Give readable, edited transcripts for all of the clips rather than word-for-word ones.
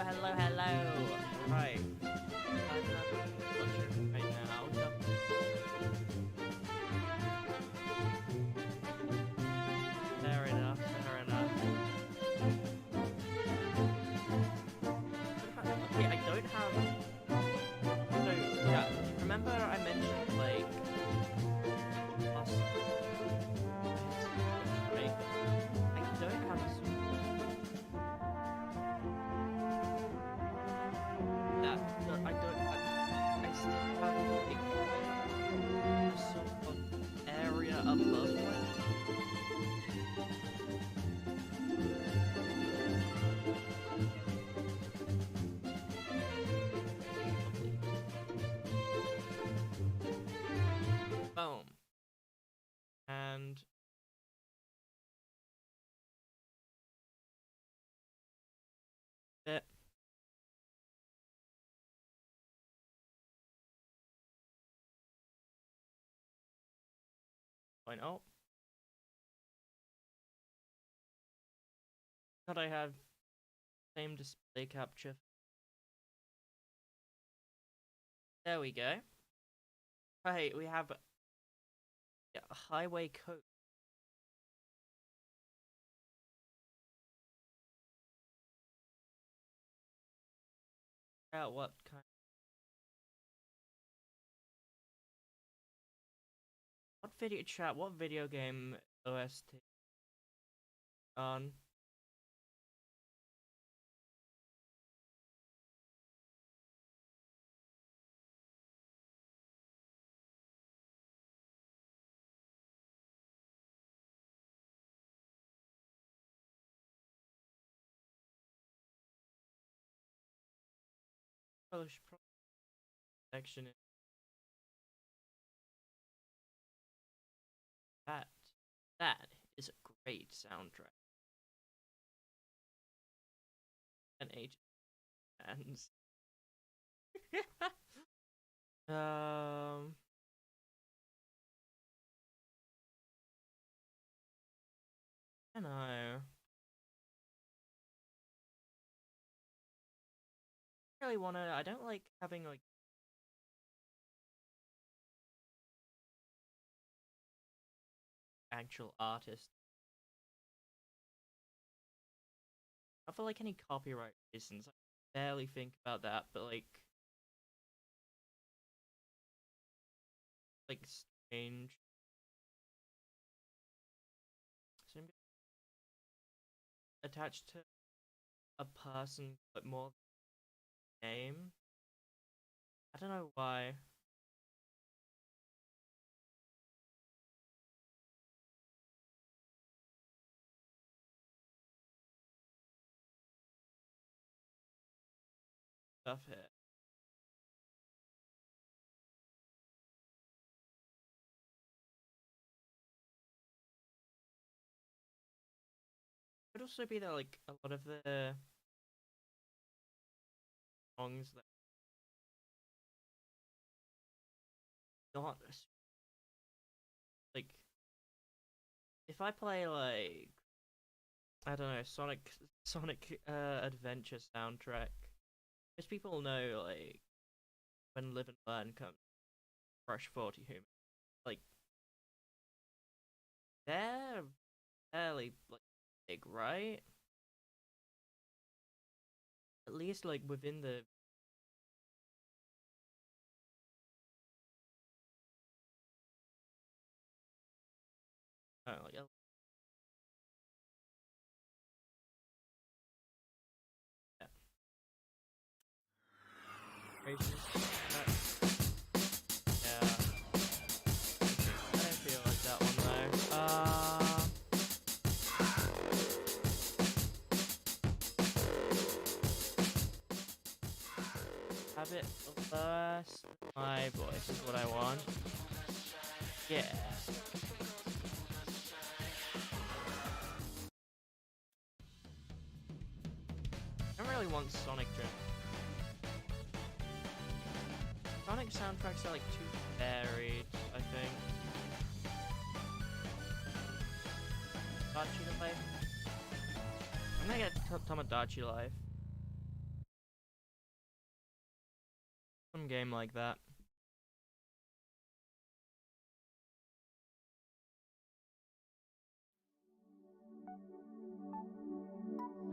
hello, hello. Right. Right now. Fair enough, fair enough. Okay, I don't have... So, yeah, remember I mentioned, like... Last... Right? I don't have a... I don't... I still have, like... sort of area above it. Boom. And it. Point out. Could I have same display capture? There we go. Right, we have a highway code. What kind? What video chat? What video game OST on? Polish section. That is a great soundtrack. An age hands. I know. I really wanna. I don't like having like actual artists. I feel like any copyright reasons. I barely think about that, but like strange. So attached to a person, but more name. I don't know why. Stuff here. Could also be that like a lot of the songs that not like if I play like I don't know Sonic Adventure soundtrack, most people know like when Live and Learn comes, Crush 40 Human, like they're fairly like big, right? At least like within the like yeah. Yeah. I don't feel like that one though. Have it first. My voice is what I want. Yeah. I don't really want Sonic Jump. Sonic soundtracks are like too varied, I think. Tomodachi Life. I'm gonna get Tomodachi Life. Some game like that.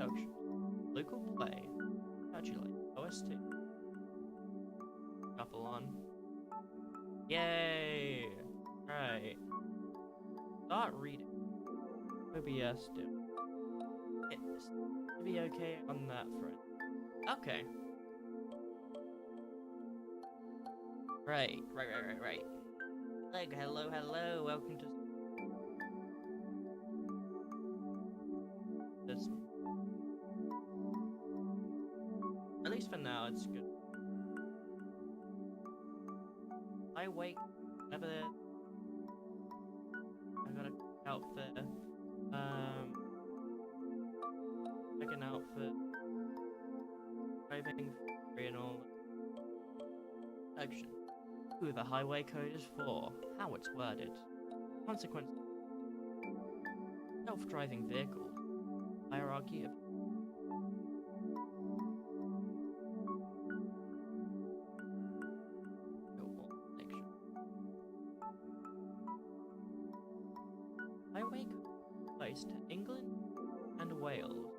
Options. Local play. Calculate. OST. Shuffle on. Yay! Right. Start reading. OBS do. It's to be okay on that front. Okay. Right. Like, hello. Welcome to this. At least for now, it's good. I wake whenever I got an outfit. Like an outfit. Driving free and all. Action. Who the highway code is for. How it's worded. Consequence. Self-driving vehicles. Hierarchy of highway code applies to England and Wales.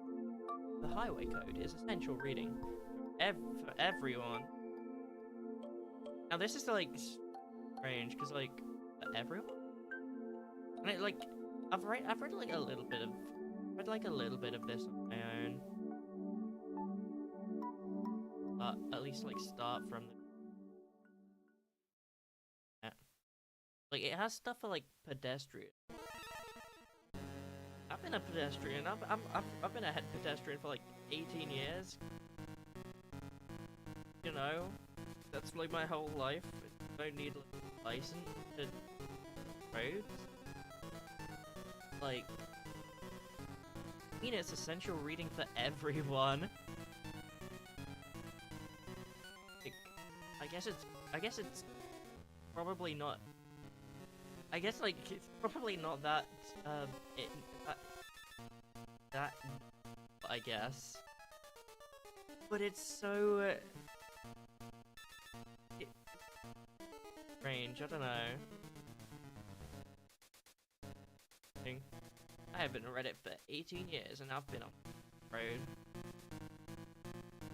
The highway code is essential reading for everyone. Now this is like strange because like for everyone, and it, like I've read like a little bit of this on my own, but at least like start from the like it has stuff for like pedestrian. I've been a pedestrian. I've been a pedestrian for like 18 years. You know, that's like my whole life. I don't need like, a license to roads. Like, I mean, it's essential reading for everyone. Like, I guess it's probably not. I guess like it's probably not that that I guess, but it's so strange. I don't know. I have been on Reddit for 18 years and I've been on the road.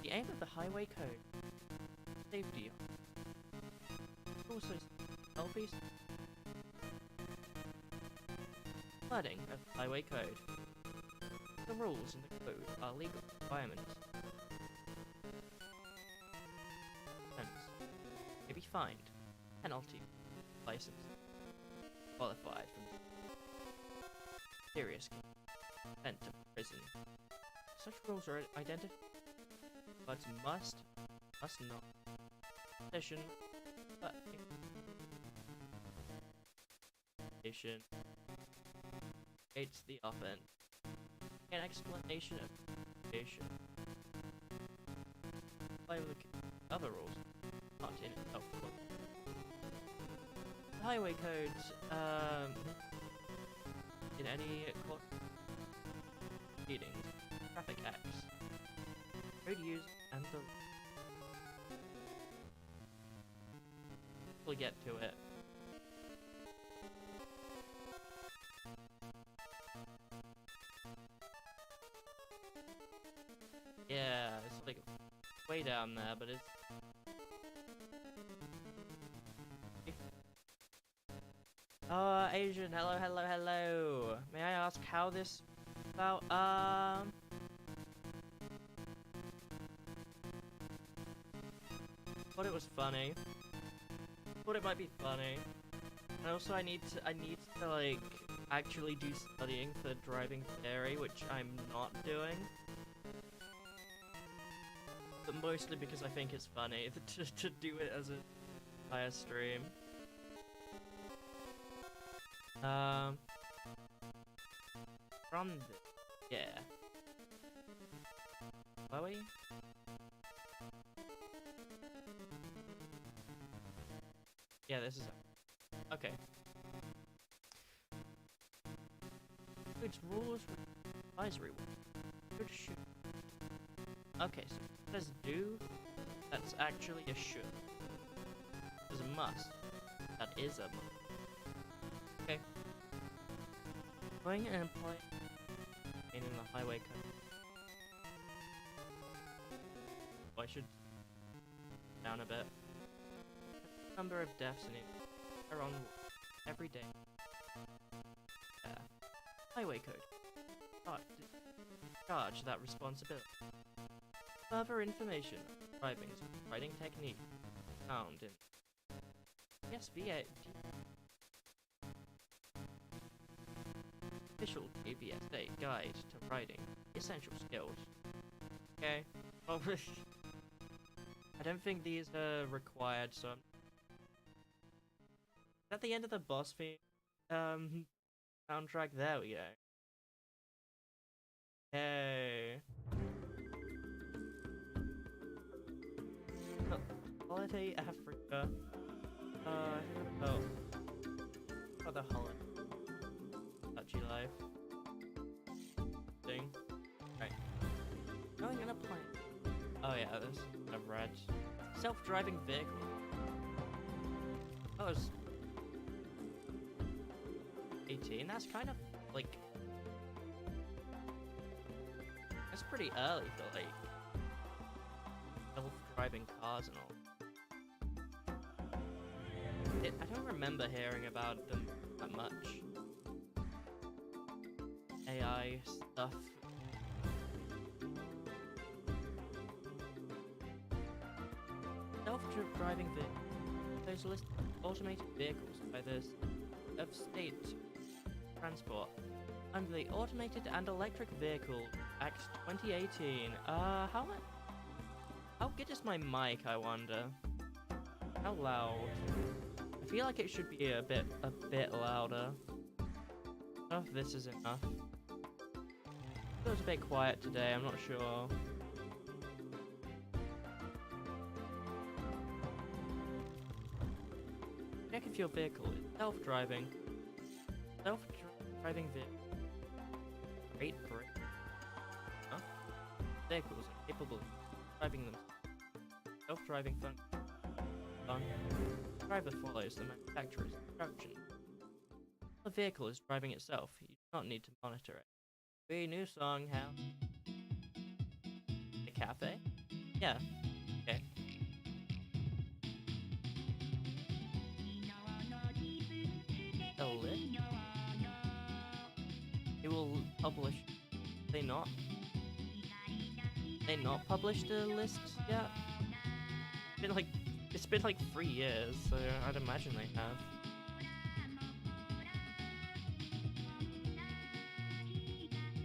The aim of the highway code, safety. Also, selfies. Flooding of the highway code. The rules in the code are legal requirements. Offense may be fined. Penalty. License. Qualified from serious case. Sent to prison. Such rules are identified, but must not. Possession. It's the offense. An explanation of creation. By the other rules, not in itself. The highway codes, in any court proceedings, traffic acts, road use, and the. We'll get to it. Yeah, it's like way down there, but it's. Oh, Asian, hello. May I ask how this about, thought it was funny. Thought it might be funny. And also I need to like, actually do studying for driving theory, which I'm not doing. But mostly because I think it's funny to do it as a entire stream. From the... yeah. Are we? Yeah, this is... okay. It's rules with advisory one. Good shoot. Okay, so it says do, that's actually a should. must. That is a must. Okay. Going and playing in the highway code. Oh, I should down a bit. The number of deaths in it are on every day. Highway code. Charge that responsibility. Further information on riding technique found in SVA official GBSA guide to riding essential skills. Okay. Well, I don't think these are required, so at the end of the boss theme soundtrack, there we go. Hey. Holiday Africa. Oh, the holiday. Touchy life. Thing. Right. Going in a plane. Oh yeah, this I've read. Self-driving vehicle. Oh, it's 18. That's kind of like. That's pretty early for like self-driving cars and all. I don't remember hearing about them that much. AI stuff. Self-driving vehicles. Those listed automated vehicles by the of state transport under the Automated and Electric Vehicle Act 2018. How good is my mic, I wonder? How loud? I feel like it should be a bit louder. I don't know if this is enough. It feels a bit quiet today, I'm not sure. Check if your vehicle is self-driving. Self-driving vehicle. Great brake. Huh? Vehicles are capable of driving themselves. Self-driving function. Driver follows the manufacturer's instructions. The vehicle is driving itself. You do not need to monitor it. A new song, how? A cafe? Yeah. Okay. A list? It will publish. They not? They not published a list yet? It's been like 3 years, so I'd imagine they have.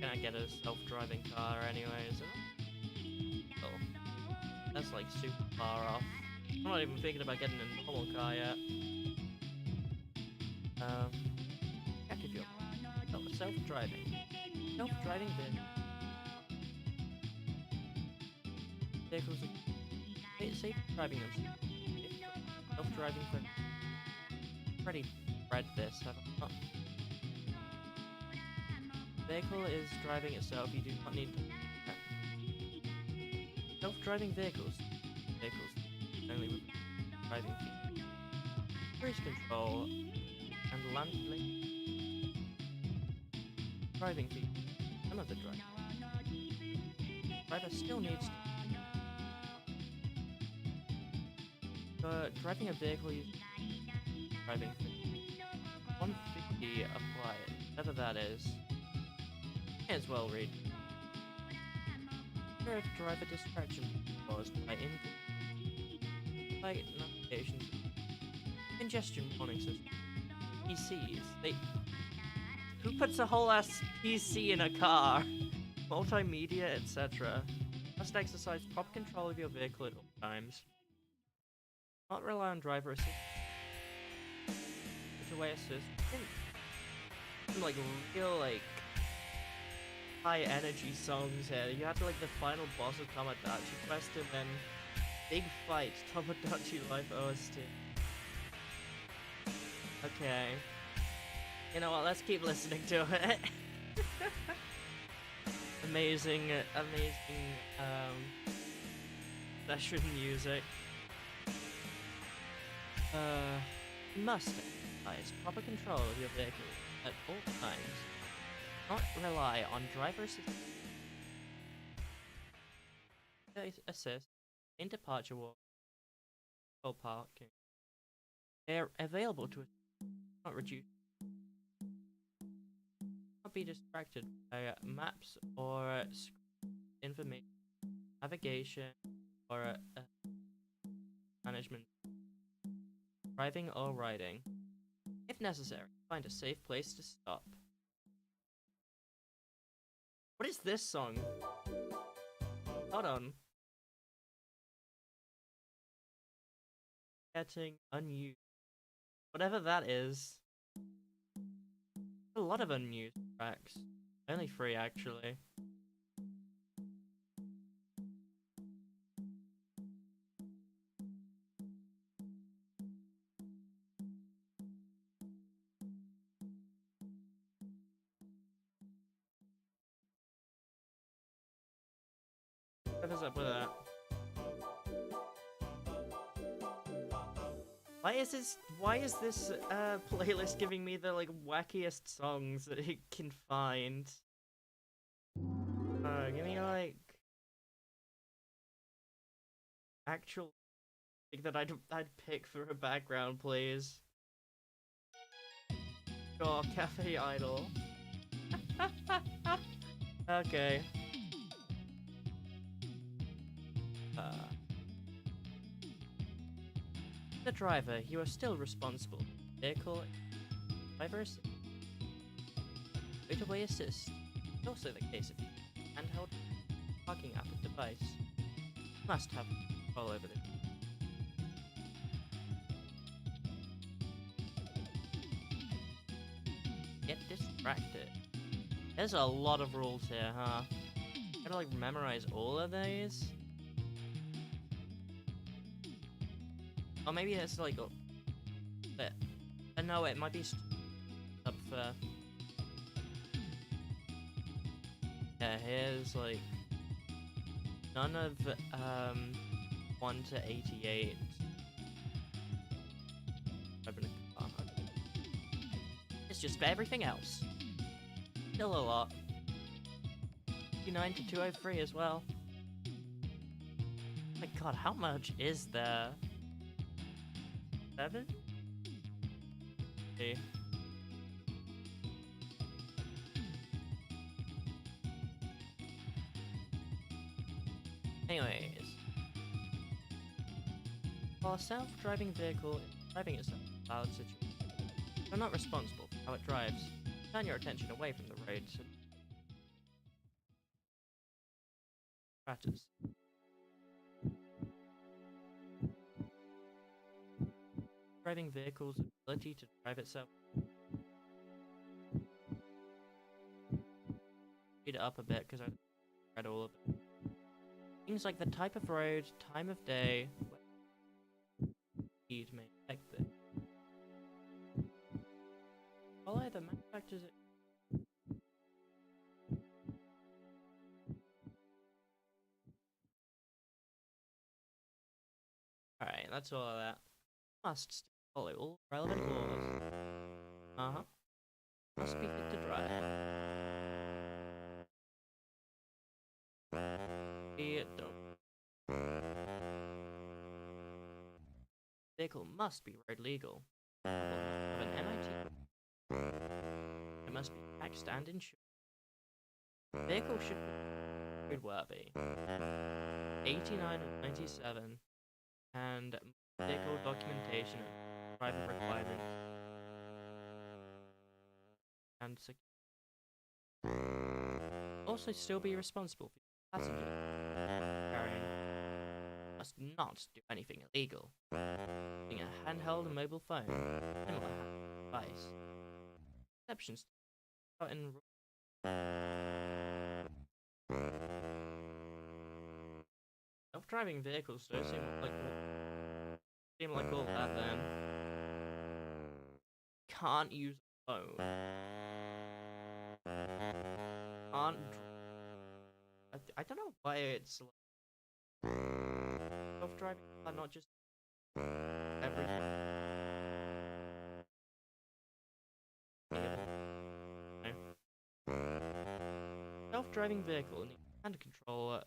Gonna get a self-driving car anyways. Oh, that's like super far off. I'm not even thinking about getting a normal car yet. Check if you're self-driving. Self-driving vehicles are safe driving themselves. Self-driving for already read this, have I not? Vehicle is driving itself, you do not need to. Self-driving vehicles only with driving feet. Cruise control and land lane. Driving feet. Some of the driver still needs to. Driving a vehicle using driving feet. 150 applied. Whatever that is. May as well read. Fear of driver distraction caused by flight notifications. Congestion warning system. PCs. Who puts a whole ass PC in a car? Multimedia, etc. Must exercise proper control of your vehicle at all times. Not rely on driver assist. Away assist. Some like real like high energy songs here. You have to like the final boss of Tomodachi Quest and then big fight Tomodachi Life OST. Okay. You know what, let's keep listening to it. amazing session music. You must exercise proper control of your vehicle at all times. Not rely on driver assist in departure walk or parking. They are available to us, not reduce. Not be distracted by maps or information, navigation, or management, driving or riding. If necessary, find a safe place to stop. What is this song? Hold on. Getting unused. Whatever that is. A lot of unused tracks. Only 3 actually. What's up with that? Why is this playlist giving me the like wackiest songs that it can find? Give me like actual thing that I'd pick for a background, please. Oh, Cafe Idol. Okay. The driver, you are still responsible. Vehicle, driver assist, motorway assist. It's also the case if you handheld parking app or device. You must have control over this. Get distracted. There's a lot of rules here, huh? Gotta like memorize all of these. Or maybe it's like a bit. No, it might be up for. Yeah, here's like none of 1 to 88. It's just for everything else. Still a lot. 209 to 203 as well. My god, how much is there? 7? Okay. Anyways. While a self-driving vehicle is driving itself in a cloud situation, you're not responsible for how it drives. Turn your attention away from the road to matters. Driving vehicle's ability to drive itself. Speed it up a bit because I read all of it. Things like the type of road, time of day, speed may affect this. Follow the manufacturer's. Alright, that's all of that. Must follow all relevant laws. Uh-huh. Must be fit to drive. Vehicle must be road legal. Of an MIT. It must be taxed and insured. Vehicle should be roadworthy. 89 and 97. And vehicle documentation and driving requirements. And also still be responsible for passengers. Carrying. Must not do anything illegal. Using a handheld and mobile phone. Similar device. Exceptions in self-driving vehicles don't seem like all that then. Can't use a phone. Can't. I don't know why it's like self-driving are not just everything. self-driving vehicle needs hand control.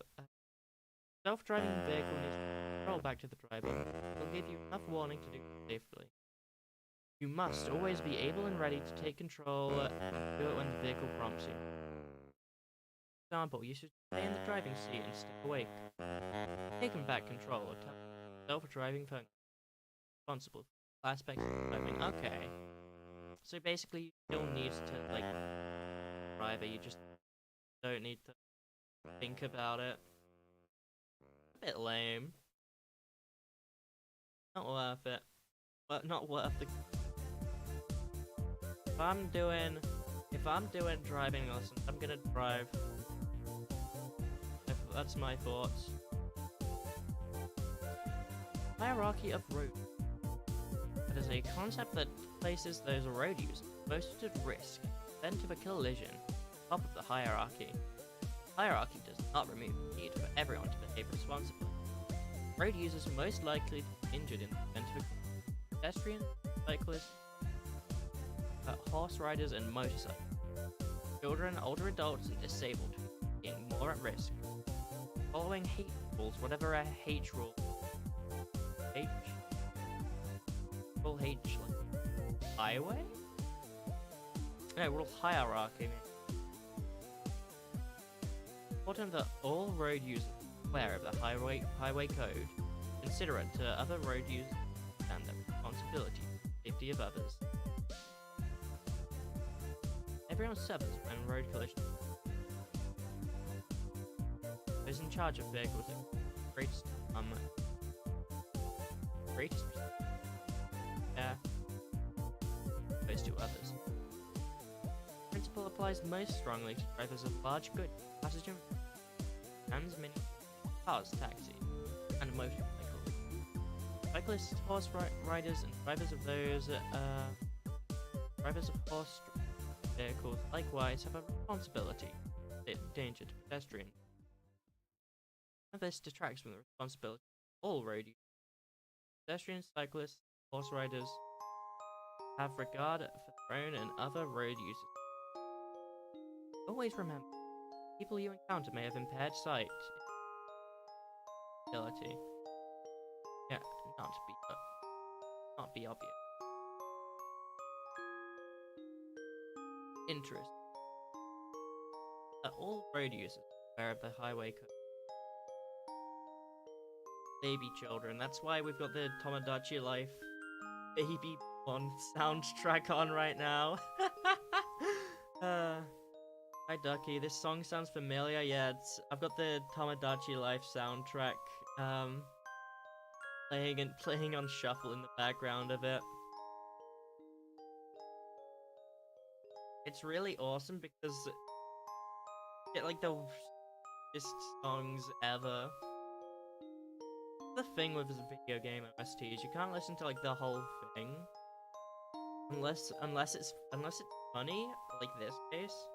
Self-driving vehicle needs control back to the driver. It will give you enough warning to do it safely. You must always be able and ready to take control and do it when the vehicle prompts you. For example, you should stay in the driving seat and stay awake. Taking back control or tell self-driving phone responsible for aspects of driving. Okay. So basically you still need to like driver, you just don't need to think about it. A bit lame. Not worth it. But not worth the If I'm doing driving lessons, I'm gonna drive. That's my thoughts. Hierarchy of road. That is a concept that places those road users most at risk, then to a collision, top of the hierarchy. Hierarchy does not remove the need for everyone to behave responsibly. Road users most likely to be injured in the event of a pedestrian, cyclists, horse riders, and motorcycles. Children, older adults, and disabled being more at risk. Following hate rules, whatever a H rule. Rule H, like highway? No, rule hierarchy. Important that all road users are aware of the highway code, considerate to other road users, and their responsibility for the safety of others. Everyone suffers when road collisions. Those in charge of vehicles are greatest opposed to others. The principle applies most strongly to drivers of large goods, passenger vans, mini cars, taxis, and motorcycles. Cyclists, horse riders, and drivers of horse vehicles likewise have a responsibility to danger to pedestrians. And this detracts from the responsibility of all road users. Pedestrians, cyclists, horse riders have regard for their own and other road users. Always remember, people you encounter may have impaired sight, ability. Yeah, not be obvious. Interest. All road users are aware of the highway code. Baby children. That's why we've got the Tomodachi Life Baby One soundtrack on right now. Hi Ducky, this song sounds familiar. Yeah, I've got the Tomodachi Life soundtrack playing on shuffle in the background of it. It's really awesome because it's like the best songs ever. The thing with this video game OSTs, you can't listen to like the whole thing unless it's funny, like this case.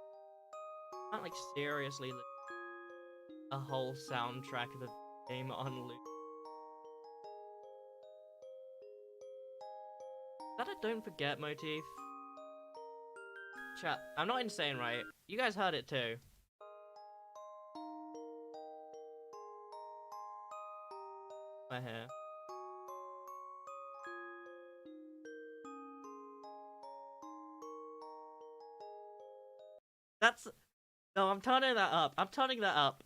You can't like seriously listen to a whole soundtrack of a game on loop. Is that a don't forget motif? Chat, I'm not insane, right? You guys heard it too. My hair. No, I'm turning that up. I'm turning that up.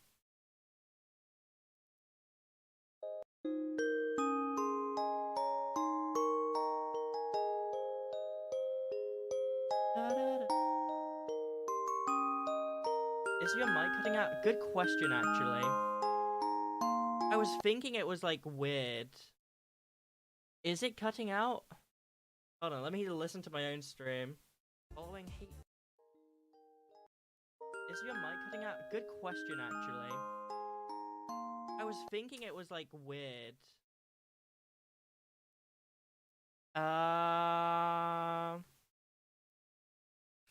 Is your mic cutting out? Good question, actually. I was thinking it was like weird. Is it cutting out? Hold on, let me listen to my own stream. Following heat. Is your mic cutting out? Good question, actually. I was thinking it was like weird.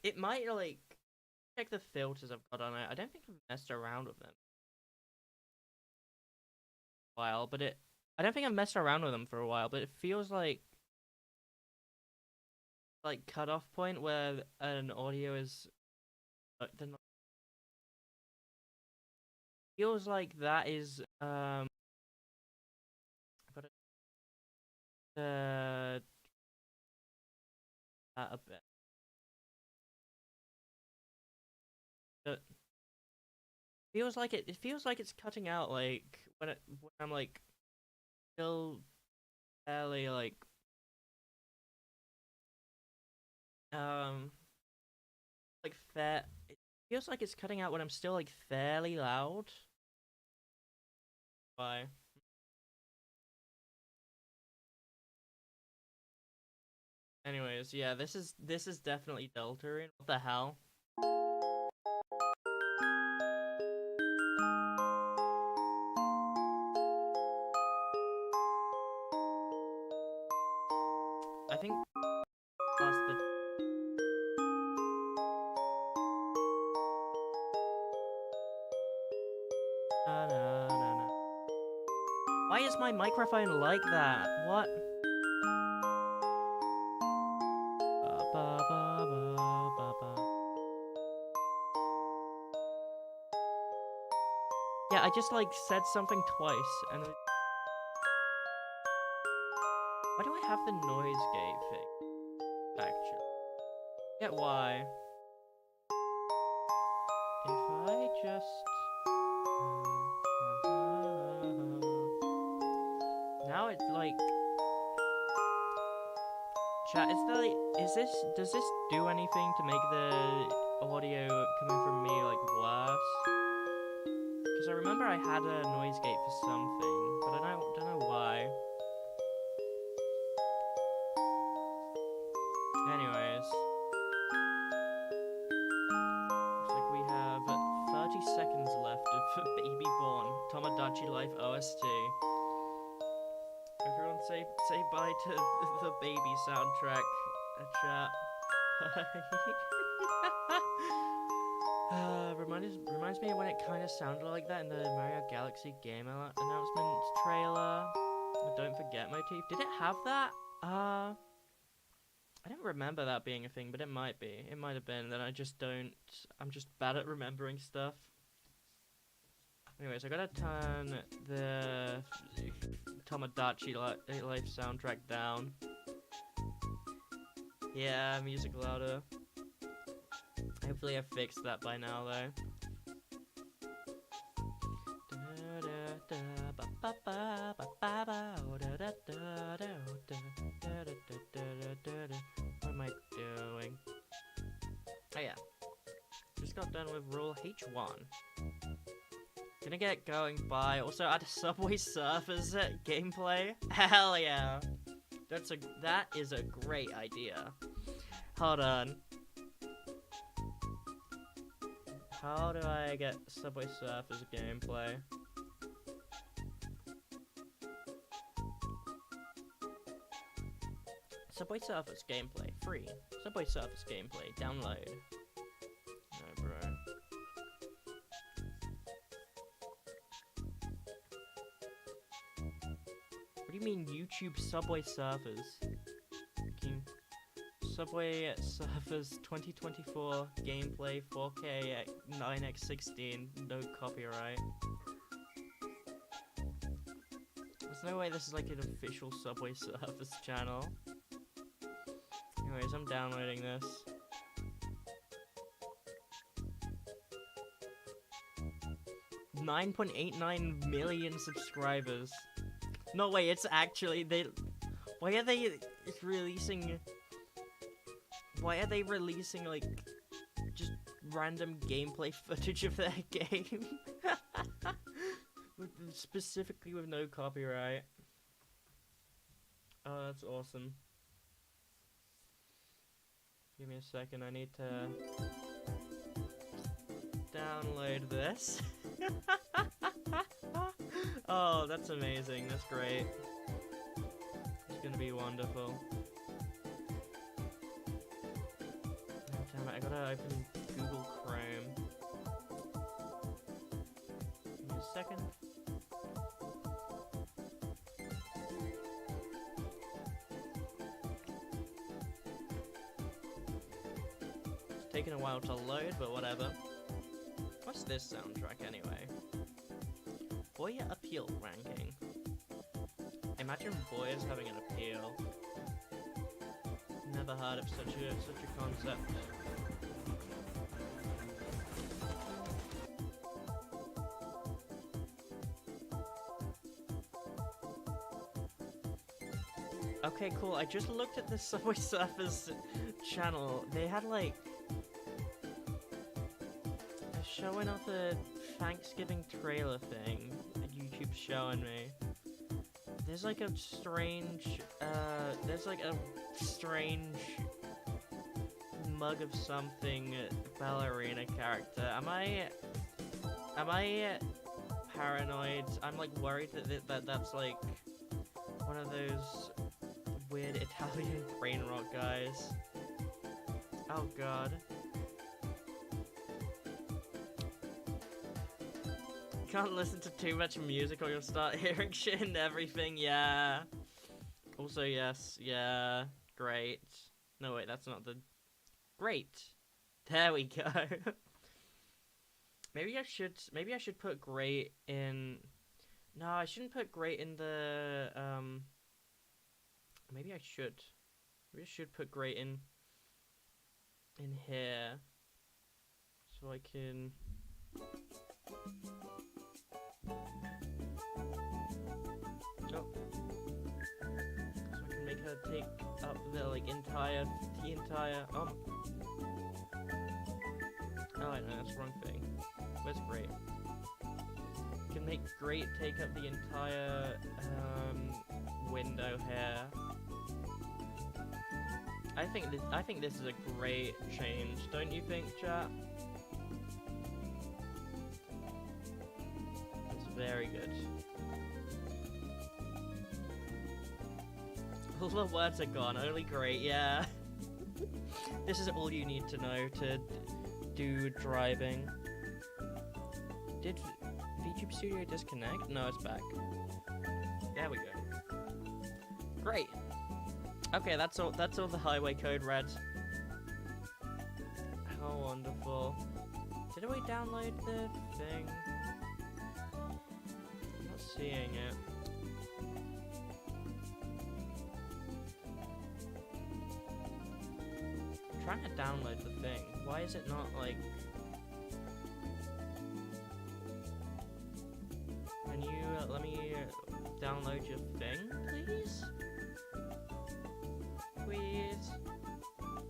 It might like check the filters I've got on it. I don't think I've messed around with them. While, but I don't think I've messed around with them for a while, but it feels like cutoff point where an audio is they're not feels like that is but a bit. It feels like it feels like it's cutting out like when I'm like still fairly um like fair. It feels like it's cutting out when I'm still like fairly loud. Why? Anyways, yeah, this is definitely deltering. What the hell? I think past the na, na, na, na. Why is my microphone like that? What? Ba, ba, ba, ba, ba, ba. Yeah, I just like said something twice and why do I have the noise gate thing? Actually. Get why. If I just now it's like chat does this do anything to make the audio coming from me like worse? Because I remember I had a noise gate for something, but I don't know why. Anyways, looks like we have 30 seconds left of Baby Born, Tomodachi Life OST. Everyone say bye to the baby soundtrack, chat. Reminds me of when it kind of sounded like that in the Mario Galaxy game announcement trailer. The Don't Forget motif. Did it have that? I don't remember that being a thing, but it might be. It might have been. Then I just don't. I'm just bad at remembering stuff. Anyways, I gotta turn the Tomodachi Life soundtrack down. Yeah, music louder. Hopefully I fixed that by now, though. What am I doing? Oh yeah. Just got done with rule H1. Gonna get going by. Also add Subway Surfers gameplay. Hell yeah. That is a great idea. Hold on. How do I get Subway Surfers gameplay? Subway Surfers gameplay, free. Subway Surfers gameplay, download. No, bro. What do you mean YouTube Subway Surfers? Subway Surfers 2024 gameplay 4K at 9x16, no copyright. There's no way this is like an official Subway Surfers channel. Anyways, I'm downloading this. $9.89 million subscribers. No way, it's actually why are they releasing? Why are they releasing like just random gameplay footage of their game? Specifically with no copyright. Oh, that's awesome. Give me a second, I need to download this. Oh, that's amazing, that's great. It's gonna be wonderful. Oh, damn it, I gotta open Google Chrome. Give me a second. Taking a while to load, but whatever. What's this soundtrack anyway? boy appeal ranking. Imagine boys having an appeal. Never heard of such a concept. Okay, cool. I just looked at the Subway Surfers channel. They had like showing off a Thanksgiving trailer thing that YouTube's showing me. There's like a strange mug of something ballerina character. Am I paranoid? I'm like worried that that's like one of those weird Italian brain rot guys. Oh god. Can't listen to too much music or you'll start hearing shit and everything, yeah. Also, yes, yeah, great. No, wait, that's not the... Great. There we go. Maybe I should put great in... No, I shouldn't put great in the, Maybe I should. Maybe I should put great in here. So I can... Oh. So I can make her take up the entire oh. Oh wait, no, that's the wrong thing. Where's great? Can make great take up the entire window here. I think this is a great change, don't you think, chat? It's very good. All the words are gone, only great, yeah. This is all you need to know to do driving. Did VTube Studio disconnect? No, it's back. There we go. Great. Okay, that's all the highway code read. How wonderful. Did we download the thing? I'm not seeing it. I'm trying to download the thing. Why is it not like... Can you let me download your thing, please? Please?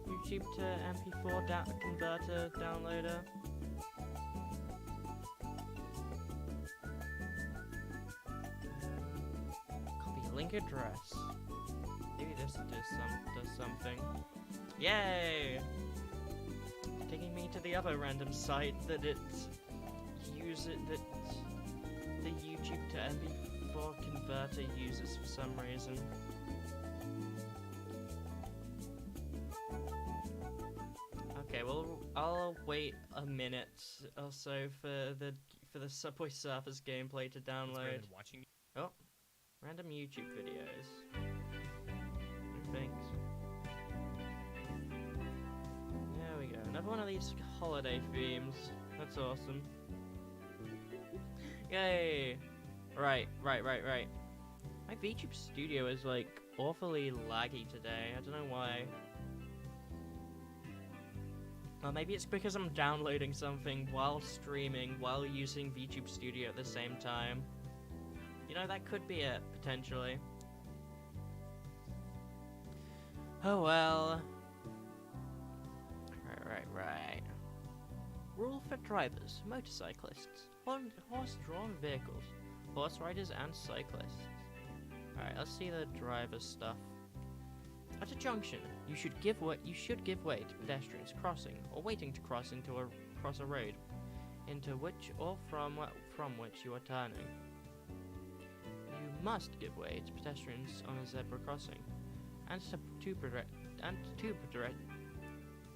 YouTube to MP4 converter downloader. Copy link address. Maybe this does something. Yay! It's taking me to the other random site that the YouTube to MP4 converter uses for some reason. Okay, well, I'll wait a minute or so for the Subway Surfers gameplay to download. Oh, random YouTube videos. No thanks. There we go. Another one of these holiday themes. That's awesome. Yay! Right. My VTube Studio is like awfully laggy today. I don't know why. Well, maybe it's because I'm downloading something while streaming, while using VTube Studio at the same time. You know, that could be it, potentially. Oh well. Right. Rule for drivers, motorcyclists, horse-drawn vehicles, horse riders and cyclists. Alright, let's see the driver stuff. At a junction, you should give way to pedestrians crossing or waiting to cross a road, into which or from which you are turning. You must give way to pedestrians on a zebra crossing, and to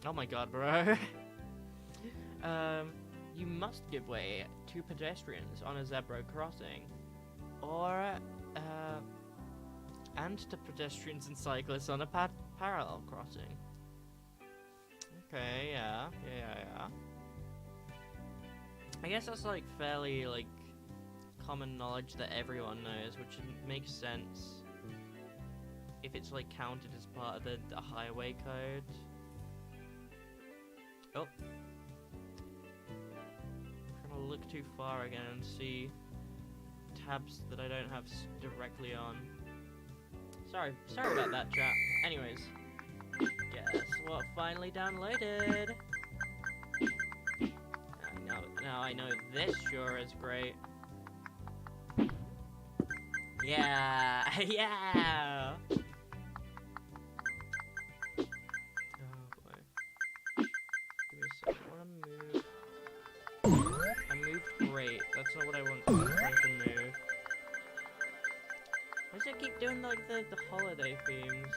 oh my god, bro. You must give way to pedestrians on a zebra crossing, or and to pedestrians and cyclists on a parallel crossing. Okay, yeah. I guess that's like fairly like common knowledge that everyone knows, which makes sense if it's like counted as part of the highway code. Oh. I'm trying to look too far again and see tabs that I don't have directly on. Sorry about that, chat. Anyways, guess what finally downloaded? Now I know this sure is great. Yeah, yeah. Oh boy. Give me a second. I want to move. I moved great. That's not what I want. I'm trying to move. Why does it keep doing like the holiday themes?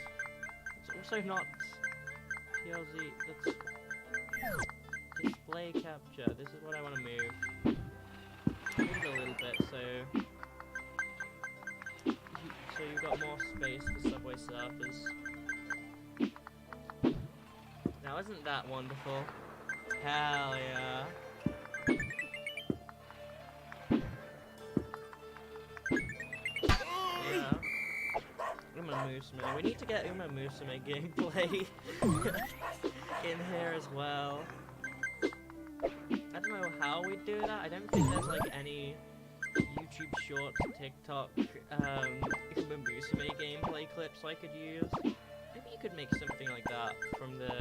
It's also not TLZ. That's display capture. This is what I want to move. Move it a little bit so you've got more space for Subway Surfers. Now isn't that wonderful? Hell yeah. Yeah. Uma Musume. We need to get Uma Musume gameplay in here as well. I don't know how we'd do that. I don't think there's like any YouTube Shorts, TikTok, Uma Musume gameplay clips I could use. Maybe you could make something like that from the,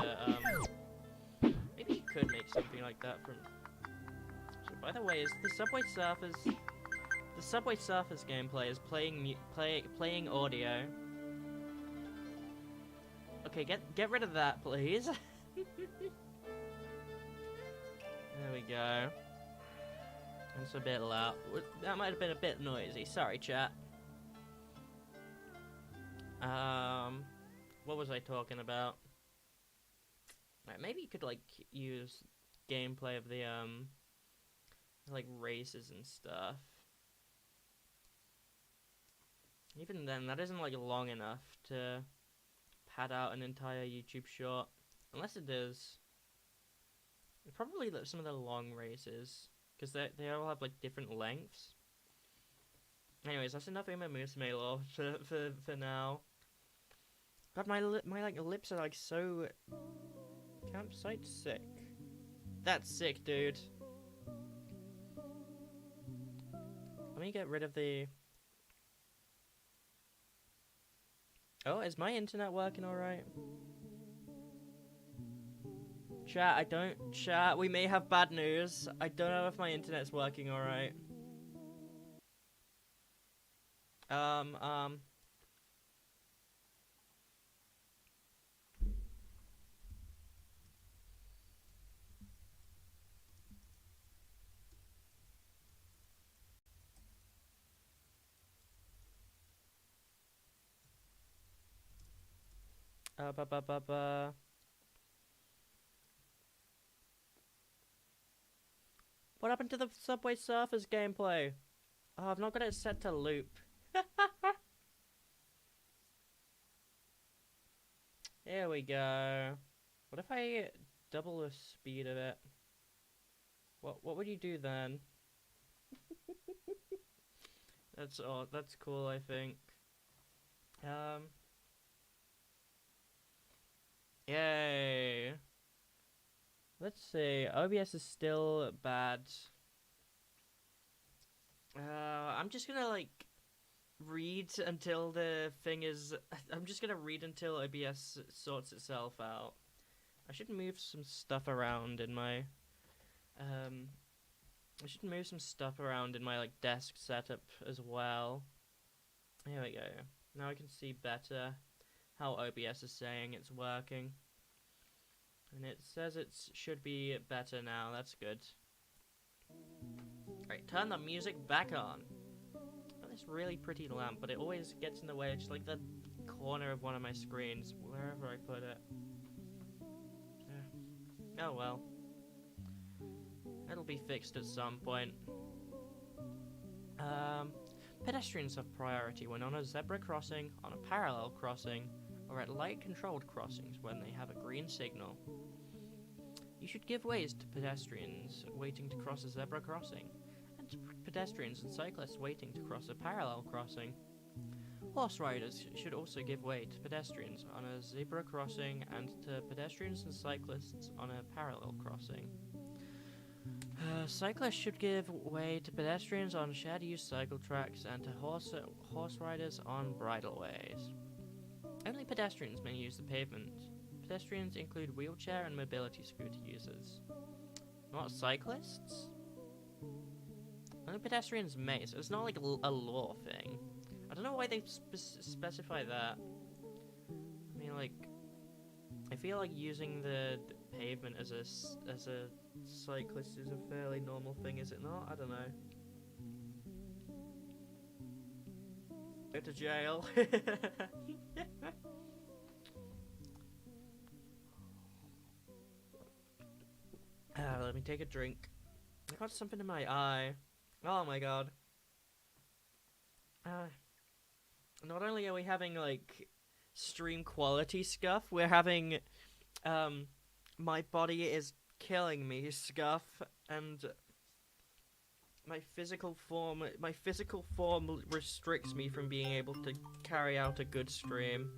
maybe you could make something like that from... So, by the way, is the Subway Surfers gameplay is playing audio. Okay, get rid of that, please. There we go. It's a bit loud. That might have been a bit noisy. Sorry, chat. What was I talking about? Right, maybe you could like use gameplay of the like races and stuff. Even then, that isn't like long enough to pad out an entire YouTube short, unless it is. Probably some of the long races, because they all have like different lengths. Anyways, that's enough Uma Musume lore for now. God, my like lips are like so... Campsite sick. That's sick, dude. Let me get rid of the... Oh, is my internet working alright? Chat, we may have bad news. I don't know if my internet's working alright. What happened to the Subway Surfers gameplay? Oh, I've not got it set to loop. Here we go. What if I double the speed of it? What would you do then? That's cool, I think. Yay. Let's see. OBS is still bad. I'm just gonna like read until the thing is... I'm just gonna read until OBS sorts itself out. I should move some stuff around in my... I should move some stuff around in my like desk setup as well. Here we go. Now I can see better how OBS is saying it's working. And it says it should be better now. That's good. Right, turn the music back on. Got this really pretty lamp, but it always gets in the way. It's just like the corner of one of my screens, wherever I put it. Yeah. Oh well. It'll be fixed at some point. Pedestrians have priority when on a zebra crossing, on a parallel crossing, or at light-controlled crossings when they have a green signal. You should give ways to pedestrians waiting to cross a zebra crossing, and pedestrians and cyclists waiting to cross a parallel crossing. Horse riders should also give way to pedestrians on a zebra crossing and to pedestrians and cyclists on a parallel crossing. Cyclists should give way to pedestrians on shared use cycle tracks and to horse riders on bridleways. Only pedestrians may use the pavement. Pedestrians include wheelchair and mobility scooter users. Not cyclists? Only pedestrians may, so it's not like a law thing. I don't know why they specify that. I mean, like, I feel like using the pavement as a cyclist is a fairly normal thing, is it not? I don't know. Go to jail. Let me take a drink. I got something in my eye. Oh my god. Not only are we having, like, stream quality scuff, we're having, my body is killing me scuff, and my physical form restricts me from being able to carry out a good stream.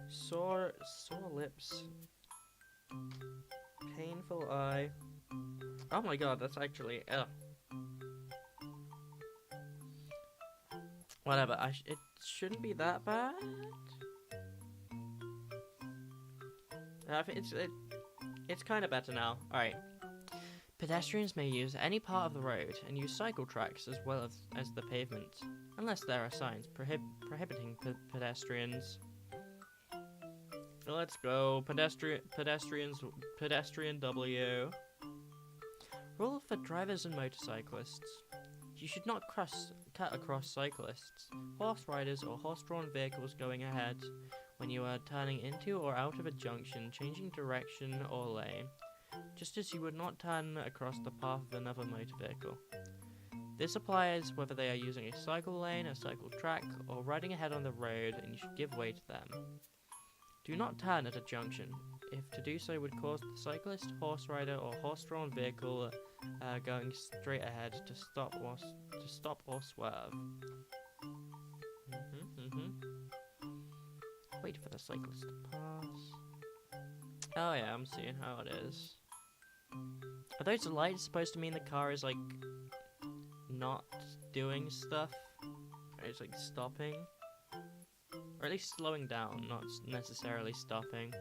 Sore lips. Painful eye. Oh my god, that's actually, whatever, it shouldn't be that bad. I think it's kind of better now. Alright. Pedestrians may use any part of the road and use cycle tracks as well as the pavement, unless there are signs prohibiting pedestrians. Let's go, pedestrian W. Rule for drivers and motorcyclists. You should not cut across cyclists, horse riders, or horse-drawn vehicles going ahead when you are turning into or out of a junction, changing direction or lane, just as you would not turn across the path of another motor vehicle. This applies whether they are using a cycle lane, a cycle track, or riding ahead on the road, and you should give way to them. Do not turn at a junction, if to do so would cause the cyclist, horse rider, or horse-drawn vehicle going straight ahead to stop or swerve. Wait for the cyclist to pass. Oh yeah, I'm seeing how it is. Are those lights supposed to mean the car is, like, not doing stuff? Or it's, like, stopping? Or at least slowing down, not necessarily stopping.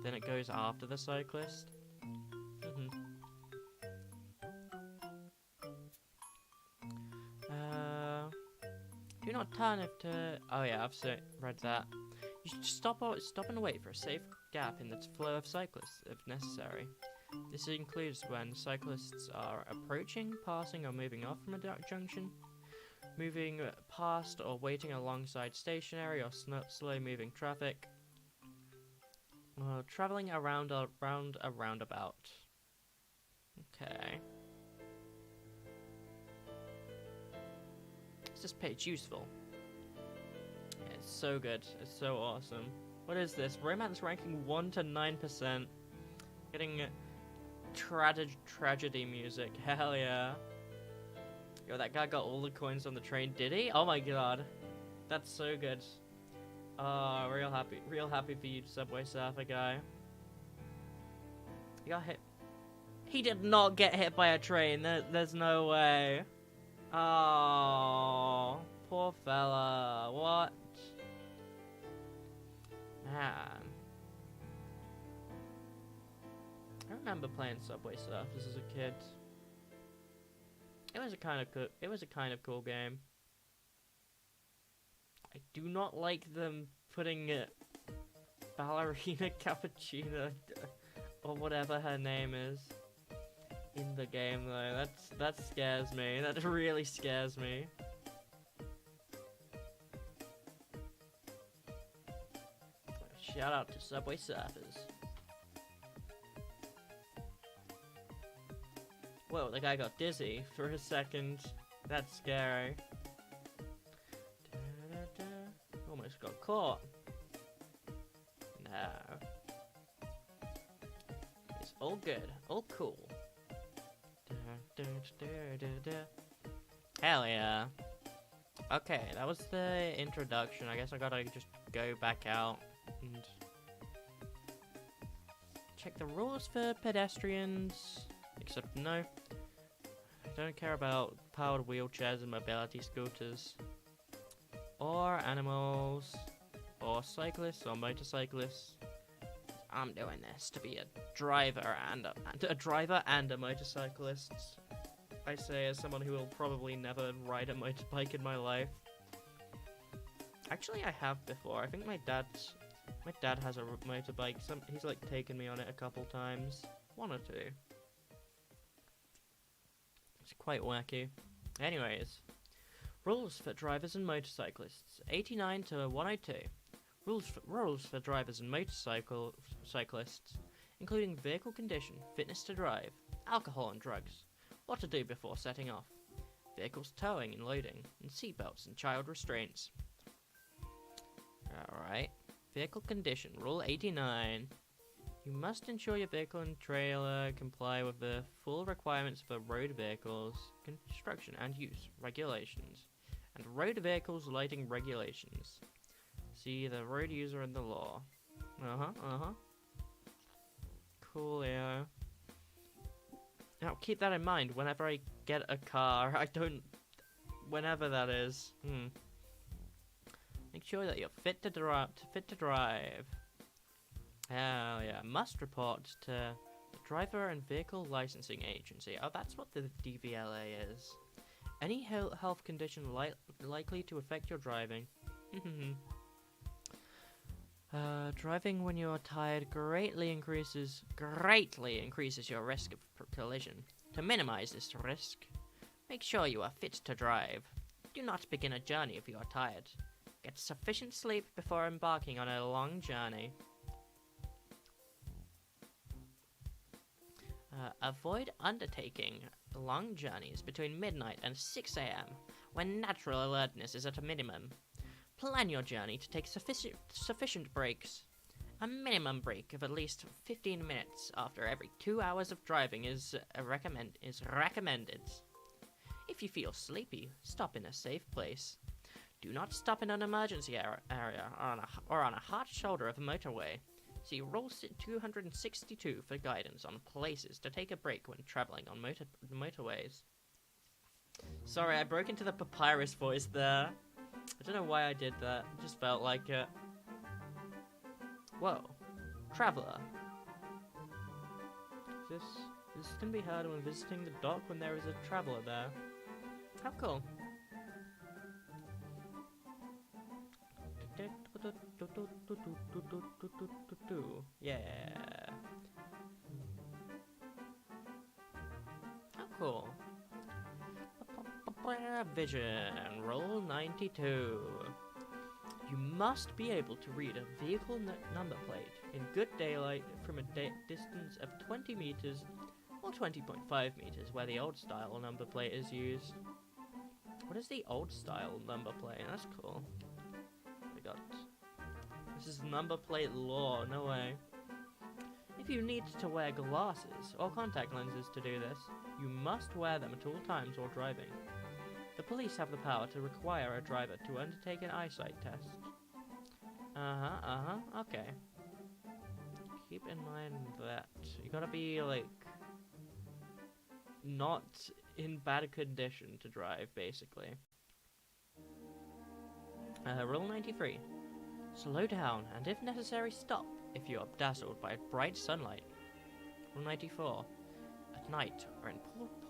Then it goes after the cyclist. Do not turn if to... Oh yeah, I've read that. You should stop and wait for a safe gap in the flow of cyclists, if necessary. This includes when cyclists are approaching, passing, or moving off from a junction, moving past or waiting alongside stationary or slow-moving traffic, traveling around a roundabout. Okay. Is this page useful? Yeah, it's so good. It's so awesome. What is this? Romance ranking 1 to 9%. Getting tragedy music. Hell yeah. Yo, that guy got all the coins on the train. Did he? Oh my god. That's so good. Real happy for you, Subway Surfer guy. He got hit. He did not get hit by a train. There's no way. Oh, poor fella. What? Man. I remember playing Subway Surfers as a kid. It was a kind of cool game. I do not like them putting Ballerina Cappuccino or whatever her name is in the game though. That scares me. That really scares me. Shout out to Subway Surfers. Whoa, the guy got dizzy for a second. That's scary. Almost got caught. No. It's All good. All cool. Hell yeah. Okay, that was the introduction. I guess I gotta just go back out and check the rules for pedestrians. Except no. I don't care about powered wheelchairs and mobility scooters. Or animals. Or cyclists or motorcyclists. I'm doing this to be a driver and a motorcyclist. I say as someone who will probably never ride a motorbike in my life. Actually, I have before. I think my dad has a motorbike. He's like taken me on it a couple times, 1 or 2. It's quite wacky. Anyways, rules for drivers and motorcyclists, 89 to 102. Rules for drivers and cyclists, including vehicle condition, fitness to drive, alcohol and drugs, what to do before setting off, vehicles towing and loading, and seatbelts and child restraints. Alright. Vehicle condition. Rule 89. You must ensure your vehicle and trailer comply with the full requirements for road vehicles, construction and use regulations, and road vehicles lighting regulations. See the road user and the law. Coolio. Now keep that in mind whenever I get a car. Whenever that is. Make sure that you're fit to drive. Hell yeah. Must report to the Driver and Vehicle Licensing Agency. Oh, that's what the DVLA is. Any health condition likely to affect your driving. Driving when you are tired greatly increases your risk of collision. To minimize this risk, make sure you are fit to drive. Do not begin a journey if you are tired. Get sufficient sleep before embarking on a long journey. Avoid undertaking long journeys between midnight and 6 a.m. when natural alertness is at a minimum. Plan your journey to take sufficient breaks. A minimum break of at least 15 minutes after every 2 hours of driving is recommended. If you feel sleepy, stop in a safe place. Do not stop in an emergency area or on a hard shoulder of a motorway. See Rule 262 for guidance on places to take a break when traveling on motorways. Sorry, I broke into the papyrus voice there. I don't know why I did that. It just felt like it. Whoa. Traveler. This can be heard when visiting the dock when there is a traveler there. How cool. Yeah. How cool. Vision. Roll 92. You must be able to read a vehicle number plate in good daylight from a distance of 20 meters or 20.5 meters where the old style number plate is used. What is the old style number plate? That's cool. This is number plate law, no way. If you need to wear glasses or contact lenses to do this, you must wear them at all times while driving. The police have the power to require a driver to undertake an eyesight test. Okay. Keep in mind that you gotta be, like, not in bad condition to drive, basically. Rule 93. Slow down, and if necessary, stop if you are dazzled by bright sunlight. Rule 94. At night, or in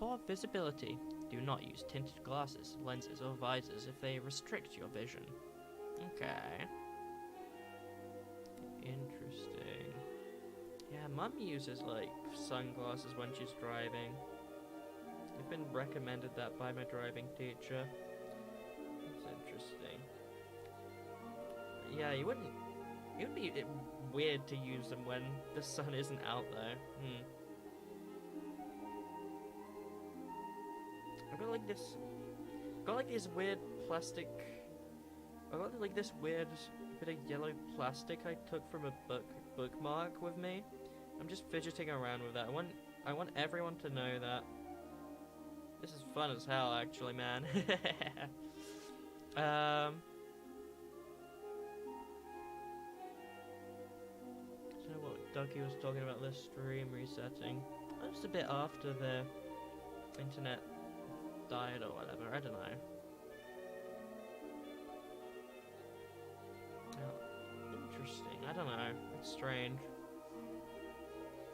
poor visibility, do not use tinted glasses, lenses, or visors if they restrict your vision. Okay. Interesting. Yeah, Mum uses, like, sunglasses when she's driving. I've been recommended that by my driving teacher. That's interesting. Yeah, it would be weird to use them when the sun isn't out there. I've got like this weird plastic. I got like this weird bit of yellow plastic I took from a bookmark with me. I'm just fidgeting around with that. I want everyone to know that this is fun as hell, actually, man. I don't know what Ducky was talking about, the stream resetting. That's a bit after the internet died or whatever, I don't know. Oh, interesting, I don't know, it's strange.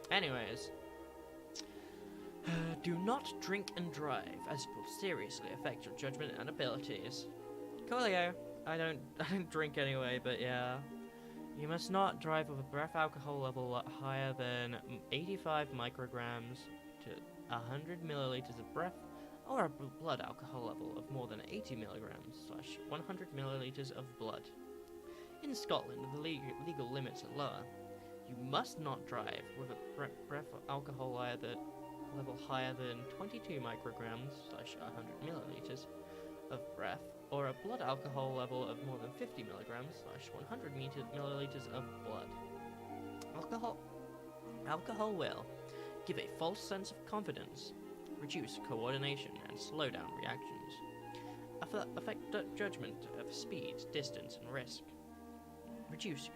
Anyways. Do not drink and drive, as it will seriously affect your judgment and abilities. Coolio. I don't drink anyway, but yeah. You must not drive with a breath alcohol level higher than 85 micrograms to 100 milliliters of breath, or a blood alcohol level of more than 80 milligrams / 100 milliliters of blood. In Scotland, the legal limits are lower. You must not drive with a breath alcohol level higher than 22 micrograms / 100 milliliters of breath, or a blood alcohol level of more than 50 milligrams / 100 milliliters of blood. Alcohol will give a false sense of confidence, reduce coordination, and slow down reactions. Affect judgment of speed, distance, and risk. Reduce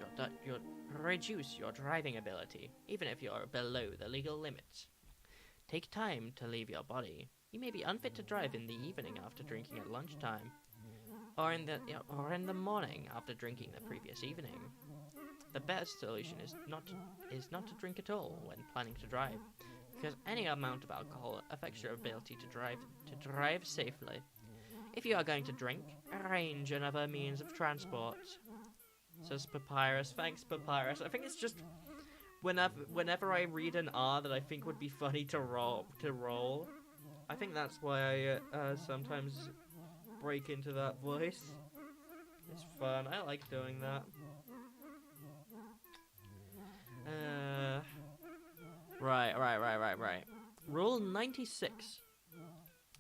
your driving ability, even if you are below the legal limits. Take time to leave your body. You may be unfit to drive in the evening after drinking at lunchtime, or in the morning after drinking the previous evening. The best solution is not to drink at all when planning to drive, because any amount of alcohol affects your ability to drive safely. If you are going to drink, arrange another means of transport. Says Papyrus. Thanks, Papyrus. I think it's just whenever I read an R that I think would be funny to roll. I think that's why I sometimes break into that voice. It's fun. I like doing that. Right. Rule 96.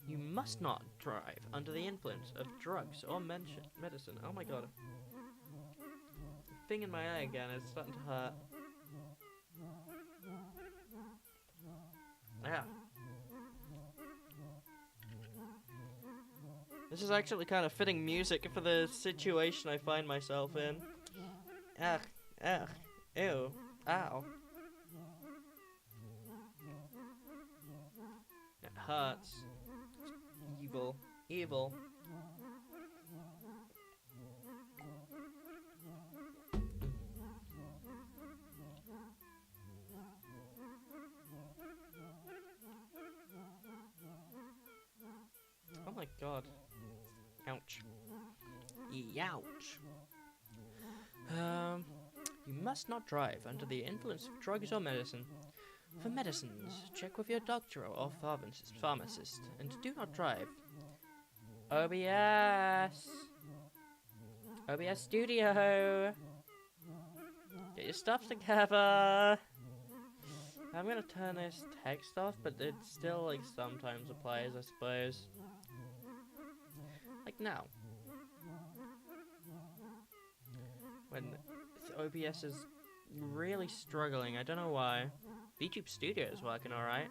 You must not drive under the influence of drugs or medicine. Oh my god. The thing in my eye again is starting to hurt. Yeah. This is actually kind of fitting music for the situation I find myself in. Ugh, ew, ow. It hurts. Evil. Oh my god. Ouch. Youch. You must not drive under the influence of drugs or medicine. For medicines, check with your doctor or pharmacist, and do not drive. OBS Studio! Get your stuff together! I'm gonna turn this text off, but it still, like, sometimes applies, I suppose. Like now. When OBS is really struggling, I don't know why. VTube Studio is working alright.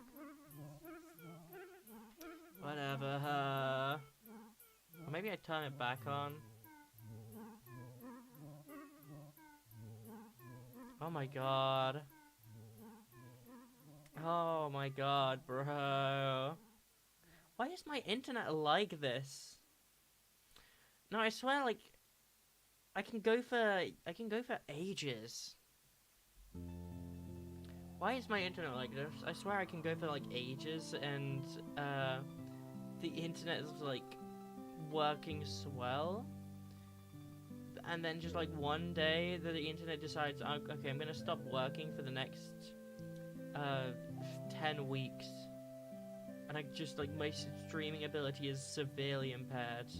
Whatever. Or maybe I turn it back on. Oh my god. Oh my god, bro. Why is my internet like this? No, I swear, like, I can go for ages. Why is my internet like this? I swear I can go for, like, ages, and, the internet is, like, working swell. And then just, like, one day, the internet decides, okay, I'm gonna stop working for the next, 10 weeks. And I just, like, my streaming ability is severely impaired.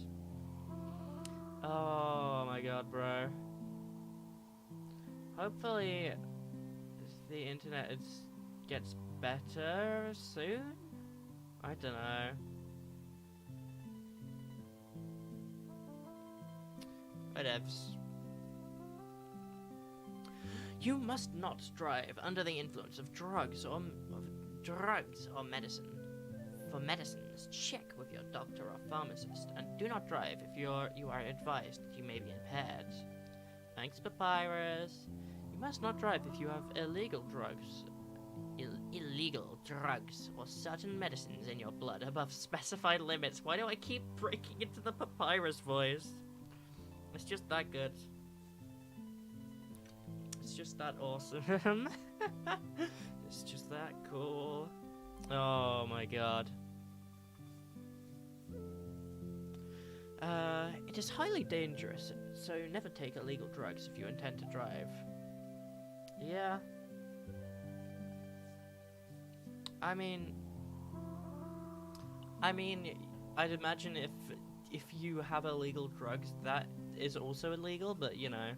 Oh my god, bro. Hopefully the internet gets better soon? I don't know. Whatevs. You must not drive under the influence of drugs or medicine. For medicines, check with your doctor or pharmacist, and do not drive if you are advised that you may be impaired. Thanks, Papyrus. You must not drive if you have illegal drugs. Illegal drugs or certain medicines in your blood above specified limits. Why do I keep breaking into the Papyrus voice? It's just that good. It's just that awesome. It's just that cool. Oh my god. It is highly dangerous, so never take illegal drugs if you intend to drive. Yeah. I mean, I'd imagine if you have illegal drugs, that is also illegal, but you know.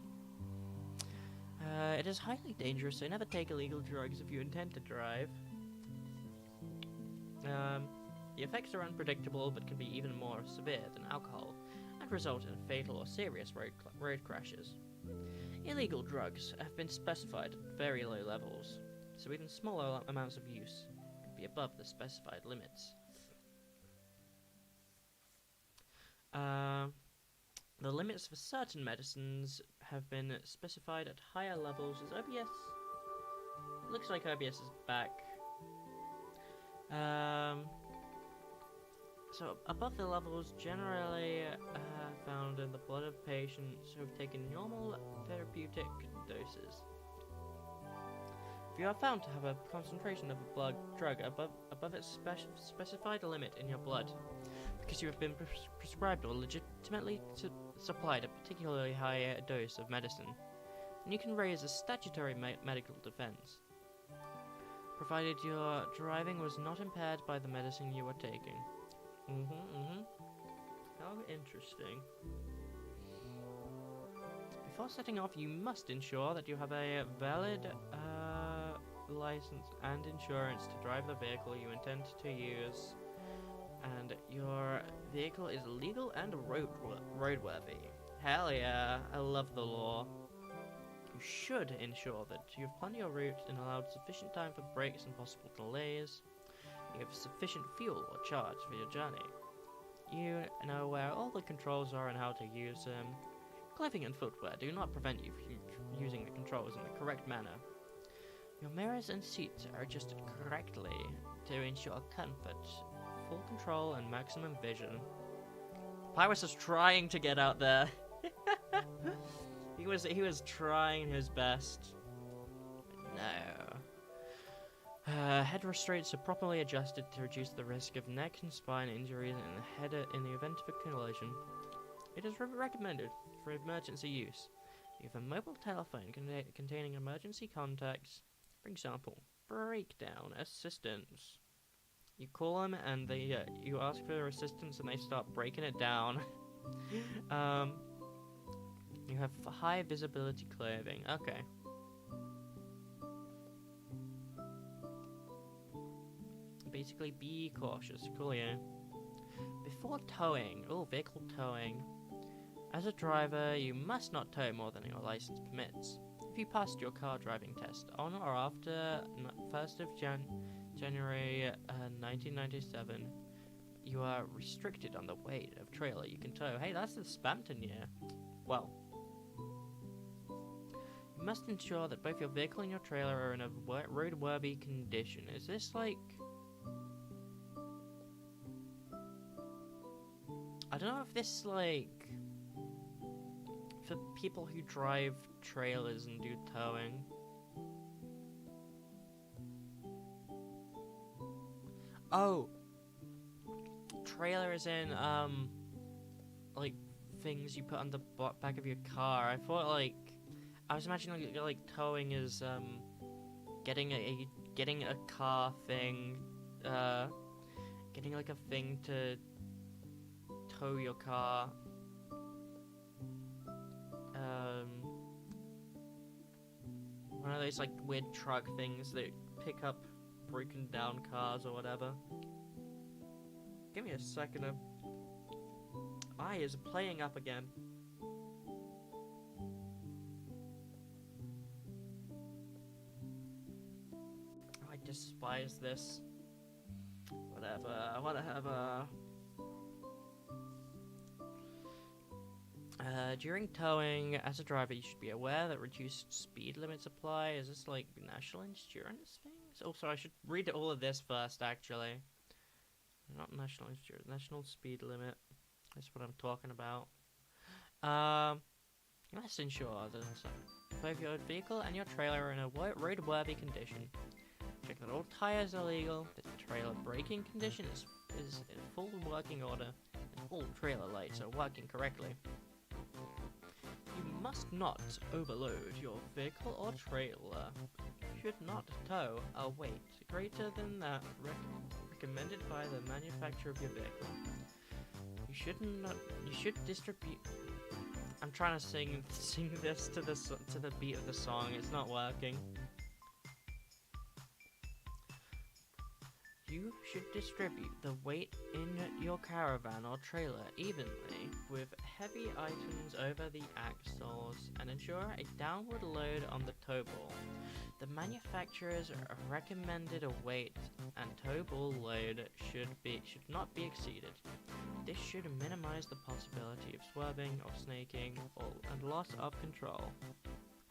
It is highly dangerous, so never take illegal drugs if you intend to drive. The effects are unpredictable, but can be even more severe than alcohol, and result in fatal or serious road crashes. Illegal drugs have been specified at very low levels, so even smaller amounts of use could be above the specified limits. The limits for certain medicines have been specified at higher levels. Is OBS? Looks like OBS is back. So above the levels generally found in the blood of patients who have taken normal therapeutic doses. If you are found to have a concentration of a blood drug above its specified limit in your blood, because you have been prescribed or legitimately supplied a particularly high dose of medicine, then you can raise a statutory medical defense, provided your driving was not impaired by the medicine you were taking. How interesting. Before setting off, you must ensure that you have a valid license and insurance to drive the vehicle you intend to use, and your vehicle is legal and roadworthy. Hell yeah, I love the law. You should ensure that you've planned your route and allowed sufficient time for breaks and possible delays. You have sufficient fuel or charge for your journey. You know where all the controls are and how to use them. Clothing and footwear do not prevent you from using the controls in the correct manner. Your mirrors and seats are adjusted correctly to ensure comfort, full control, and maximum vision. Pyrus is trying to get out there. He was trying his best. No. Head restraints are properly adjusted to reduce the risk of neck and spine injuries in the event of a collision. It is recommended for emergency use. You have a mobile telephone containing emergency contacts, for example, breakdown assistance. You call them and you ask for assistance and they start breaking it down. You have high visibility clothing. Okay. Basically, be cautious. Cool, yeah. Before towing, vehicle towing. As a driver, you must not tow more than your license permits. If you passed your car driving test on or after 1st of January 1997, you are restricted on the weight of trailer you can tow. Hey, that's the Spampton year. Well, you must ensure that both your vehicle and your trailer are in a roadworthy condition. Is this like... I don't know if this, like, for people who drive trailers and do towing. Oh! Trailer is in, like, things you put on the back of your car. I thought, like, I was imagining, like towing is, getting a car thing, getting, like, a thing to tow your car. One of those like weird truck things that pick up broken down cars or whatever. Give me a second. Eye is playing up again. despise this. Whatever. During towing, as a driver, you should be aware that reduced speed limits apply. Is this like national insurance things? Also, I should read all of this first, actually. Not national insurance, national speed limit. That's what I'm talking about. You must ensure that both your vehicle and your trailer are in a roadworthy condition. Check that all tires are legal, that the trailer braking condition is in full working order, and all trailer lights are working correctly. You must not overload your vehicle or trailer. You should not tow a weight greater than that recommended by the manufacturer of your vehicle. You should distribute. I'm trying to sing this to the beat of the song. It's not working. You should distribute the weight in your caravan or trailer evenly, with heavy items over the axles, and ensure a downward load on the tow ball. The manufacturer's recommended weight and tow ball load should not be exceeded. This should minimize the possibility of swerving or snaking and loss of control.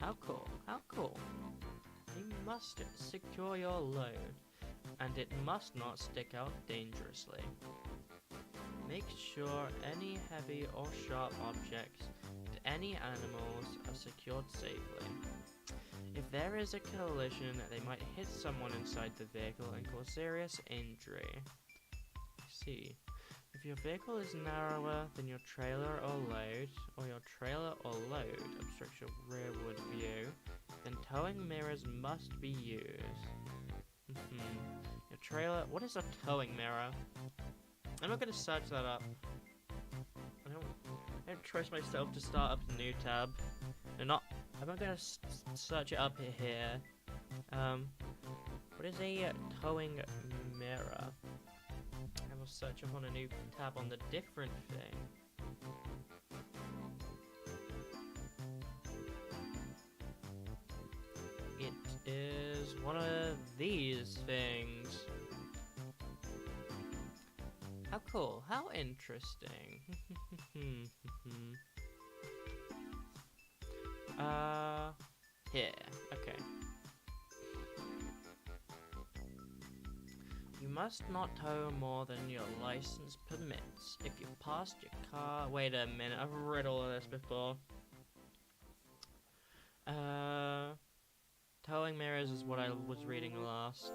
How cool, how cool. You must secure your load, and it must not stick out dangerously. Make sure any heavy or sharp objects and any animals are secured safely. If there is a collision, they might hit someone inside the vehicle and cause serious injury. See, if your vehicle is narrower than your trailer or load, or your trailer or load obstructs your rearward view, then towing mirrors must be used. Your trailer. What is a towing mirror? I'm not gonna search that up. I don't trust myself to start up a new tab. I'm not gonna search it up here. What is a towing mirror? I will search up on a new tab on the different thing. It is one of these things. How cool, how interesting. Here, okay. You must not tow more than your license permits. If you passed your car... Wait a minute, I've read all of this before. Towing mirrors is what I was reading last.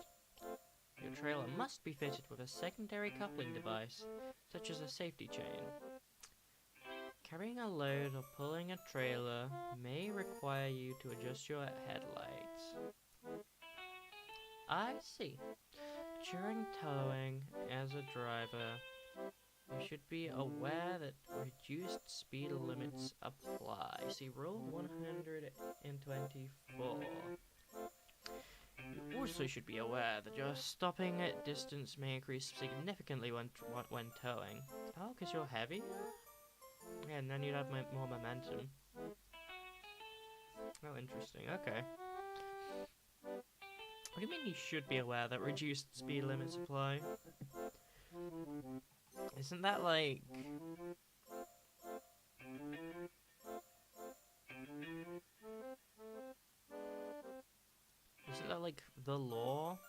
Your trailer must be fitted with a secondary coupling device, such as a safety chain. Carrying a load or pulling a trailer may require you to adjust your headlights. I see. During towing, as a driver, you should be aware that reduced speed limits apply. See Rule 124. You also should be aware that your stopping distance may increase significantly when towing. Oh, because you're heavy? Yeah, and then you'd have more momentum. Oh, interesting. Okay. What do you mean you should be aware that reduced speed limits apply? Isn't that like... Isn't that like the law?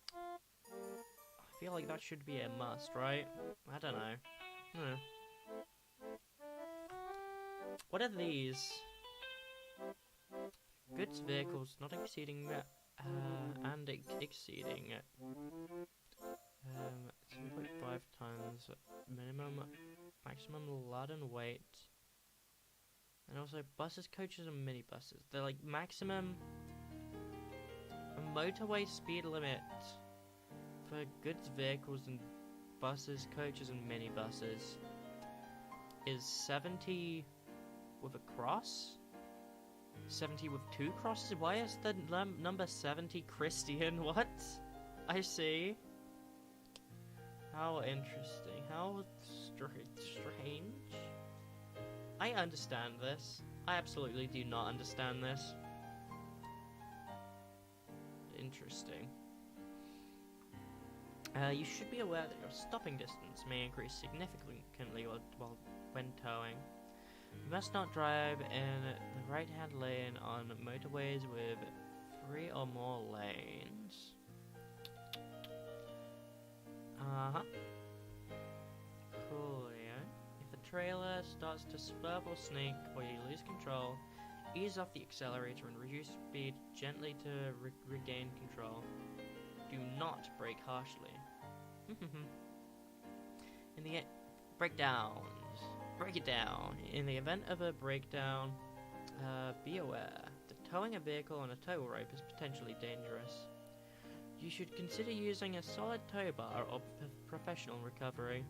I feel like that should be a must, right? I don't know. What are these? Goods vehicles not exceeding and exceeding 7.5 tons maximum load and weight, and also buses, coaches, and minibuses. They're like maximum motorway speed limit for goods vehicles and buses, coaches, and minibuses is 70 with a cross. 70 with 2 crosses? Why is the number 70 Christian? What? I see. How interesting. How strange. I understand this. I absolutely do not understand this. Interesting. You should be aware that your stopping distance may increase significantly when towing. You must not drive in the right-hand lane on motorways with 3 or more lanes. Uh-huh. Cool, yeah. If a trailer starts to swerve or snake, or you lose control, ease off the accelerator and reduce speed gently to regain control. Do not brake harshly. In the breakdowns. Break it down. In the event of a breakdown, be aware that towing a vehicle on a tow rope is potentially dangerous. You should consider using a solid tow bar or professional recovery.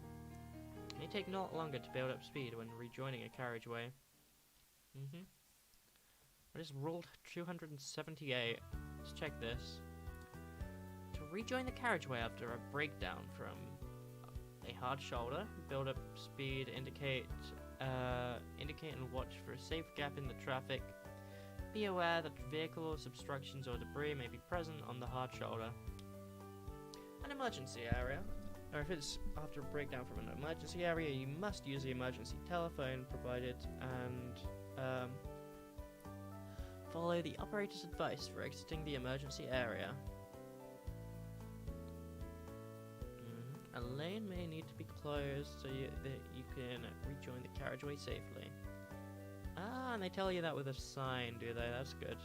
It may take not longer to build up speed when rejoining a carriageway. What is Rule 278? Let's check this. To rejoin the carriageway after a breakdown from a hard shoulder, build up speed, indicate and watch for a safe gap in the traffic. Be aware that vehicles, obstructions, or debris may be present on the hard shoulder. An emergency area, or if it's after a breakdown from an emergency area, you must use the emergency telephone provided and follow the operator's advice for exiting the emergency area. A lane may need to be closed so that you can rejoin the carriageway safely. Ah, and they tell you that with a sign, do they? That's good.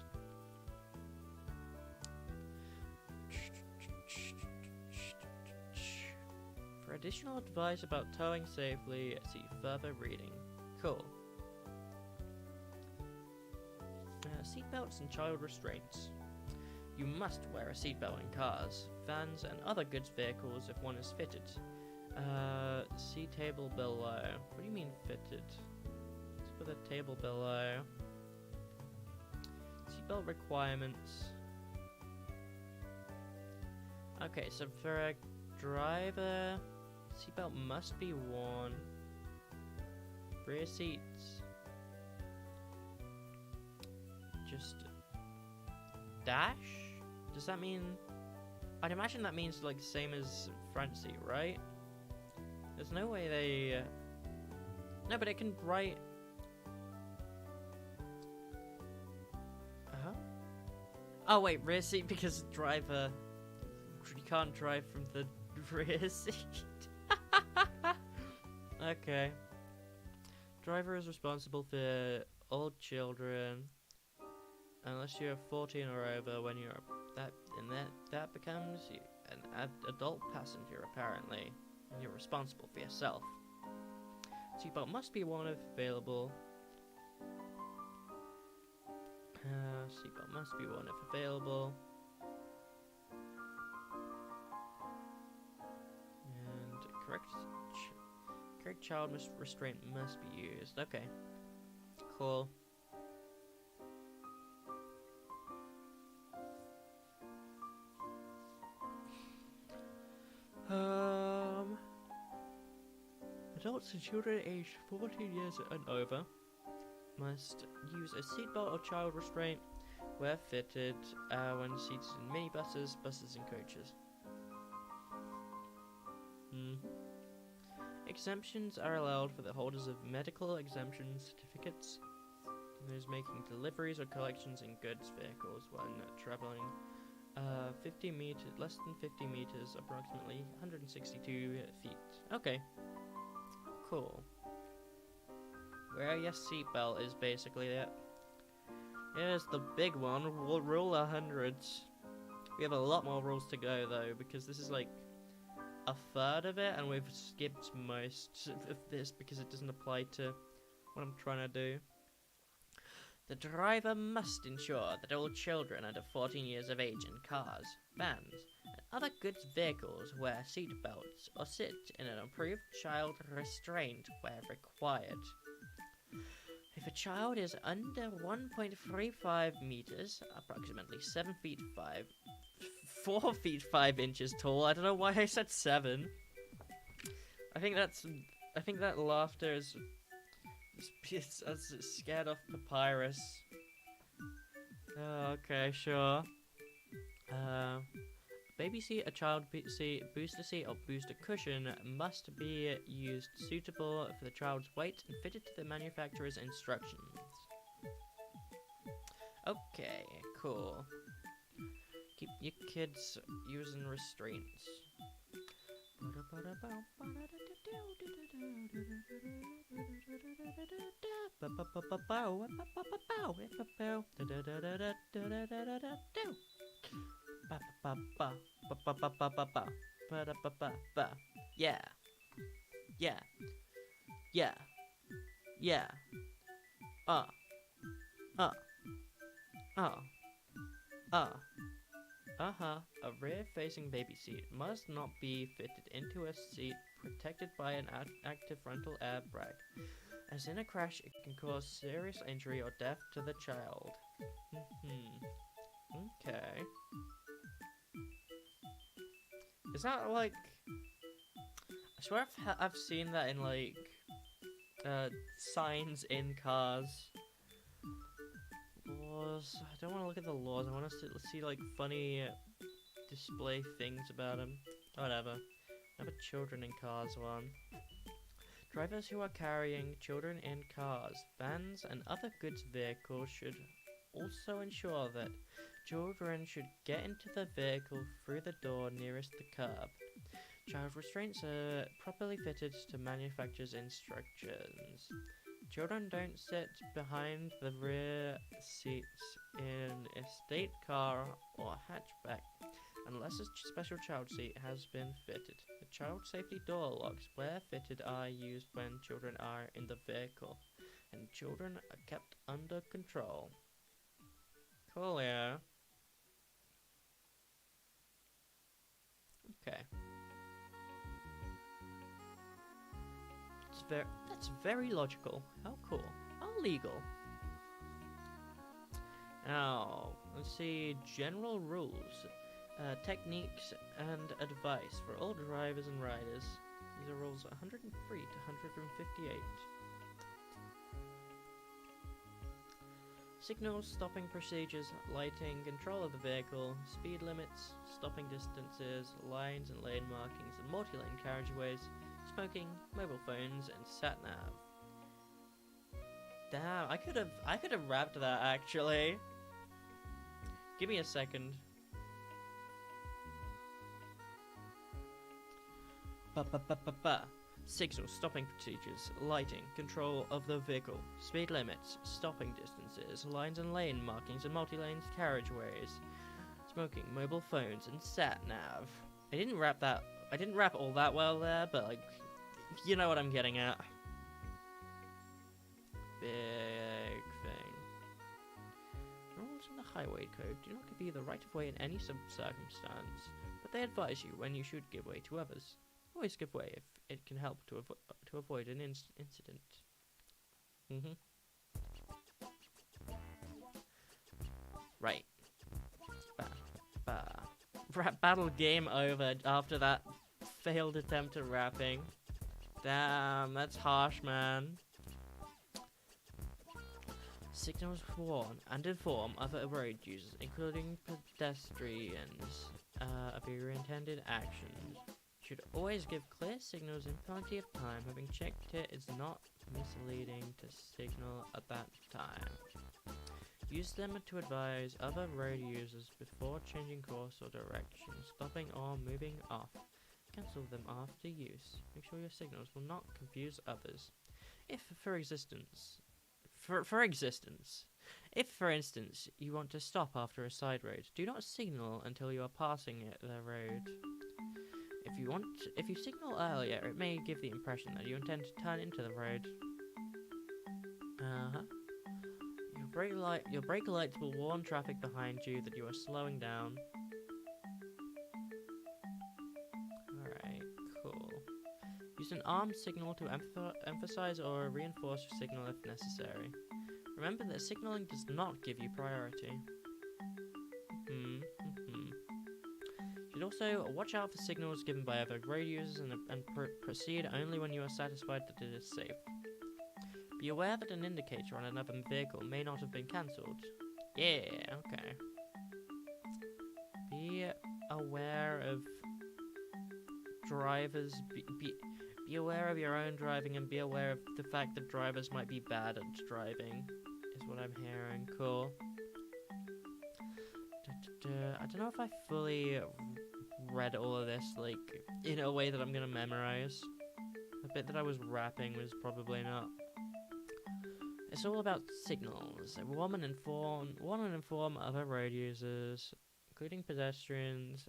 For additional advice about towing safely, see further reading. Cool. Seatbelts and child restraints. You must wear a seatbelt in cars, vans, and other goods vehicles if one is fitted. See table below. What do you mean fitted? Let's put a table below. Seatbelt requirements. Okay, so for a driver, seatbelt must be worn. Rear seats. Just dash? Does that mean... I'd imagine that means like the same as front seat, right? There's no way they... No, but it can write... Oh wait, rear seat because driver... You can't drive from the rear seat. Okay. Driver is responsible for all children. Unless you're 14 or over, when you're that becomes an adult passenger apparently, and you're responsible for yourself. Seatbelt must be worn if available. Seatbelt must be worn if available. And correct child restraint must be used. Okay, cool. Adults and children aged 14 years and over must use a seatbelt or child restraint where fitted when seated in minibuses, buses, and coaches. Exemptions are allowed for the holders of medical exemption certificates, and those making deliveries or collections in goods vehicles when traveling 50 meters, less than 50 meters, approximately 162 feet. Okay. Cool. Wear your seatbelt is basically it. Here's the big one, Rule 100. We have a lot more rules to go though, because this is like a third of it, and we've skipped most of this because it doesn't apply to what I'm trying to do. The driver must ensure that all children under 14 years of age in cars, vans, and other goods vehicles wear seat belts or sit in an approved child restraint where required. If a child is under 1.35 meters, approximately 4 feet 5 inches tall, I don't know why I said 7. I think that laughter is... It's scared off Papyrus. Oh, okay, sure. baby seat, a child seat, booster seat, or booster cushion must be used suitable for the child's weight and fitted to the manufacturer's instructions. Okay, cool. Keep your kids using restraints. Yeah. Yeah. Yeah. Yeah. Uh. Uh. Uh-huh. A rear-facing baby seat must not be fitted into a seat protected by an active frontal airbag, as in a crash it can cause serious injury or death to the child. Okay. Is that like... I swear I've seen that in like... signs in cars. Laws. I don't want to look at the laws. I want to see like funny display things about them. Whatever. Have a children in cars one. Drivers who are carrying children in cars, vans, and other goods vehicles should also ensure that children should get into the vehicle through the door nearest the curb. Child restraints are properly fitted to manufacturer's instructions. Children don't sit behind the rear seats in a state car or hatchback unless a special child seat has been fitted. The child safety door locks, where fitted, are used when children are in the vehicle, and children are kept under control. Cool, yeah. Okay. That's very logical. How cool. How legal. Now, let's see. General rules. Techniques and advice for all drivers and riders. These are rules 103 to 158. Signals, stopping procedures, lighting, control of the vehicle, speed limits, stopping distances, lines and lane markings, and multi-lane carriageways, smoking, mobile phones, and sat-nav. Damn, I could have rapped that actually. Give me a second. Signals, stopping procedures, lighting, control of the vehicle, speed limits, stopping distances, lines and lane markings and multi-lane carriageways, smoking, mobile phones, and sat-nav. I didn't rap all that well there, but like, you know what I'm getting at. Big thing. Rules in the highway code do not give you the right of way in any circumstance, but they advise you when you should give way to others. Always give way if it can help to avoid an incident. Right. Rap battle game over after that failed attempt at rapping. Damn, that's harsh, man. Signals warn and inform other road users, including pedestrians, of your intended actions. Should always give clear signals in plenty of time, having checked it is not misleading to signal at that time. Use them to advise other road users before changing course or direction, stopping or moving off. Cancel them after use. Make sure your signals will not confuse others. If, for instance, you want to stop after a side road, do not signal until you are passing the road. If you signal earlier, it may give the impression that you intend to turn into the road. Your brake lights will warn traffic behind you that you are slowing down. Alright, cool. Use an armed signal to emphasize or reinforce your signal if necessary. Remember that signaling does not give you priority. You should also watch out for signals given by other road users and proceed only when you are satisfied that it is safe. Be aware that an indicator on another vehicle may not have been cancelled. Yeah, okay. Be aware of drivers. Be aware of your own driving and be aware of the fact that drivers might be bad at driving. Is what I'm hearing. Cool. I don't know if I fully read all of this like in a way that I'm gonna memorize. The bit that I was rapping was probably not. It's all about signals. Warn and inform other road users, including pedestrians.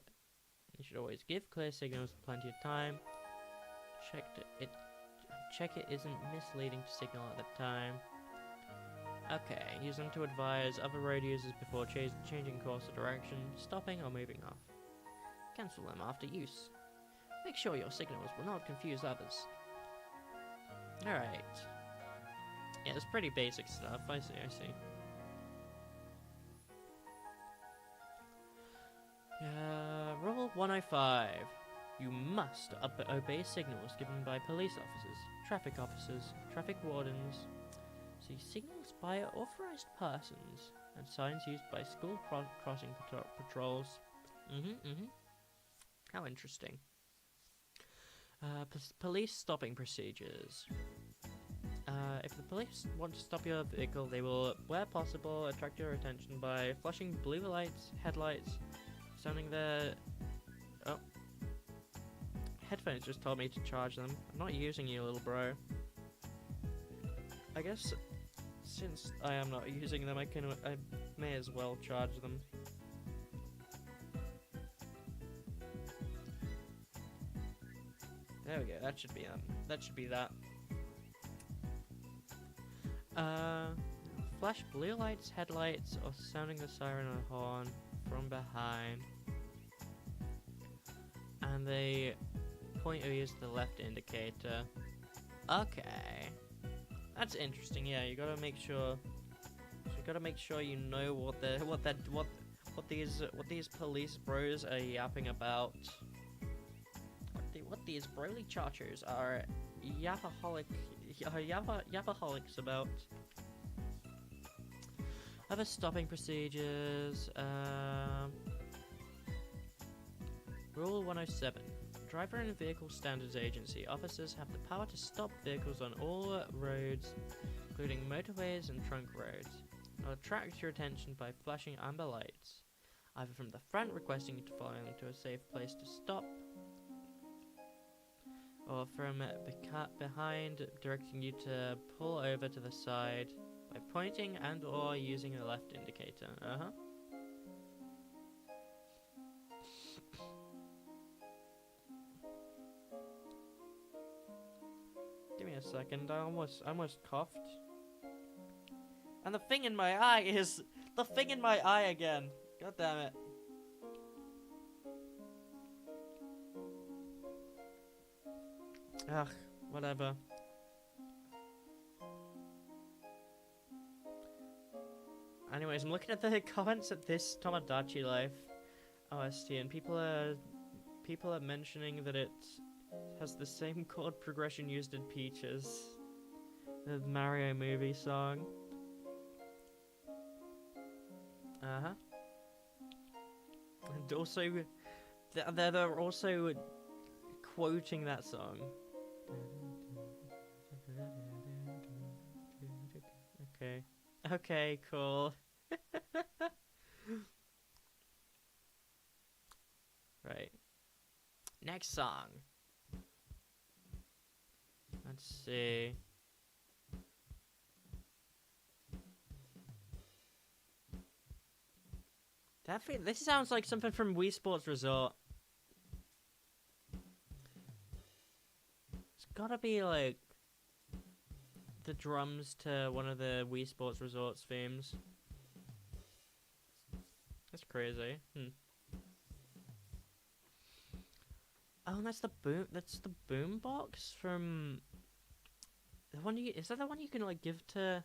You should always give clear signals with plenty of time. Check it isn't misleading to signal at the time. Okay, use them to advise other road users before changing course or direction, stopping or moving off. Cancel them after use. Make sure your signals will not confuse others. Alright. Yeah, it's pretty basic stuff. I see. Rule 105. You must obey signals given by police officers, traffic wardens, see signals by authorized persons, and signs used by school crossing patrols. How interesting. Police stopping procedures. If the police want to stop your vehicle, they will, where possible, attract your attention by flashing blue lights, headlights, sounding their... Oh. Headphones just told me to charge them. I'm not using you, little bro. I guess, since I am not using them, I may as well charge them. There we go, that should be that. Flash blue lights, headlights, or sounding the siren or horn from behind. And they point or use the left indicator. Okay. That's interesting, yeah, you gotta make sure you know what these police bros are yapping about. What these broly chargers are yapaholics about. Other stopping procedures. Rule 107. Driver and Vehicle Standards Agency officers have the power to stop vehicles on all roads, including motorways and trunk roads, or attract your attention by flashing amber lights, either from the front requesting you to follow them to a safe place to stop, or from behind directing you to pull over to the side by pointing and or using the left indicator. Give me a second, I almost coughed. And the thing in my eye is the thing in my eye again. God damn it. Ugh, whatever. Anyways, I'm looking at the comments at this Tomodachi Life OST, and people are mentioning that it has the same chord progression used in Peaches, the Mario movie song. And also, they're also quoting that song. Okay, cool. Right. Next song. Let's see. This sounds like something from Wii Sports Resort. It's gotta be like the drums to one of the Wii Sports Resort's themes. That's crazy. Oh, and that's the boom box from the one is that the one you can like give to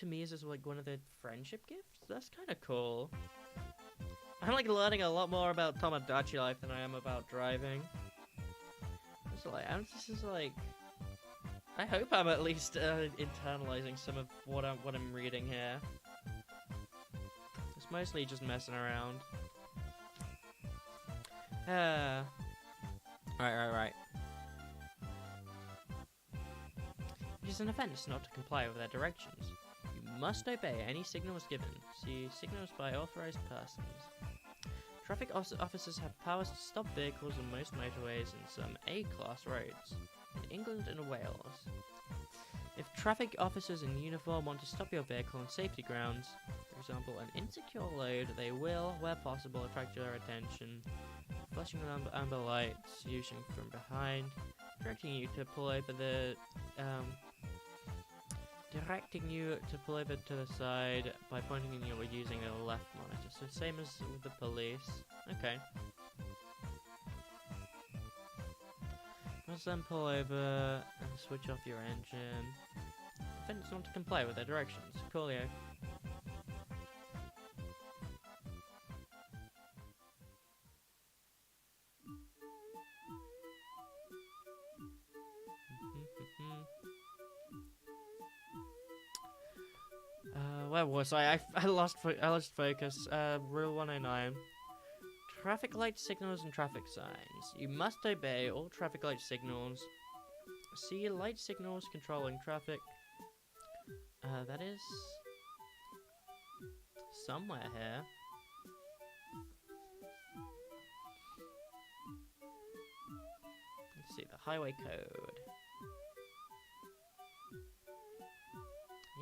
me as like one of the friendship gifts? That's kind of cool. I'm like learning a lot more about Tomodachi Life than I am about driving. I hope I'm at least internalizing some of what I'm reading here. It's mostly just messing around. Right. It is an offence not to comply with their directions. You must obey any signals given. See signals by authorized persons. Traffic officers have powers to stop vehicles on most motorways and some A-class roads in England and Wales. If traffic officers in uniform want to stop your vehicle on safety grounds, for example an insecure load, they will, where possible, attract your attention, flashing amber lights, using from behind, directing you to pull over to the side by pointing in you or using a left monitor. So same as with the police. Okay. Must then pull over and switch off your engine. Offense not to comply with their directions. Coolio. Where was I? I lost focus. Rule 109. Traffic light signals and traffic signs. You must obey all traffic light signals. See light signals controlling traffic. That is somewhere here. Let's see the highway code.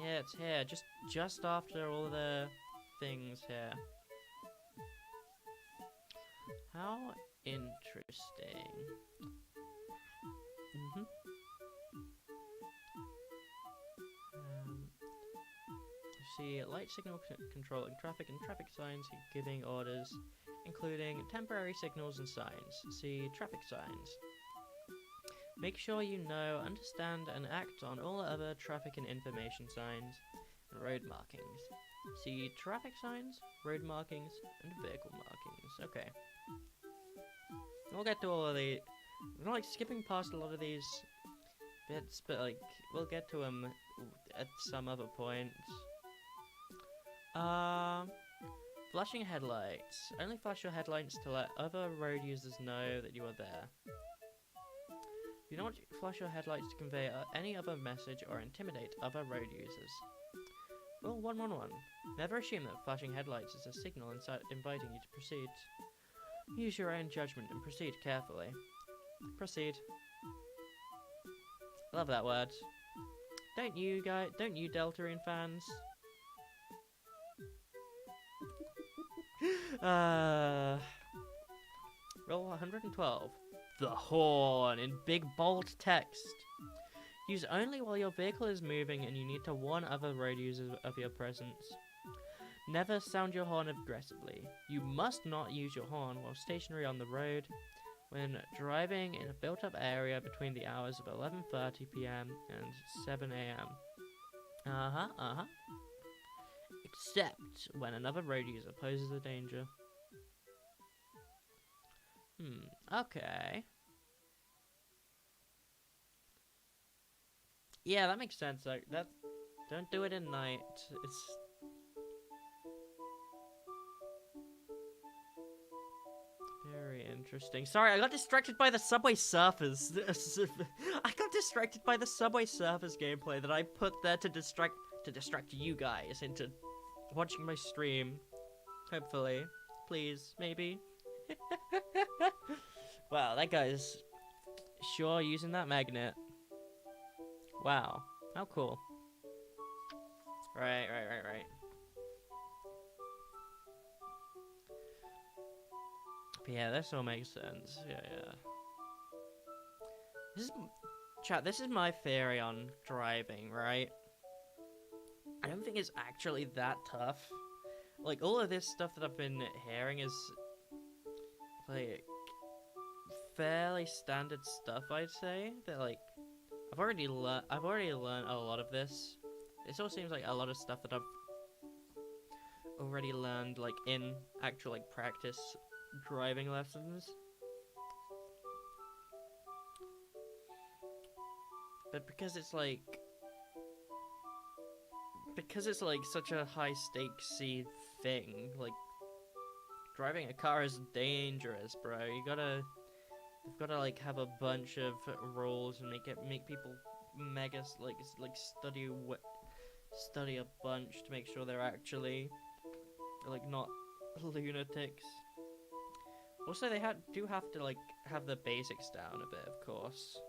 Yeah, it's here, just after all the things here. How interesting. See light signal controlling traffic and traffic signs giving orders, including temporary signals and signs. See traffic signs. Make sure you know, understand, and act on all other traffic and information signs and road markings. See traffic signs, road markings, and vehicle markings. Okay. We'll get to all of the... We're not, like, skipping past a lot of these bits, but, like, we'll get to them at some other point. Flashing headlights. Only flash your headlights to let other road users know that you are there. Do not flash your headlights to convey any other message or intimidate other road users. Rule 111. Never assume that flashing headlights is a signal inviting you to proceed. Use your own judgment and proceed carefully. Proceed. Love that word. Don't you Deltarune fans? Rule 112. The horn in big bold text. Use only while your vehicle is moving and you need to warn other road users of your presence. Never sound your horn aggressively. You must not use your horn while stationary on the road when driving in a built-up area between the hours of 11:30 PM and 7 AM. Except when another road user poses a danger. Okay. Yeah, that makes sense. Like that. Don't do it at night. It's very interesting. Sorry, I got distracted by the Subway Surfers. I got distracted by the Subway Surfers gameplay that I put there to distract you guys into watching my stream. Hopefully, please, maybe. Wow, that guy's sure using that magnet. Wow, how cool. Right. But yeah, this all makes sense. Yeah. This is my theory on driving, right? I don't think it's actually that tough. Like, all of this stuff that I've been hearing is like fairly standard stuff, I'd say. That like I've already learned a lot of this. This all seems like a lot of stuff that I've already learned like in actual like practice driving lessons. But because it's like such a high stakes thing, like driving a car is dangerous, bro. You've gotta like have a bunch of rules and make people study a bunch to make sure they're actually like not lunatics. Also, they do have to like have the basics down a bit, of course.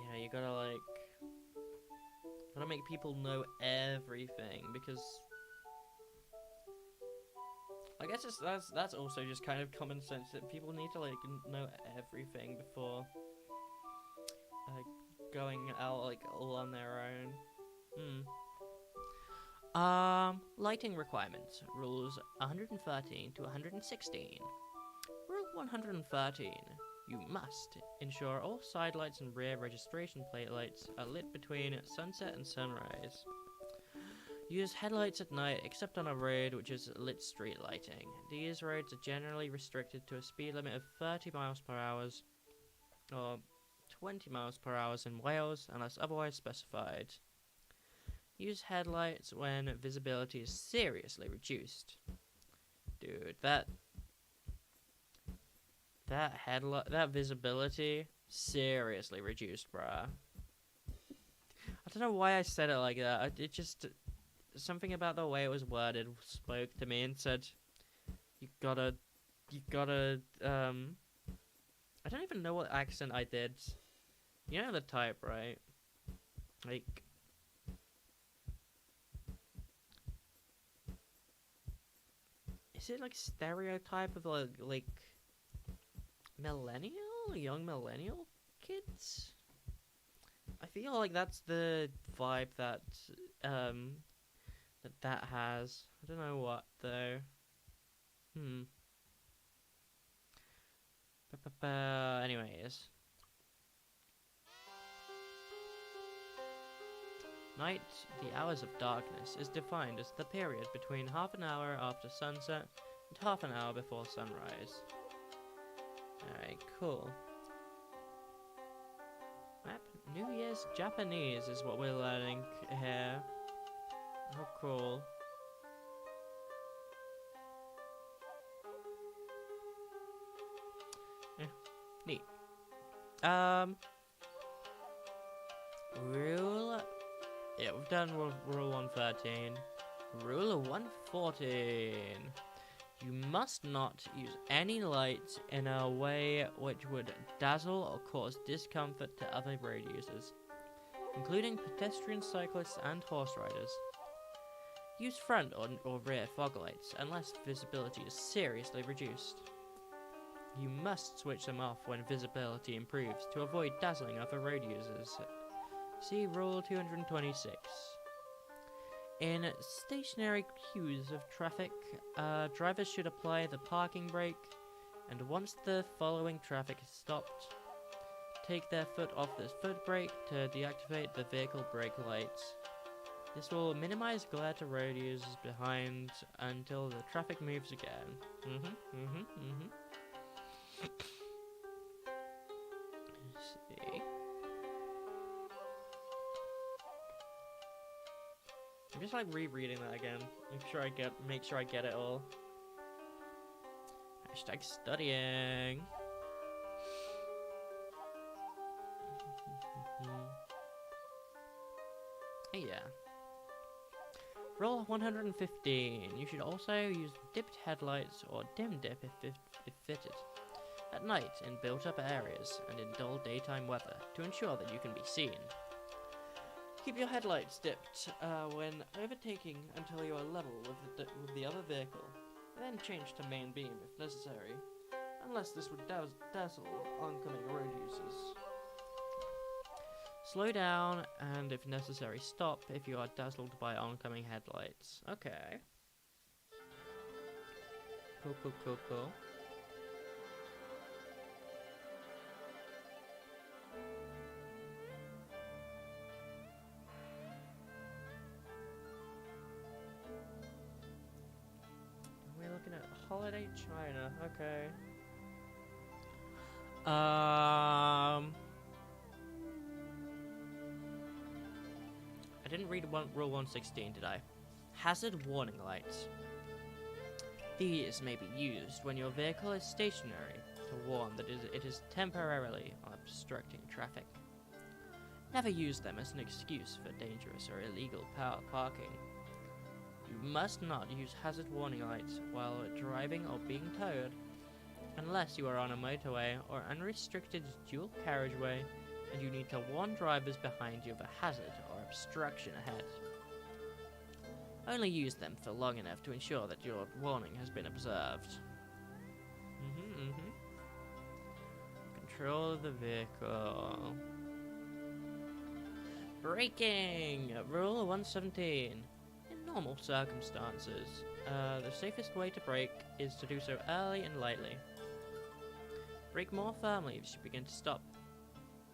Yeah, you gotta make people know everything, because I guess that's also just kind of common sense that people need to like know everything before going out like all on their own. Lighting requirements. Rules 113 to 116. Rule 113. You must ensure all side lights and rear registration plate lights are lit between sunset and sunrise. Use headlights at night except on a road which is lit street lighting. These roads are generally restricted to a speed limit of 30 miles per hour or 20 miles per hour in Wales unless otherwise specified. Use headlights when visibility is seriously reduced. Dude, that visibility seriously reduced, bruh. I don't know why I said it like that. It just something about the way it was worded spoke to me and said, you gotta, I don't even know what accent I did. You know the type, right? Like, is it like stereotype of like young millennial kids? I feel like that's the vibe that that has. I don't know what though. Anyways. Night, the hours of darkness, is defined as the period between half an hour after sunset and half an hour before sunrise. Alright, cool. Map New Year's Japanese is what we're learning here. Oh, cool. Neat. Rule... Yeah, we've done Rule 113. Rule 114. You must not use any lights in a way which would dazzle or cause discomfort to other road users, including pedestrians, cyclists, and horse riders. Use front or rear fog lights unless visibility is seriously reduced. You must switch them off when visibility improves to avoid dazzling other road users. See Rule 226. In stationary queues of traffic, drivers should apply the parking brake, and once the following traffic is stopped, take their foot off the foot brake to deactivate the vehicle brake lights. This will minimize glare to road users behind until the traffic moves again. Let's see. I'm just like rereading that again. Make sure I get it all. Hashtag studying. Hey, yeah. Rule 115. You should also use dipped headlights or dim dip if fitted at night in built-up areas and in dull daytime weather to ensure that you can be seen. Keep your headlights dipped when overtaking until you are level with the other vehicle, and then change to main beam if necessary, unless this would dazzle oncoming road users. Slow down, and if necessary, stop if you are dazzled by oncoming headlights. Okay. Cool. We're looking at Holiday China. Okay. I didn't read Rule 116, did I? Hazard warning lights. These may be used when your vehicle is stationary to warn that it is temporarily obstructing traffic. Never use them as an excuse for dangerous or illegal parking. You must not use hazard warning lights while driving or being towed, unless you are on a motorway or unrestricted dual carriageway and you need to warn drivers behind you of a hazard or obstruction ahead. Only use them for long enough to ensure that your warning has been observed. Control of the vehicle. Braking! Rule 117. In normal circumstances, the safest way to brake is to do so early and lightly. Brake more firmly as you begin to stop.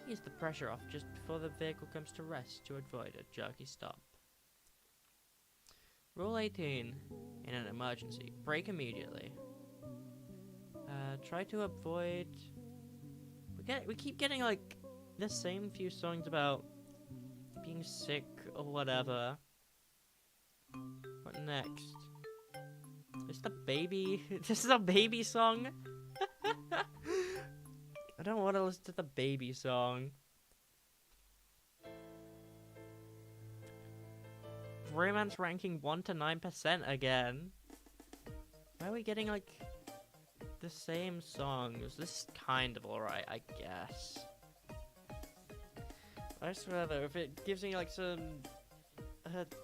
Ease the pressure off just before the vehicle comes to rest to avoid a jerky stop. Rule 18. In an emergency, brake immediately. Try to avoid... We keep getting, like, the same few songs about being sick or whatever. What next? Is the baby... This is a baby song? I don't want to listen to the baby song. Romance ranking 1 to 9% again. Why are we getting, like, the same songs? This is kind of alright, I guess. I swear though, if it gives me like some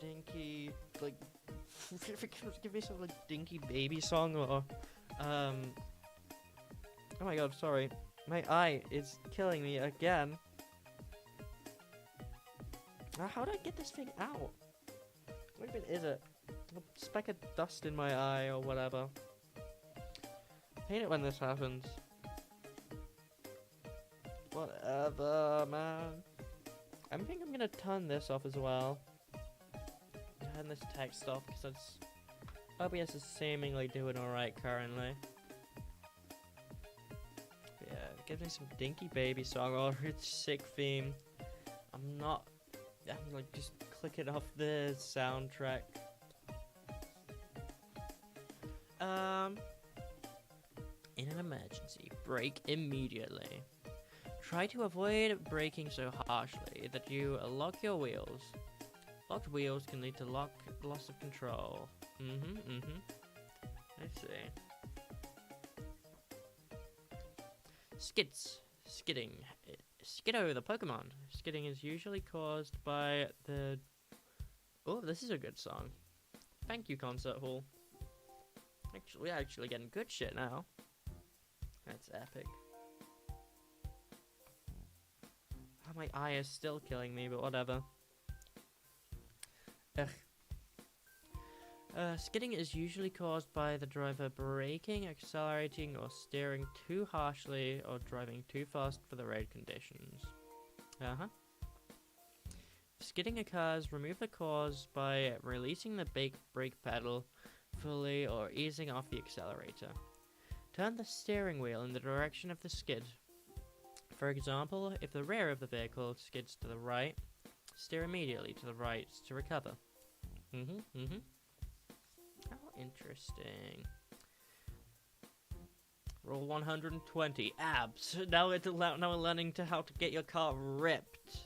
dinky, like, if it give me some like dinky baby song or, oh my god, sorry, my eye is killing me again. How do I get this thing out? What even is it? A speck of dust in my eye or whatever. I hate it when this happens. Whatever, man. I think I'm gonna turn this off as well. Turn this text off because OBS is seemingly doing alright currently. Yeah, give me some dinky baby song or it's sick theme. I'm like just clicking off the soundtrack. In an emergency, brake immediately. Try to avoid braking so harshly that you lock your wheels. Locked wheels can lead to loss of control. I see. Skidding. Skiddo the Pokemon. Skidding is usually caused by the... Oh, this is a good song. Thank you, Concert Hall. We're actually getting good shit now. That's epic. Oh, my eye is still killing me, but whatever. Ugh. Skidding is usually caused by the driver braking, accelerating, or steering too harshly, or driving too fast for the road conditions. If skidding occurs, remove the cause by releasing the brake pedal fully or easing off the accelerator. Turn the steering wheel in the direction of the skid. For example, if the rear of the vehicle skids to the right, steer immediately to the right to recover. How interesting. Rule 120. Abs. Now we're learning how to get your car ripped.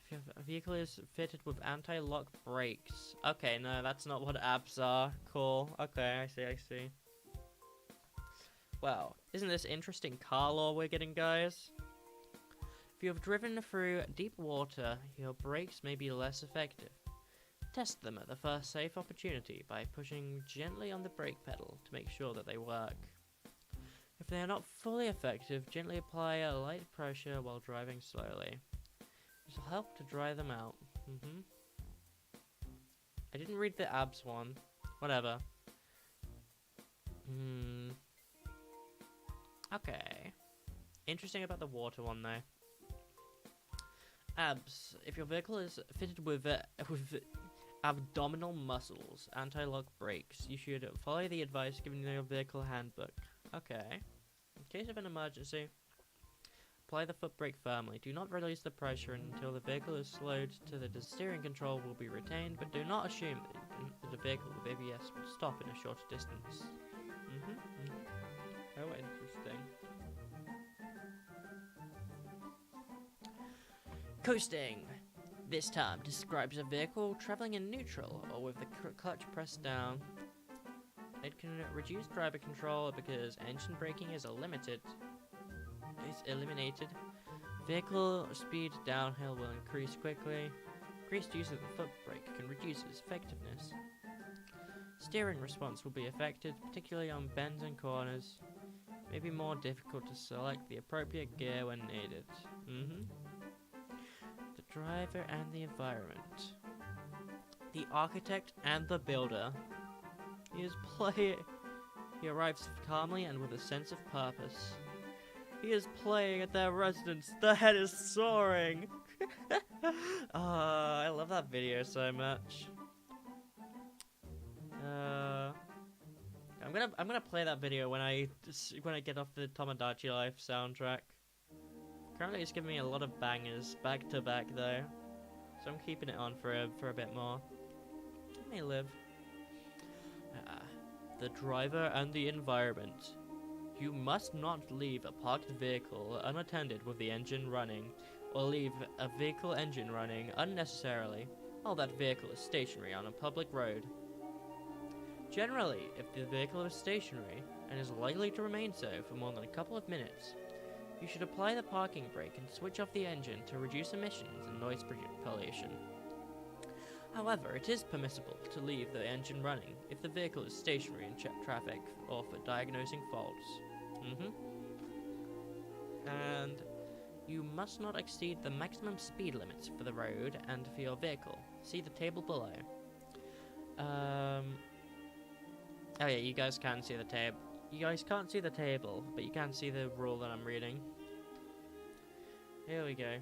If your vehicle is fitted with anti-lock brakes. Okay, no, that's not what abs are. Cool. Okay, I see. Wow, isn't this interesting car lore we're getting, guys? If you have driven through deep water, your brakes may be less effective. Test them at the first safe opportunity by pushing gently on the brake pedal to make sure that they work. If they are not fully effective, gently apply a light pressure while driving slowly. This will help to dry them out. I didn't read the abs one. Whatever. Okay. Interesting about the water one though. Abs. If your vehicle is fitted with abdominal muscles, anti-lock brakes, you should follow the advice given in your vehicle handbook. Okay. In case of an emergency, Apply the foot brake firmly. Do not release the pressure until the vehicle is slowed to the steering control will be retained, but do not assume that the vehicle with ABS will stop in a shorter distance. Oh, interesting. Coasting. This term describes a vehicle traveling in neutral or with the clutch pressed down. It can reduce driver control because engine braking is eliminated. Vehicle speed downhill will increase quickly. Increased use of the foot brake can reduce its effectiveness. Steering response will be affected, particularly on bends and corners. It may be more difficult to select the appropriate gear when needed. The driver and the environment. The architect and the builder. He arrives calmly and with a sense of purpose. He is playing at their residence. The head is soaring. I love that video so much. I'm gonna play that video when I get off the Tomodachi Life soundtrack. Currently, it's giving me a lot of bangers back to back though, so I'm keeping it on for a bit more. It may live. The driver and the environment. You must not leave a parked vehicle unattended with the engine running, or leave a vehicle engine running unnecessarily while that vehicle is stationary on a public road. Generally, if the vehicle is stationary and is likely to remain so for more than a couple of minutes, you should apply the parking brake and switch off the engine to reduce emissions and noise pollution. However, it is permissible to leave the engine running if the vehicle is stationary in traffic or for diagnosing faults. And you must not exceed the maximum speed limits for the road and for your vehicle. See the table below. Oh yeah, you guys can see the table. You guys can't see the table, but you can see the rule that I'm reading. Here we go.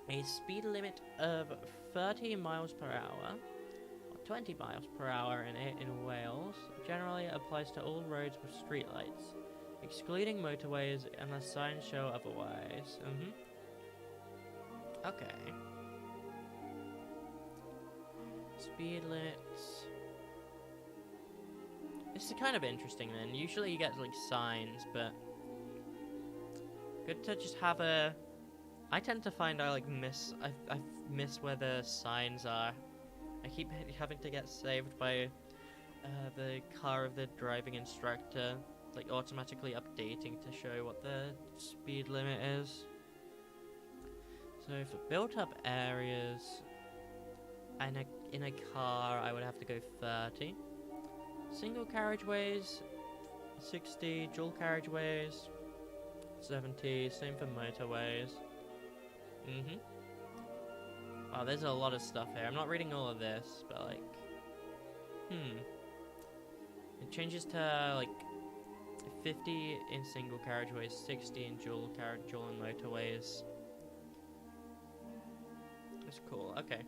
A speed limit of 30 miles per hour, or 20 miles per hour in Wales, generally applies to all roads with streetlights, excluding motorways unless signs show otherwise. Okay. Speed limits. This is kind of interesting then. Usually you get like signs, but good to just have a... I tend to find I miss where the signs are. I keep having to get saved by the car of the driving instructor, like automatically updating to show what the speed limit is. So for built-up areas, in a car, I would have to go 30. Single carriageways, 60. Dual carriageways, 70. Same for motorways. Wow, there's a lot of stuff here. I'm not reading all of this, but like, it changes to like 50 in single carriageways, 60 in dual and motorways. That's cool. Okay.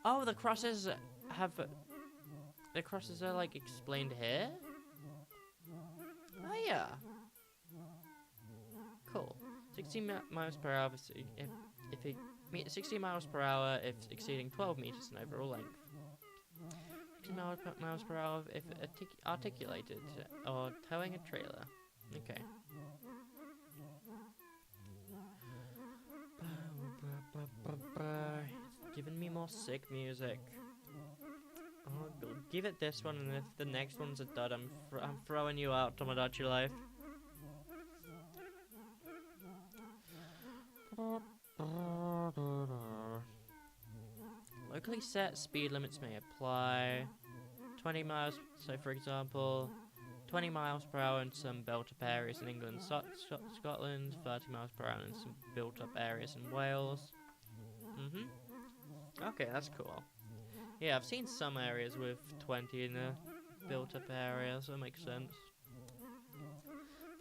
Oh, the crosses have. The crosses are like explained here. Oh yeah. Cool. 60 miles per hour if it 60 miles per hour if exceeding 12 meters in overall length. 60 miles per hour if articulated or towing a trailer. Okay. Giving me more sick music. Oh, give it this one, and if the next one's a dud, I'm throwing you out, Tomodachi Life. Locally set speed limits may apply. 20 miles, so for example, 20 miles per hour in some built-up areas in England, Scotland, 30 miles per hour in some built-up areas in Wales. Okay, that's cool. Yeah, I've seen some areas with 20 in the built-up areas, so that makes sense.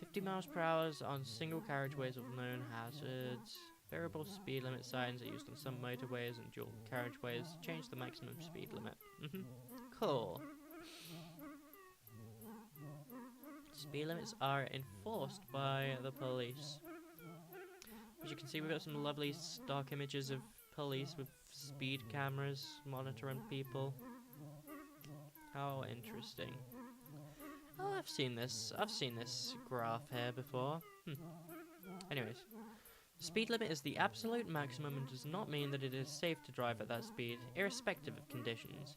50 miles per hour on single carriageways with known hazards. Variable speed limit signs are used on some motorways and dual carriageways to change the maximum speed limit. Cool. Speed limits are enforced by the police. As you can see, we've got some lovely stock images of police with speed cameras monitoring people. How interesting. Oh, I've seen this graph here before. Anyways, the speed limit is the absolute maximum and does not mean that it is safe to drive at that speed, irrespective of conditions.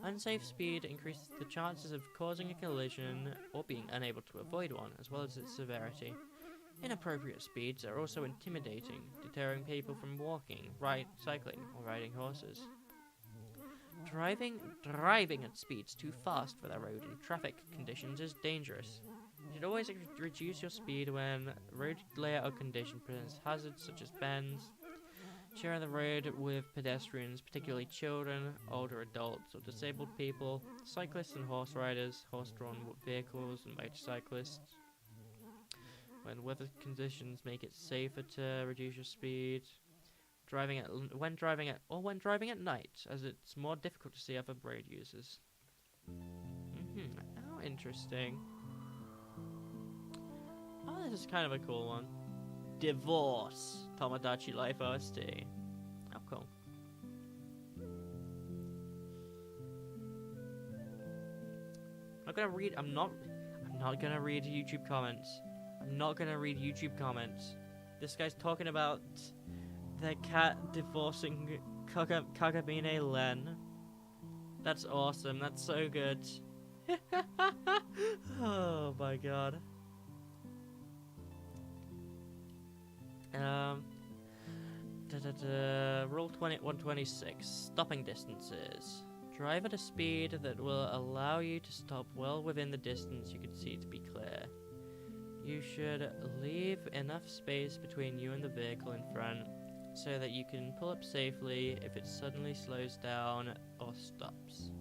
Unsafe speed increases the chances of causing a collision or being unable to avoid one, as well as its severity. Inappropriate speeds are also intimidating, deterring people from walking, cycling, or riding horses. Driving at speeds too fast for the road and traffic conditions is dangerous. You should always reduce your speed when road layout or condition presents hazards such as bends, sharing the road with pedestrians, particularly children, older adults, or disabled people, cyclists and horse riders, horse-drawn vehicles and motorcyclists. When weather conditions make it safer to reduce your speed. When driving at night, as it's more difficult to see other road users. How interesting. Oh, this is kind of a cool one. Divorce. Tomodachi Life OST. Oh, cool. I'm not gonna read YouTube comments. I'm not gonna read YouTube comments. This guy's talking about the cat divorcing Kagabine Len. That's awesome. That's so good. Oh my god. Rule 126. Stopping distances. Drive at a speed that will allow you to stop well within the distance you can see to be clear. You should leave enough space between you and the vehicle in front so that you can pull up safely if it suddenly slows down or stops.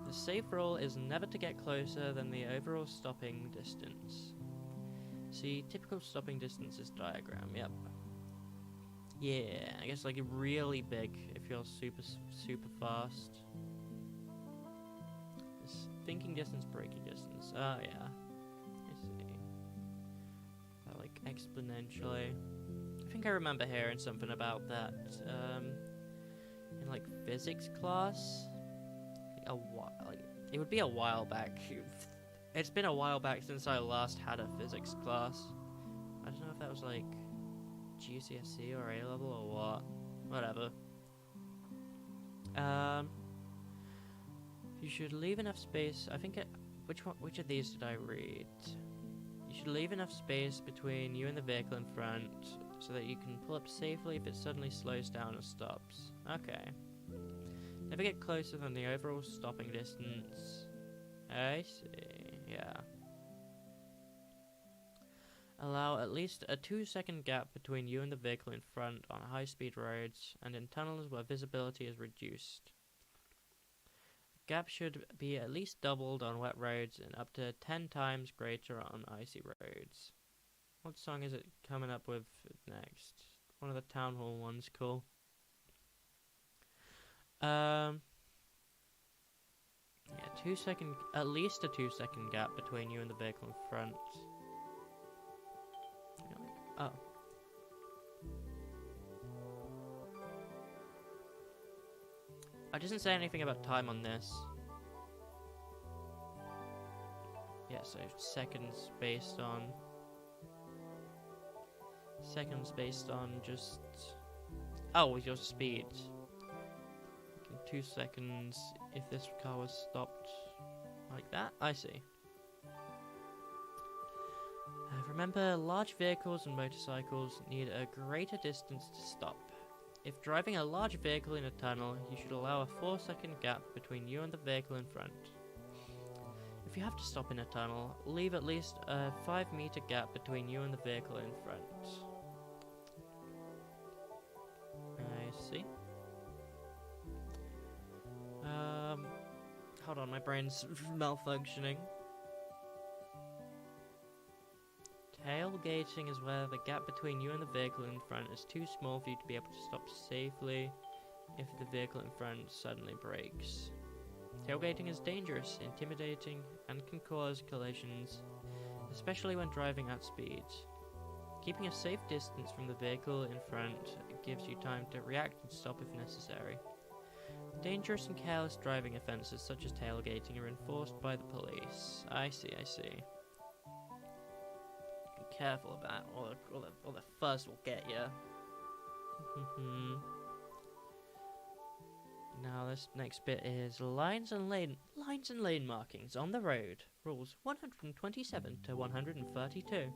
The safe rule is never to get closer than the overall stopping distance. See typical stopping distances diagram, yep. Yeah, I guess like really big if you're super fast. This thinking distance, braking distance, oh yeah. I see. Like exponentially. I think I remember hearing something about that in like physics class. It would be a while back. It's been a while back since I last had a physics class. I don't know if that was like GCSE or A level or what. Whatever. You should leave enough space. I think which of these did I read? You should leave enough space between you and the vehicle in front so that you can pull up safely if it suddenly slows down or stops. Okay. Never get closer than the overall stopping distance. I see, yeah. Allow at least a 2-second gap between you and the vehicle in front on high-speed roads and in tunnels where visibility is reduced. The gap should be at least doubled on wet roads and up to 10 times greater on icy roads. What song is it coming up with next? One of the town hall ones, cool. Yeah, at least a 2-second gap between you and the vehicle in front. Oh. I doesn't say anything about time on this. Yeah, so seconds based on just your speed. 2 seconds if this car was stopped like that. I see. Remember, large vehicles and motorcycles need a greater distance to stop. If driving a large vehicle in a tunnel, you should allow a 4-second gap between you and the vehicle in front. If you have to stop in a tunnel, leave at least a 5-meter gap between you and the vehicle in front. I see. Hold on, my brain's malfunctioning. Tailgating is where the gap between you and the vehicle in front is too small for you to be able to stop safely if the vehicle in front suddenly brakes. Tailgating is dangerous, intimidating, and can cause collisions, especially when driving at speed. Keeping a safe distance from the vehicle in front gives you time to react and stop if necessary. Dangerous and careless driving offences such as tailgating are enforced by the police. I see. Be careful about all the fuzz will get you. Now this next bit is lines and lane markings on the road. Rules 127 to 132.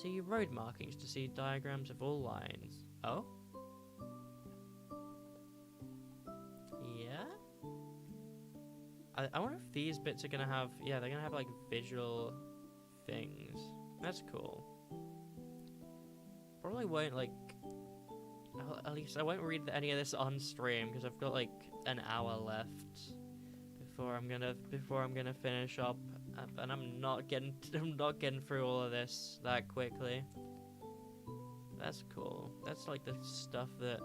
See road markings to see diagrams of all lines. Oh? Yeah? I wonder if these bits are gonna have... Yeah, they're gonna have, like, visual things. That's cool. Probably won't, like... At least I won't read any of this on stream, because I've got, like, an hour left before I'm gonna finish up. And I'm not getting through all of this that quickly. That's cool. That's like the stuff that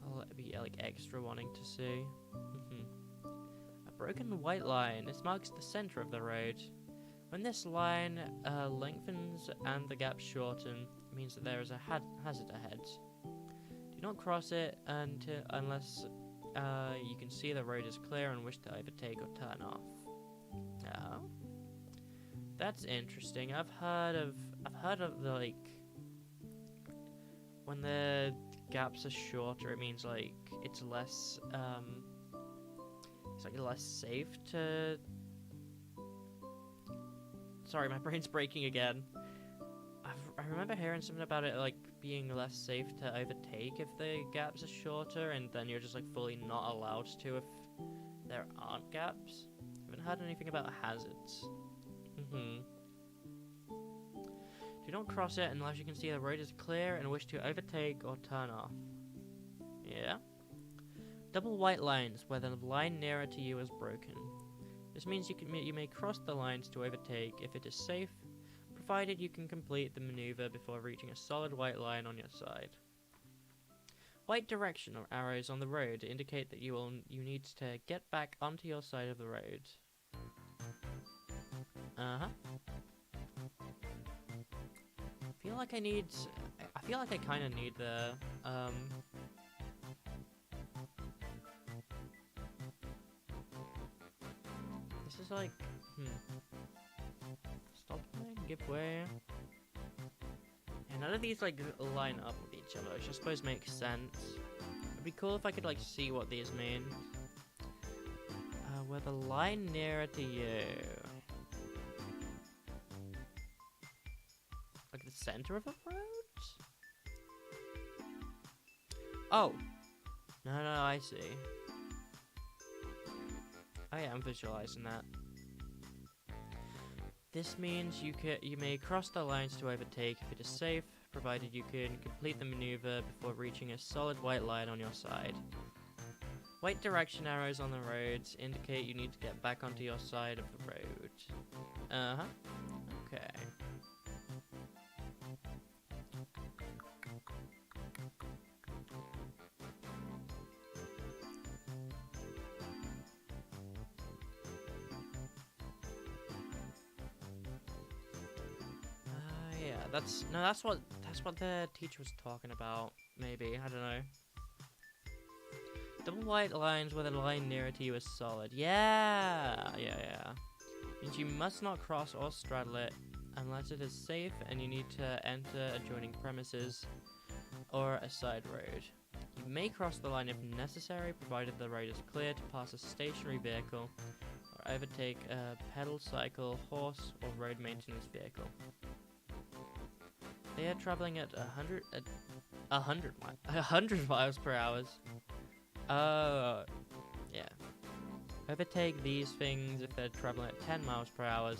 I'll be like extra wanting to see. A broken white line. This marks the center of the road. When this line lengthens and the gaps shorten, it means that there is a hazard ahead. Do not cross it unless you can see the road is clear and wish to overtake or turn off. Oh, that's interesting. I've heard of the, like, when the gaps are shorter, it means like it's less safe to. Sorry, my brain's breaking again. I remember hearing something about it like being less safe to overtake if the gaps are shorter, and then you're just like fully not allowed to if there aren't gaps. I haven't heard anything about hazards. Do not cross it unless you can see the road is clear and wish to overtake or turn off. Yeah. Double white lines where the line nearer to you is broken. This means you may cross the lines to overtake if it is safe, provided you can complete the maneuver before reaching a solid white line on your side. White directional arrows on the road indicate that you need to get back onto your side of the road. I feel like I kind of need the This is like stop line, give way. And none of these like line up with each other, which I suppose makes sense. It'd be cool if I could like see what these mean. Where the line nearer to you. Like the center of the road? Oh! No, I see. Oh yeah, I'm visualizing that. This means you may cross the lines to overtake if it is safe, provided you can complete the maneuver before reaching a solid white line on your side. White direction arrows on the roads indicate you need to get back onto your side of the road. Okay. Yeah, that's what the teacher was talking about, maybe, I don't know. Double white lines where the line nearer to you is solid. Yeah. Means you must not cross or straddle it unless it is safe and you need to enter adjoining premises or a side road. You may cross the line if necessary, provided the road is clear to pass a stationary vehicle or overtake a pedal cycle, horse, or road maintenance vehicle. They are traveling at 100 miles per hour. Oh, yeah. Overtake these things if they're traveling at 10 miles per hour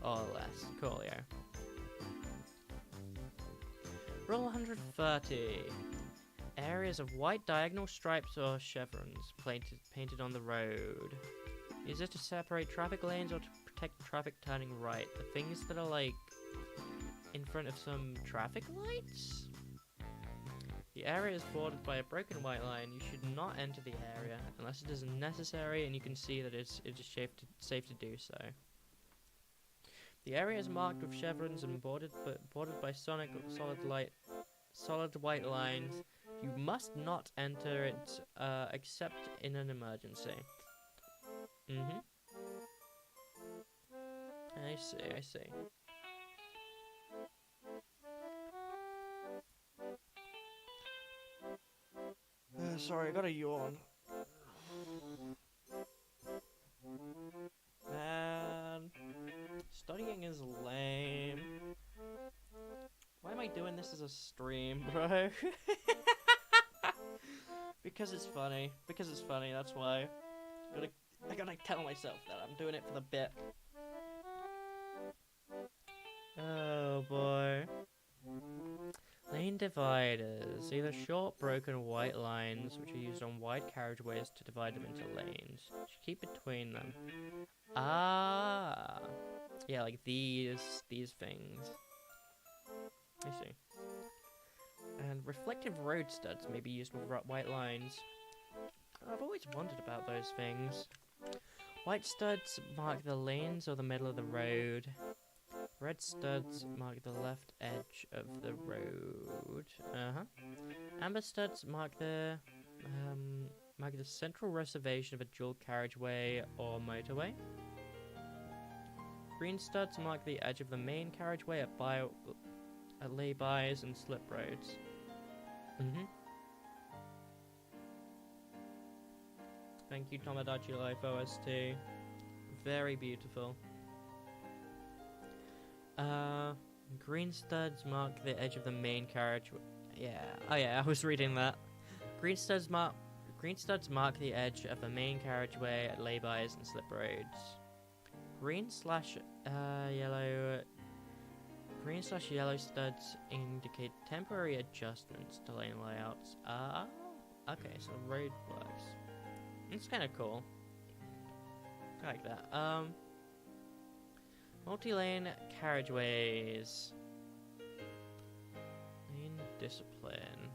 or less. Cool, yeah. Rule 130. Areas of white diagonal stripes or chevrons painted on the road. Is it to separate traffic lanes or to protect traffic turning right? The things that are like in front of some traffic lights? The area is bordered by a broken white line. You should not enter the area unless it is necessary and you can see that it is safe to do so. The area is marked with chevrons and bordered by solid white lines. You must not enter it except in an emergency. I see. Sorry, I got a yawn. Man, studying is lame. Why am I doing this as a stream, bro? Because it's funny. That's why. I gotta tell myself that I'm doing it for the bit. Oh boy. Lane dividers. These are short, broken white lines which are used on wide carriageways to divide them into lanes. You should keep between them. Ah. Yeah, like these things. I see. And reflective road studs may be used with white lines. I've always wondered about those things. White studs mark the lanes or the middle of the road. Red studs mark the left edge of the road. Amber studs mark the central reservation of a dual carriageway or motorway. Green studs mark the edge of the main carriageway at lay-bys and slip roads. Thank you, Tomodachi Life OST. Very beautiful. Green studs mark the edge of the main carriageway. Yeah. Oh yeah, I was reading that. Green studs mark the edge of the main carriageway at lay-bys and slip roads. Green slash yellow studs indicate temporary adjustments to lane layouts. Okay, so road works. It's kind of cool. I like that. Multi-lane carriageways. Lane discipline.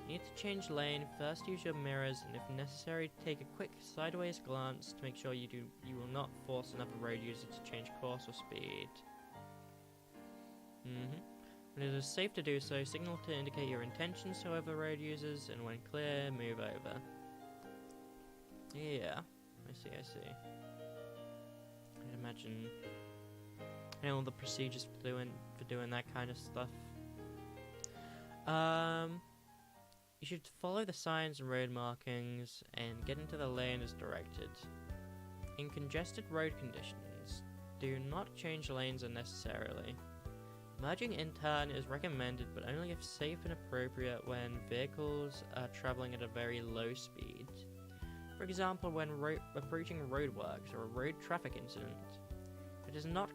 You need to change lane. First use your mirrors, and if necessary, take a quick sideways glance to make sure you will not force another road user to change course or speed. When it is safe to do so, signal to indicate your intentions to other road users, and when clear, move over. Yeah, I see. I'd imagine all the procedures for doing that kind of stuff. You should follow the signs and road markings and get into the lane as directed. In congested road conditions, do not change lanes unnecessarily. Merging in turn is recommended, but only if safe and appropriate when vehicles are traveling at a very low speed. For example, when approaching roadworks or a road traffic incident. It is not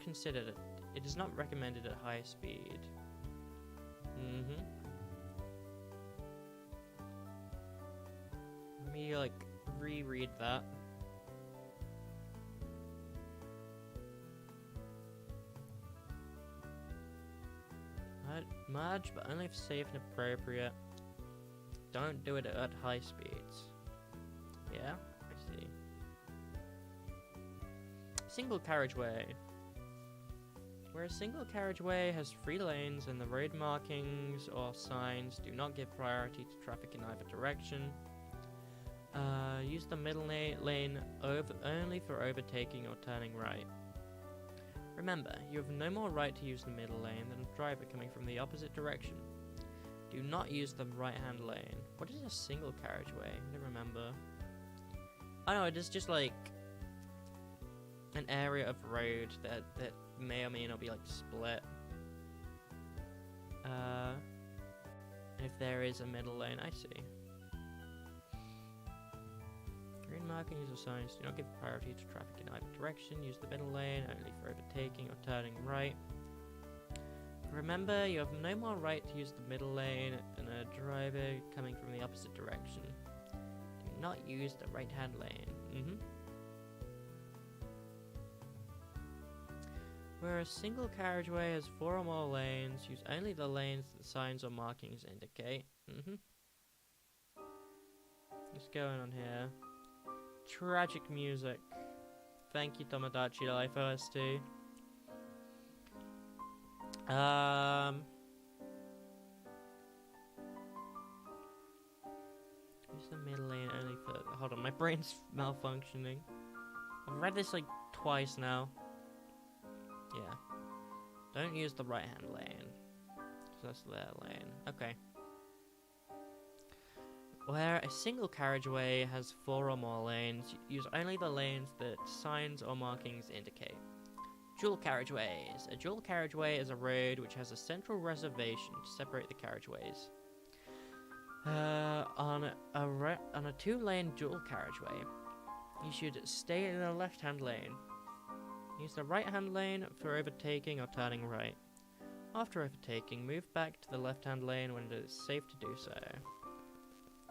recommended at high speed. Let me reread that. Merge, but only if safe and appropriate. Don't do it at high speeds. Yeah, I see. Single carriageway. Where a single carriageway has 3 lanes and the road markings or signs do not give priority to traffic in either direction. Use the middle lane only for overtaking or turning right. Remember, you have no more right to use the middle lane than a driver coming from the opposite direction. Do not use the right-hand lane. What is a single carriageway? I don't remember. Oh no, it is just like an area of road that may or may not be split. And if there is a middle lane, I see. Green markings or signs do not give priority to traffic in either direction. Use the middle lane only for overtaking or turning right. Remember, you have no more right to use the middle lane than a driver coming from the opposite direction. Do not use the right-hand lane. Where a single carriageway has 4 or more lanes, use only the lanes that signs or markings indicate. What's going on here? Tragic music. Thank you, Tomodachi Life OST. Use the middle lane only for. Hold on, my brain's malfunctioning. I've read this like twice now. Yeah. Don't use the right hand lane. So that's their lane. Okay. Where a single carriageway has 4 or more lanes, use only the lanes that signs or markings indicate. Dual carriageways. A dual carriageway is a road which has a central reservation to separate the carriageways. On a 2-lane dual carriageway, you should stay in the left-hand lane. Use the right-hand lane for overtaking or turning right. After overtaking, move back to the left-hand lane when it is safe to do so.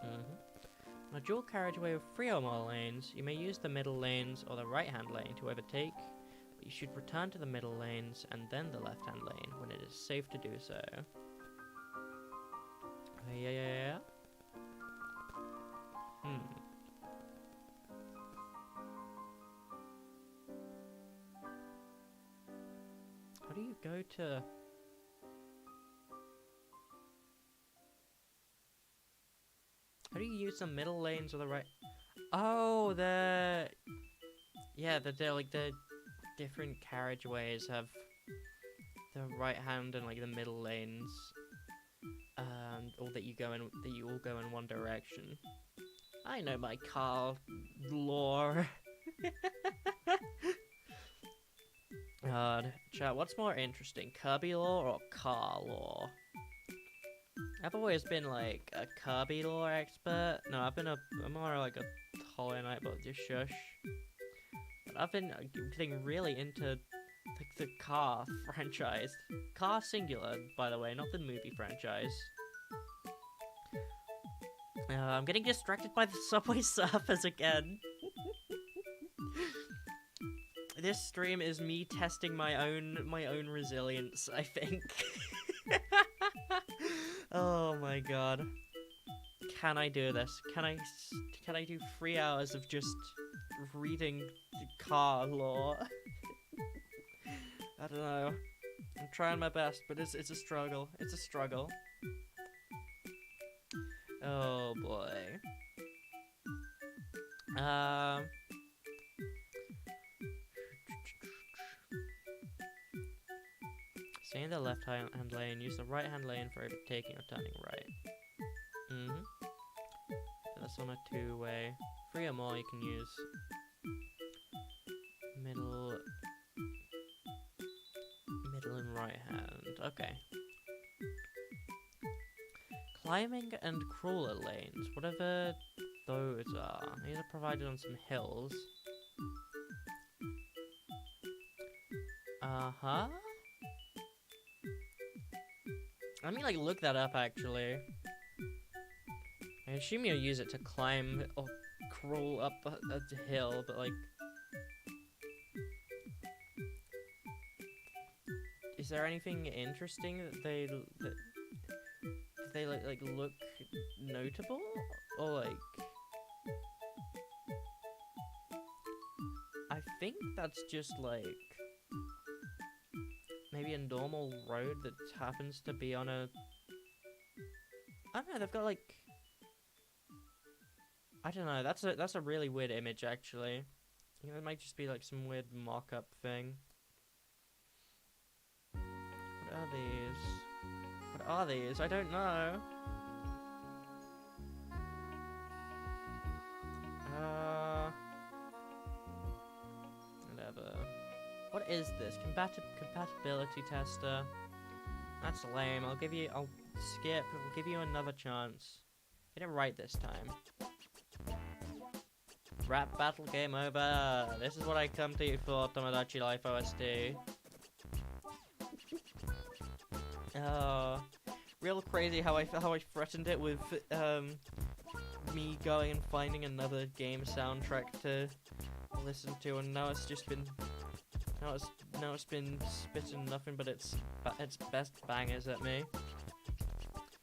On a dual carriageway with 3 or more lanes, you may use the middle lanes or the right-hand lane to overtake, but you should return to the middle lanes and then the left-hand lane when it is safe to do so. Yeah. How do you go to... How do you use the middle lanes or the right... Oh, yeah, they're like the different carriageways have the right hand and like the middle lanes, or that you all go in one direction. I know my car lore. God, chat, what's more interesting, Kirby lore or car lore? I've always been like a Kirby lore expert. No, I'm more like a Hollow Knight, but just shush. But I've been getting really into like the Car franchise. Car singular, by the way, not the movie franchise. I'm getting distracted by the Subway Surfers again. This stream is me testing my own resilience, I think. Oh my god. Can I do this? Can I do 3 hours of just reading car lore? I don't know. I'm trying my best, but it's a struggle. It's a struggle. Oh boy. Stay in the left-hand lane. Use the right-hand lane for overtaking or turning right. That's on a 2-way. 3 or more you can use. Middle and right hand. Okay. Climbing and crawler lanes. Whatever those are. These are provided on some hills. Uh-huh. Let me, like, look that up, actually. I assume you'll use it to climb or crawl up a hill, but, like... Is there anything interesting that they like look notable? Or, like... I think that's just, like... maybe a normal road that happens to be on a... I don't know, they've got like... I don't know, that's a really weird image, actually. You know, it might just be like some weird mock-up thing. What are these? What are these? I don't know. Whatever. What is this? Compatibility tester. That's lame. I'll skip. I'll give you another chance. Get it right this time. Rap battle, game over. This is what I come to you for, Tomodachi Life OSD. Oh, real crazy how I threatened it with me going and finding another game soundtrack to listen to, and now it's just been Now it's been spitting nothing but its best bangers at me.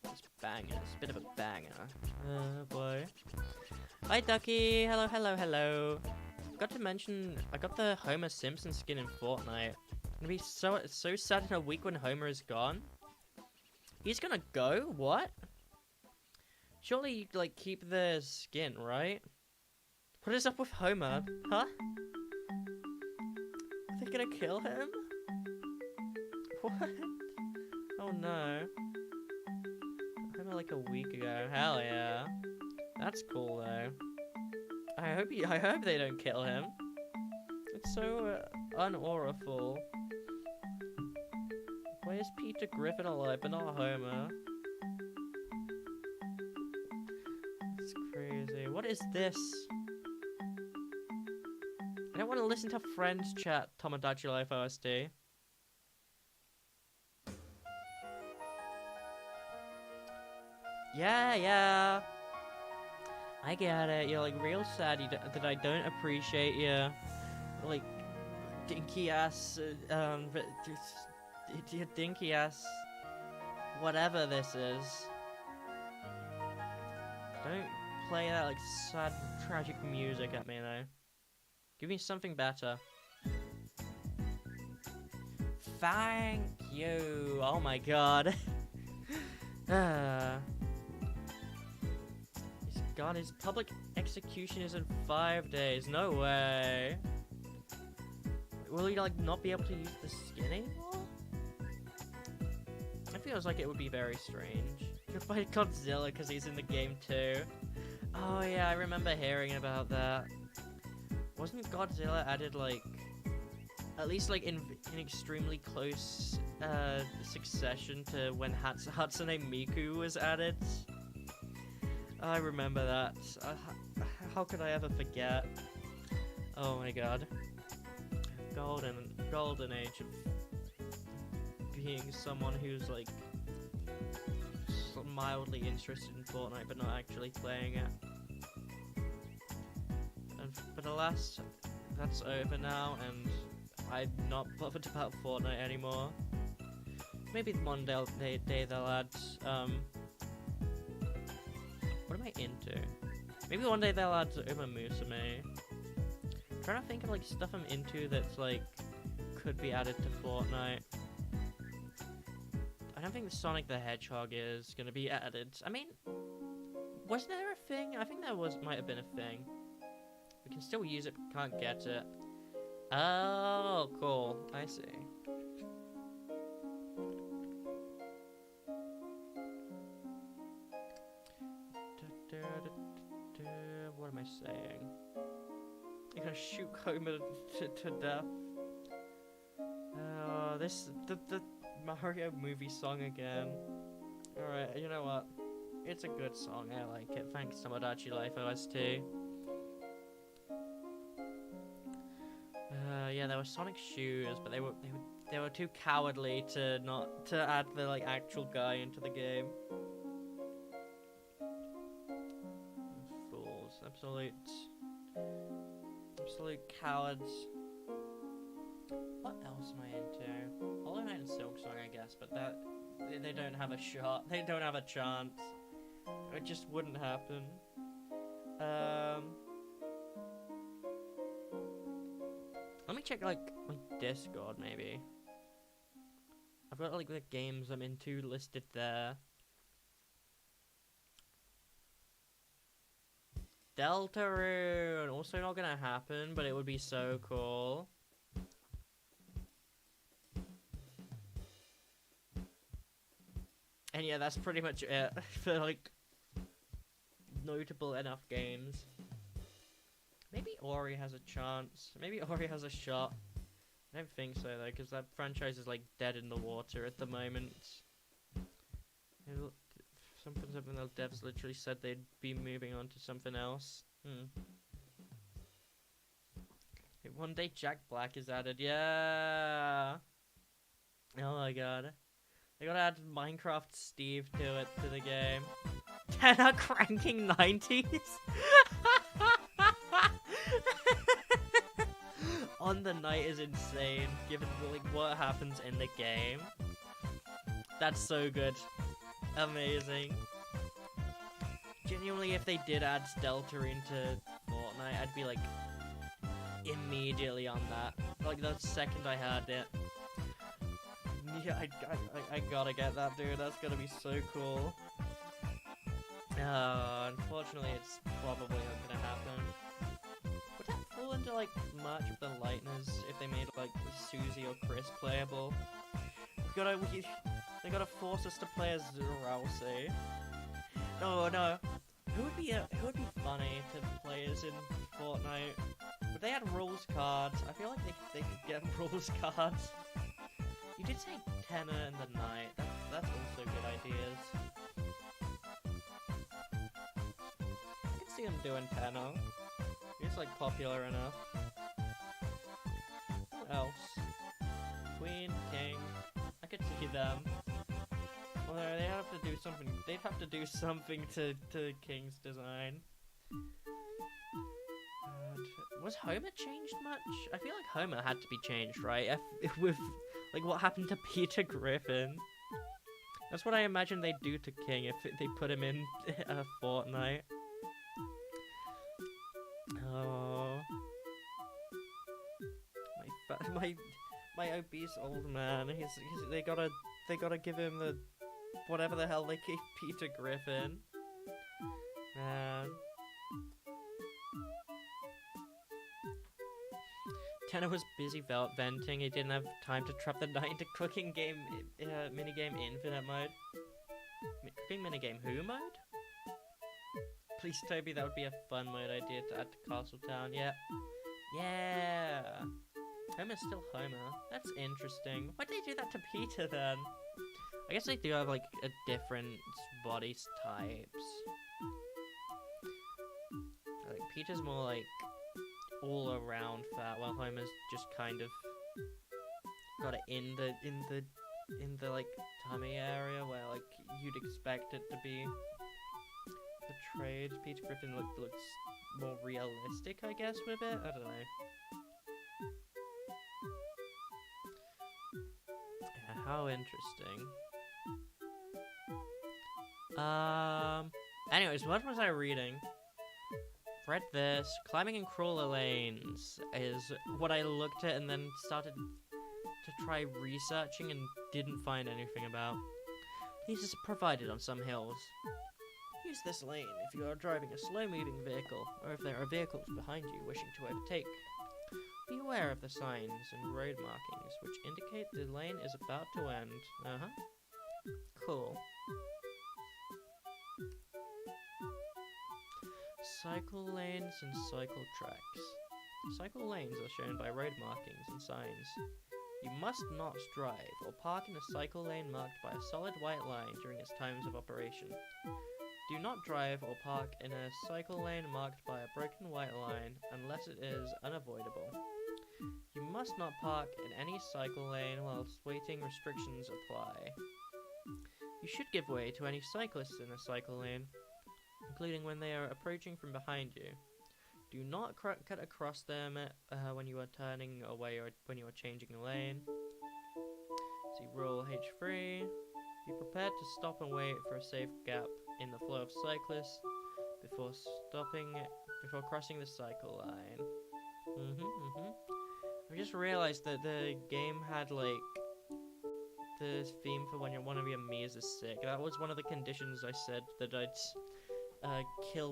It's bangers, bit of a banger. Oh boy. Hi Ducky, hello, hello, hello. Forgot to mention, I got the Homer Simpson skin in Fortnite. I'm gonna be so sad in a week when Homer is gone. He's gonna go? What? Surely you like keep the skin, right? What is up with Homer? Huh? Are they gonna kill him? What? Oh no. Homer like a week ago. Hell yeah. That's cool though. I hope they don't kill him. It's so unawful. Why is Peter Griffin alive but not Homer? It's crazy. What is this? I don't want to listen to friends chat, Tomodachi Life OST. Yeah. I get it. You're like real sad that I don't appreciate your like dinky ass, your dinky ass, whatever this is. Don't play that like sad, tragic music at me though. Give me something better. Thank you. Oh my god. God, his public execution is in 5 days. No way. Will he like not be able to use the skin anymore? It feels like it would be very strange. You'll fight Godzilla because he's in the game too. Oh yeah, I remember hearing about that. Wasn't Godzilla added like, at least like in extremely close succession to when Hatsune Miku was added? I remember that. How could I ever forget? Oh my god. Golden age of being someone who's like mildly interested in Fortnite but not actually playing it. But alas, that's over now, and I'm not bothered about Fortnite anymore. Maybe one day they'll add what am I into? Maybe one day they'll add Uma Musume. I'm trying to think of like stuff I'm into that's like could be added to Fortnite. I don't think the Sonic the Hedgehog is gonna be added. I mean, was there a thing? I think there might have been a thing. We can still use it, but can't get it. Oh, cool. I see. What am I saying? You're gonna shoot Homer to death. Oh, the Mario movie song again. Alright, you know what? It's a good song, I like it. Thanks Tomodachi Life OST. Yeah, there were Sonic shoes, but they were too cowardly to add the like actual guy into the game. Fools, absolute cowards. What else am I into? Hollow Knight and Silk Song, I guess, but that they don't have a shot. They don't have a chance. It just wouldn't happen. Let me check like my Discord maybe. I've got like the games I'm into listed there. Deltarune, also not gonna happen, but it would be so cool. And yeah, that's pretty much it for like notable enough games. Maybe Ori has a chance. Maybe Ori has a shot. I don't think so though, because that franchise is like dead in the water at the moment. Something the devs literally said they'd be moving on to something else. One day Jack Black is added. Yeah. Oh my god. They gotta add Minecraft Steve to the game. Tenor cranking 90s. on the night is insane, given like what happens in the game. That's so good. Amazing. Genuinely, if they did add Delta into Fortnite, I'd be like immediately on that. Like the second I heard it. Yeah, I gotta get that, dude. That's gonna be so cool. Unfortunately, it's probably not gonna happen. Would that fall into like March of the Lightners if they made like Susie or Chris playable? They gotta force us to play as Rousey. No. Who would be funny to play as in Fortnite? Would they add rules cards? I feel like they could get rules cards. You did say Tenor in the night. That's also good ideas. I can see them doing Tenor. It's like popular enough. What else? Queen, King. I could see them. Although they have to do something. They'd have to do something to King's design. Was Homer changed much? I feel like Homer had to be changed, right? With like what happened to Peter Griffin. That's what I imagine they'd do to King if they put him in a Fortnite. Oh, my obese old man. They gotta give him the whatever the hell they gave Peter Griffin. Man. Tenor was busy venting. He didn't have time to trap the night into cooking game minigame infinite mode. Cooking minigame who mode? Please, Toby, that would be a fun mode idea to add to Castletown. Yeah. Yeah. Homer's still Homer. That's interesting. Why'd they do that to Peter then? I guess they do have like a different body types. Like Peter's more like all around fat, while Homer's just kind of got it in the like tummy area where like you'd expect it to be portrayed. Peter Griffin looks more realistic, I guess, with it. I don't know. Yeah, how interesting. Anyways, what was I reading? Read this. Climbing in crawler lanes is what I looked at and then started to try researching and didn't find anything about. These are provided on some hills. Use this lane if you are driving a slow-moving vehicle, or if there are vehicles behind you wishing to overtake. Be aware of the signs and road markings, which indicate the lane is about to end. Cool. Cycle lanes and cycle tracks. Cycle lanes are shown by road markings and signs. You must not drive or park in a cycle lane marked by a solid white line during its times of operation. Do not drive or park in a cycle lane marked by a broken white line unless it is unavoidable. You must not park in any cycle lane whilst waiting. Restrictions apply. You should give way to any cyclists in a cycle lane, including when they are approaching from behind you. Do not cut across them when you are turning away or when you are changing a lane. See rule H3. Be prepared to stop and wait for a safe gap in the flow of cyclists before crossing the cycle line. I just realized that the game had like the theme for when one of your Mii's is sick. That was one of the conditions I said that I'd kill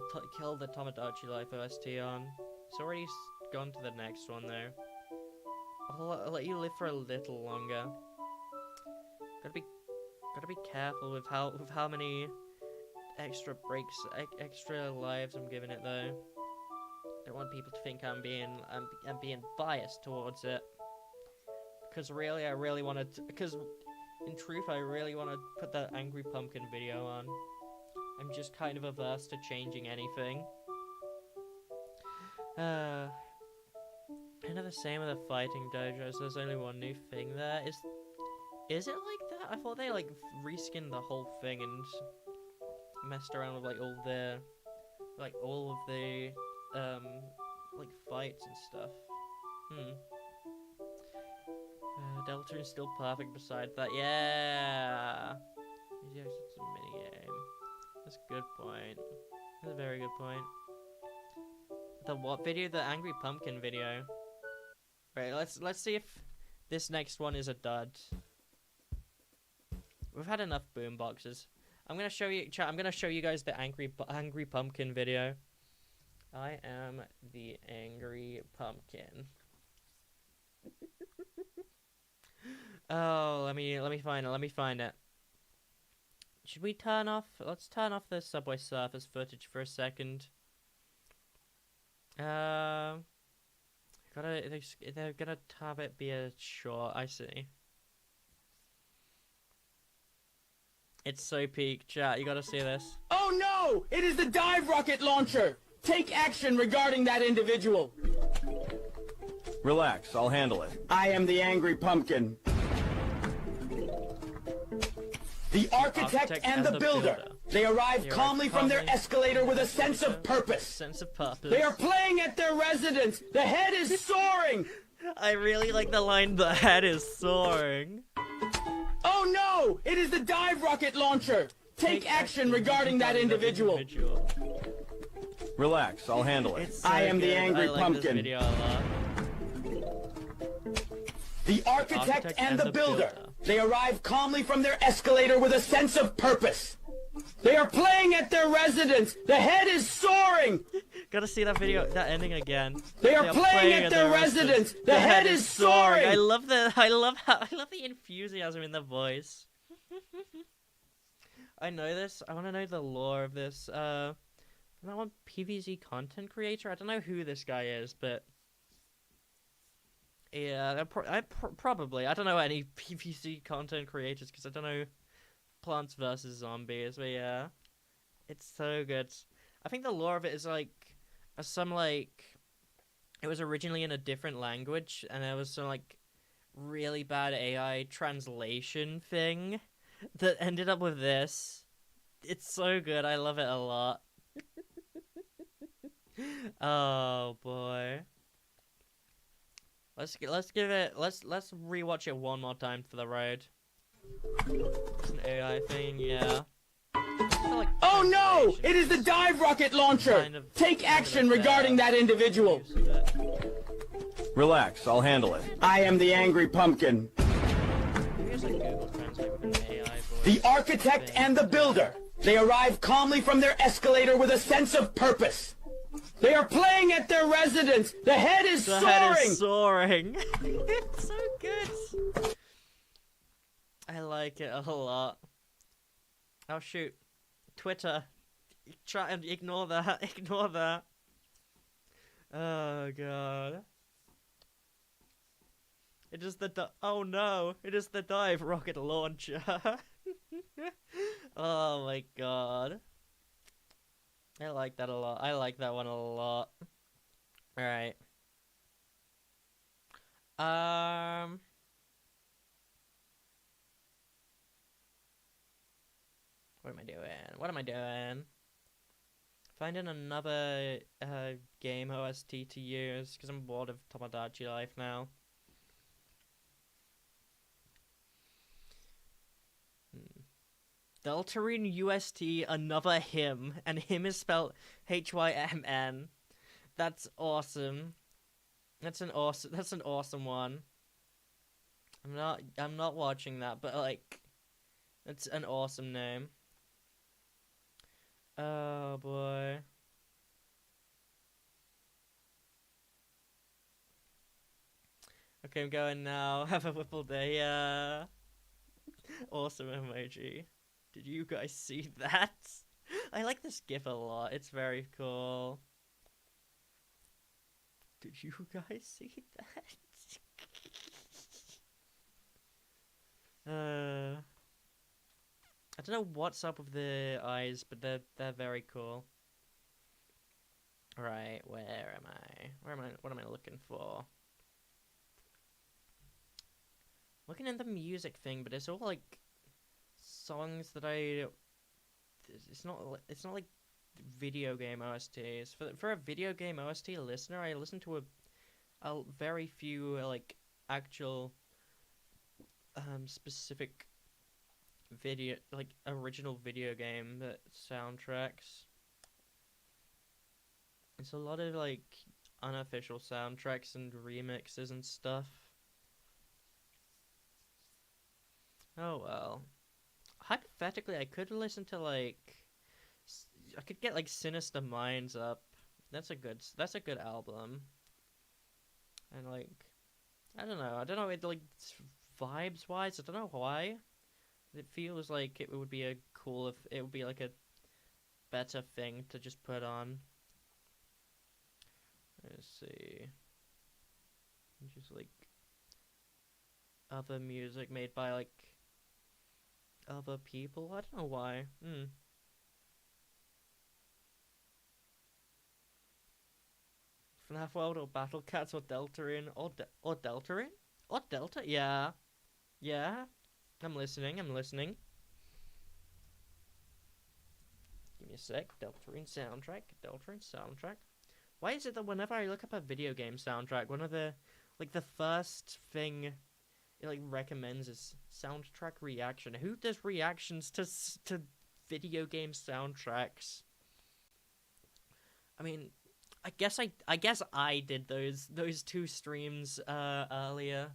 the Tomodachi Life OST on. It's already gone to the next one though. I'll let you live for a little longer. Gotta be careful with how many extra breaks, extra lives I'm giving it though. Don't want people to think I'm being biased towards it. Because really, because in truth, I really want to put that Angry Pumpkin video on. I'm just kind of averse to changing anything. I know the same with the fighting dojos. There's only one new thing there. Is it like that? I thought they like reskinned the whole thing and messed around with like all of the like fights and stuff. Delta is still perfect beside that. Yeah. It's a mini game. That's a good point. That's a very good point. The what video? The Angry Pumpkin video. Right, let's see if this next one is a dud. We've had enough boom boxes. I'm gonna show you, chat. I'm gonna show you guys the Angry Pumpkin video. I am the Angry Pumpkin. Oh, let me find it. Let me find it. Should we turn off? Let's turn off the Subway Surfers footage for a second. They're gonna have it be a short. I see. It's so peak, chat. You gotta see this. Oh no! It is the dive rocket launcher! Take action regarding that individual. Relax, I'll handle it. I am the Angry Pumpkin. The architect and the builder. They arrive calmly from their escalator with a sense of purpose. They are playing at their residence. The head is soaring. I really like the line, the head is soaring. Oh no! It is the dive rocket launcher. Take action regarding that individual. Relax, I'll handle it. I am the Angry Pumpkin. This video a lot. The architect and the builder. They arrive calmly from their escalator with a sense of purpose. They are playing at their residence. The head is soaring. Gotta see that video, that ending again. They are playing at their residence. The head is soaring. I love the enthusiasm in the voice. I know this. I want to know the lore of this. That one PVZ content creator. I don't know who this guy is, but yeah, probably. I don't know any PVZ content creators because I don't know Plants vs Zombies, but yeah, it's so good. I think the lore of it is like it was originally in a different language, and there was some like really bad AI translation thing that ended up with this. It's so good. I love it a lot. Oh boy. Let's rewatch it one more time for the road. It's an AI thing, yeah. Like oh no! It is the dive rocket launcher! Take action regarding that individual. Relax, I'll handle it. I am the Angry Pumpkin. The architect and the builder. They arrive calmly from their escalator with a sense of purpose. They are playing at their residence. The head is soaring. Head is soaring. It's so good. I like it a lot. Oh shoot. Twitter. Try and ignore that. Ignore that. Oh god. It is the oh no. It is the dive rocket launcher. Oh my god. I like that a lot. I like that one a lot. Alright. What am I doing? What am I doing? Finding another game OST to use, because I'm bored of Tomodachi Life now. Deltarine UST, another hymn, and hymn is spelled HYMN. That's awesome. That's an awesome one. I'm not watching that, but like, that's an awesome name. Oh boy. Okay, I'm going now. Have a Whipple day, yeah. Awesome emoji. Did you guys see that? I like this GIF a lot. It's very cool. Did you guys see that? I don't know what's up with the eyes, but they're very cool. Right, where am I? What am I looking for? Looking at the music thing, but it's all like songs that it's not like video game OSTs. For a video game OST listener, I listen to a very few like actual specific video, like original video game soundtracks. It's a lot of like unofficial soundtracks and remixes and stuff. Oh well. Hypothetically, I could listen to like I could get like Sinister Minds up. That's a good album. And like I don't know, it like vibes wise, I don't know why. It feels like it would be a cool if it would be like a better thing to just put on. Let's see. Just like other music made by like other people. I don't know why. FNAF World or Battle Cats or Deltarune or Deltarune or Delta? Yeah. I'm listening. Give me a sec. Deltarune soundtrack. Why is it that whenever I look up a video game soundtrack, one of the first thing it like recommends is soundtrack reaction? Who does reactions to video game soundtracks? I mean, I guess I did those two streams earlier.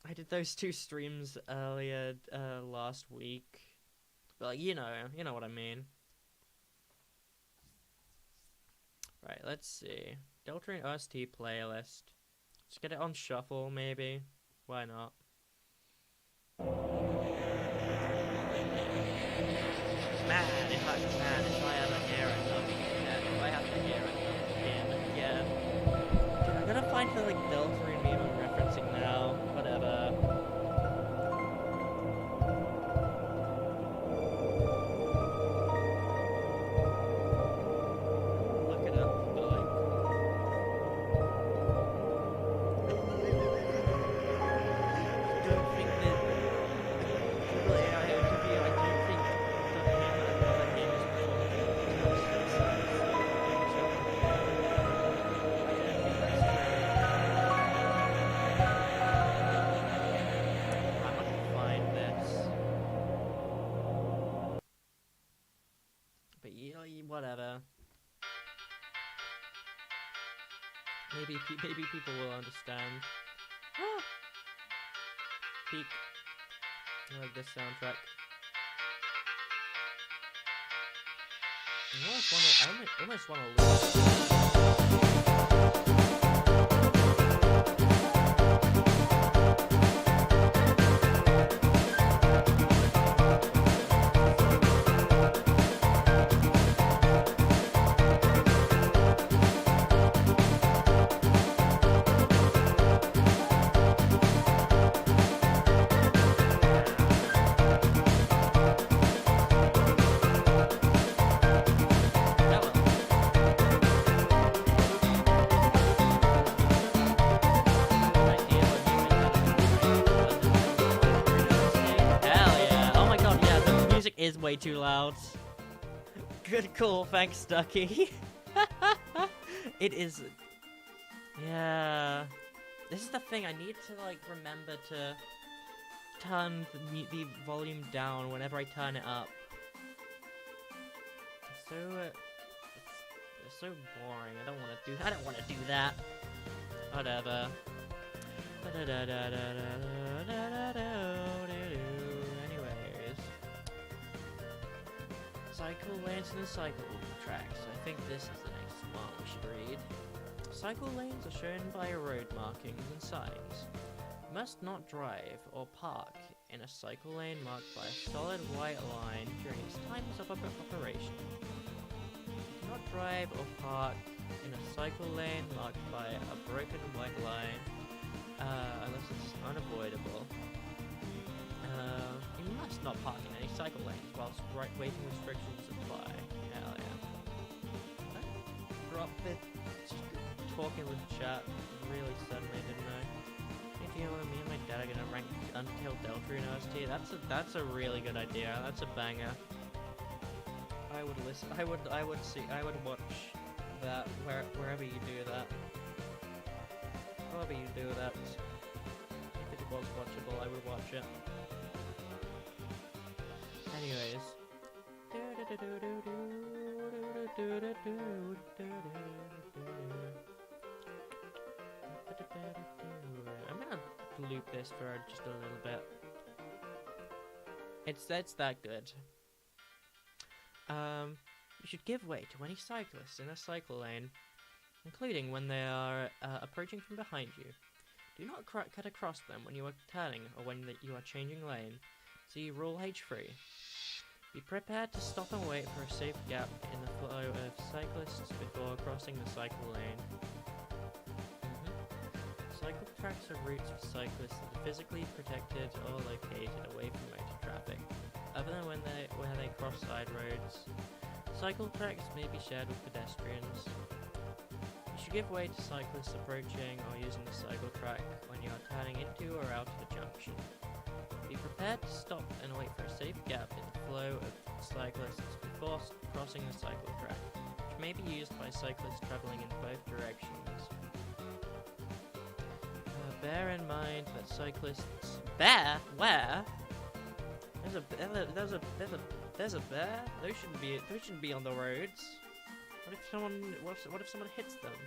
I did those two streams earlier last week. But you know what I mean. Right, let's see. Deltarune OST playlist. Let's get it on shuffle, maybe. Why not? Man, if I ever hear it again, if I have to hear it again. Dude, I'm gonna find the Deltarune meme I'm referencing now. Whatever. Whatever. Maybe people will understand. Peak. I like this soundtrack. I almost wanna lose. Is way too loud. Good call, thanks, Ducky. It is. Yeah. This is the thing. I need to remember to turn the volume down whenever I turn it up. It's so boring. I don't want to do that. Whatever. Cycle lanes and cycle tracks. I think this is the next one we should read. Cycle lanes are shown by road markings and signs. You must not drive or park in a cycle lane marked by a solid white line during its times of operation. Do not drive or park in a cycle lane marked by a broken white line unless it's unavoidable. You must not park in any cycle lanes whilst waiting restrictions apply. Hell yeah. I dropped it. Just talking with chat really suddenly, didn't I? If you know what I mean, my dad are gonna rank Until Deltarune OST. That's a really good idea. That's a banger. I would listen. I would watch that wherever you do that. However you do that. was watchable, I would watch it. Anyways. I'm gonna loop this for just a little bit. It's that good. You should give way to any cyclists in a cycle lane, including when they are approaching from behind you. Do not cut across them when you are turning or when you are changing lane. See Rule H3. Be prepared to stop and wait for a safe gap in the flow of cyclists before crossing the cycle lane. Cycle tracks are routes for cyclists that are physically protected or located away from motor traffic, other than where they cross side roads. Cycle tracks may be shared with pedestrians. You should give way to cyclists approaching or using the cycle track when you are turning into or out of a junction. Be prepared to stop and wait for a safe gap in the flow of cyclists before crossing the cycle track, which may be used by cyclists traveling in both directions. Bear in mind that cyclists... Bear? Where? There's a bear? Those shouldn't be on the roads. What if someone hits them?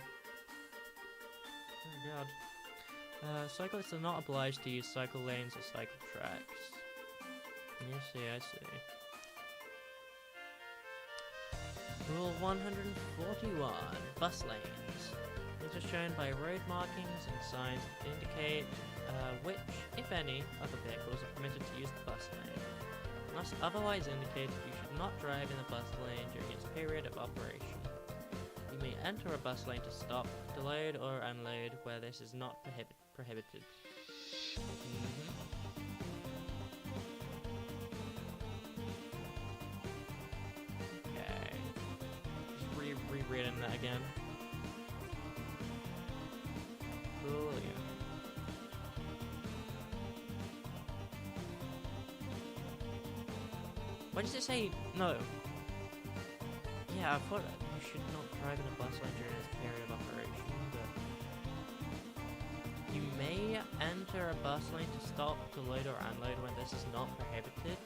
Oh god. Cyclists are not obliged to use cycle lanes or cycle tracks. I see. Rule 141. Bus lanes. These are shown by road markings and signs that indicate which, if any, other vehicles are permitted to use the bus lane. Unless otherwise indicated, you should not drive in the bus lane during its period of operation. You may enter a bus lane to stop, to load or unload where this is not prohibited. Okay. Just rereading that again. Cool, yeah. Why does it say no? Yeah, I thought you should not drive in a bus lane during its period of operation, but you may enter a bus lane to stop, to load or unload when this is not prohibited.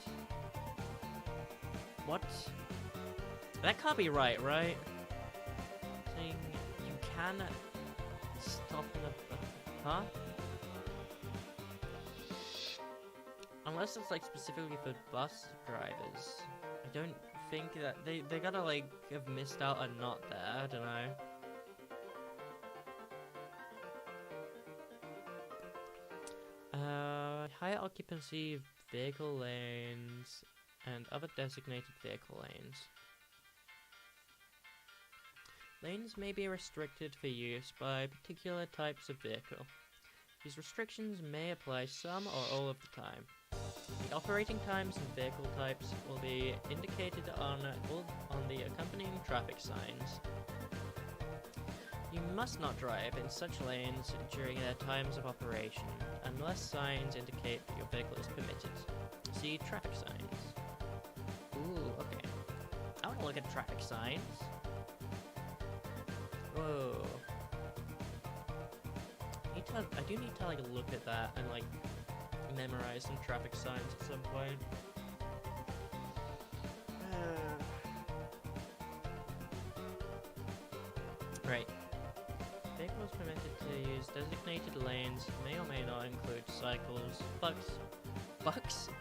What? That can't be right, right? Saying you can stop in a... Huh? Unless it's like specifically for bus drivers. I don't think that they gotta like have missed out a not there, I don't know. Higher occupancy vehicle lanes and other designated vehicle lanes. Lanes may be restricted for use by particular types of vehicle. These restrictions may apply some or all of the time. The operating times and vehicle types will be indicated on the accompanying traffic signs. You must not drive in such lanes during their times of operation, unless signs indicate that your vehicle is permitted. See traffic signs. Ooh, okay. I want to look at traffic signs. Whoa. I do need to like look at that and like memorize some traffic signs at some point. Right. Vehicles permitted to use designated lanes may or may not include cycles,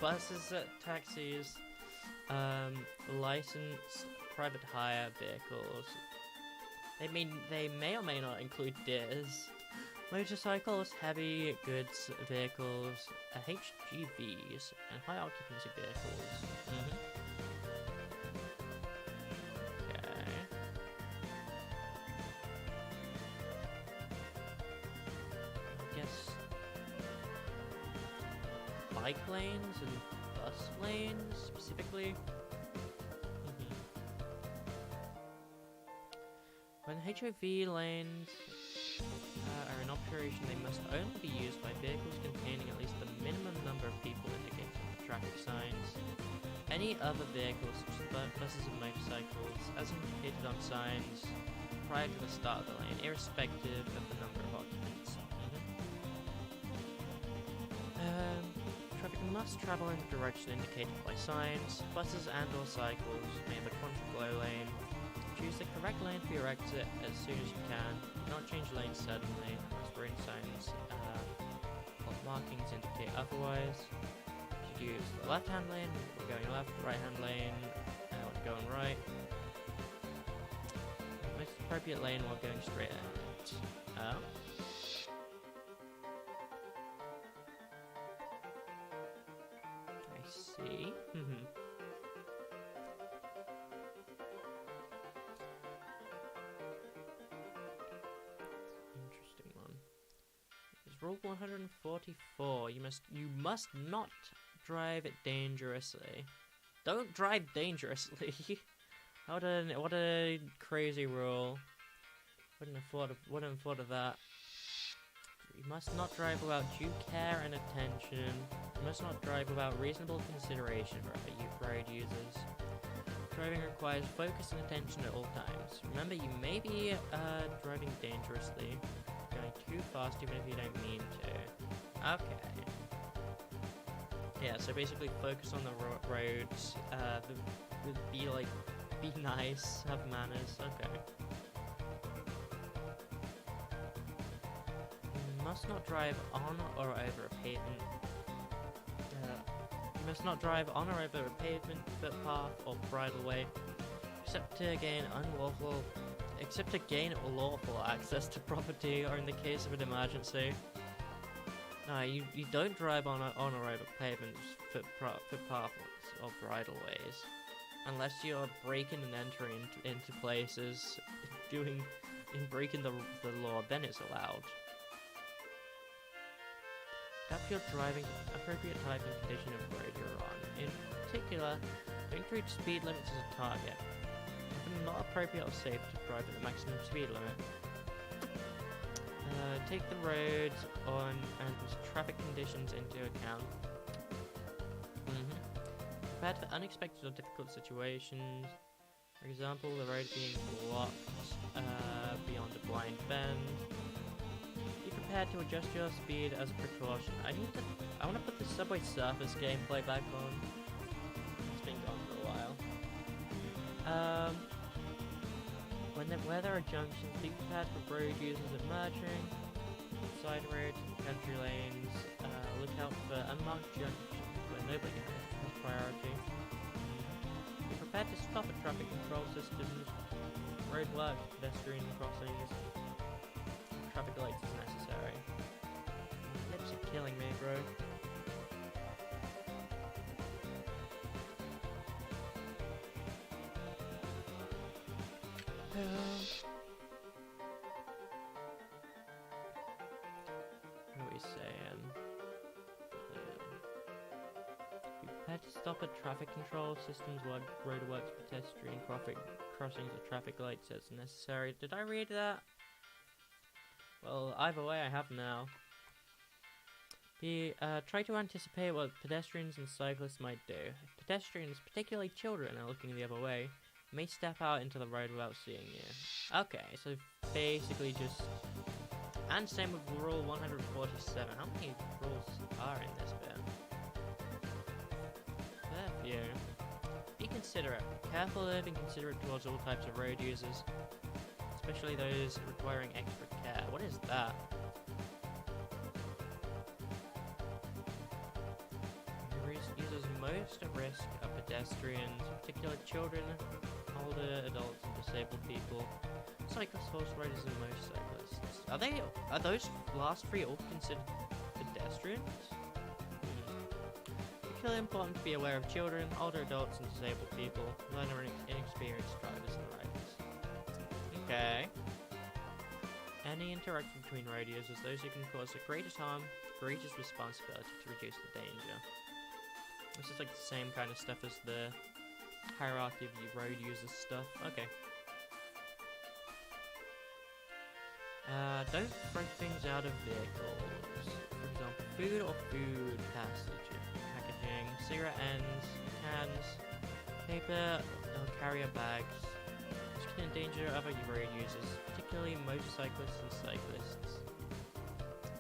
buses, taxis, licensed private hire vehicles. They may or may not include DIRs. Motorcycles, heavy goods vehicles, HGVs, and high occupancy vehicles. Okay. I guess bike lanes and bus lanes specifically. When HOV lanes are in operation, they must only be used by vehicles containing at least the minimum number of people indicated on the traffic signs. Any other vehicles, such as buses and motorcycles, as indicated on signs prior to the start of the lane, irrespective of the number of occupants. must travel in the direction indicated by signs. Buses and or cycles may have a contraflow lane. Choose the correct lane for your exit as soon as you can. Do not change lanes suddenly unless road signs or markings indicate otherwise. You use the left-hand lane when going left, right-hand lane when going right. Most appropriate lane while going straight ahead. I see. Interesting one. It's rule 144. You must not drive dangerously. Don't drive dangerously. What a crazy rule. Wouldn't have thought of that. You must not drive without due care and attention. You must not drive without reasonable consideration for other road users. Driving requires focus and attention at all times. Remember, you may be driving dangerously, going too fast even if you don't mean to. Okay. Yeah, so basically focus on the roads, be nice, have manners, okay. You must not drive on or over a pavement. You must not drive on or over a pavement, footpath, or bridleway, except to gain lawful access to property or in the case of an emergency. No, you don't drive on or over pavements, footpaths, or bridleways, unless you're breaking and entering into places, breaking the law. Then it's allowed. Adapt your driving to the appropriate type and condition of road you're on. In particular, don't treat speed limits as a target. Often not appropriate or safe to drive at the maximum speed limit. Take the roads on and traffic conditions into account. Prepared for unexpected or difficult situations. For example, the road being blocked beyond a blind bend. Be prepared to adjust your speed as a precaution. I want to put the Subway Surfers gameplay back on. It's been gone for a while. Where there are junctions, be prepared for road users at merging, side roads, and country lanes. Look out for unmarked junctions where nobody has priority. Be prepared to stop at traffic control systems, roadworks, pedestrian crossings, traffic lights as necessary. Lips are killing me, bro. What are we saying? Be prepared to stop at traffic control systems, roadworks, pedestrian crossings, or traffic lights as necessary. Did I read that? Well, either way, I have now. Try to anticipate what pedestrians and cyclists might do. If pedestrians, particularly children, are looking the other way, may step out into the road without seeing you. Okay, so basically just... And same with rule 147. How many rules are in this bit? Fair few. Be considerate. Careful of and considerate towards all types of road users, especially those requiring extra care. What is that? Users most at risk are pedestrians, particularly children, older adults, and disabled people. Cyclists, horse riders, and most cyclists. Are those last three all considered pedestrians? Particularly important to be aware of children, older adults, and disabled people, learner and inexperienced drivers and riders. Okay. Any interaction between road users, those who can cause the greatest harm, greatest responsibility to reduce the danger. This is like the same kind of stuff as the hierarchy of your road users stuff. Okay. Don't throw things out of vehicles. For example, food or food packaging, cigarette ends, cans, paper, or carrier bags. Which can endanger other road users, particularly motorcyclists and cyclists.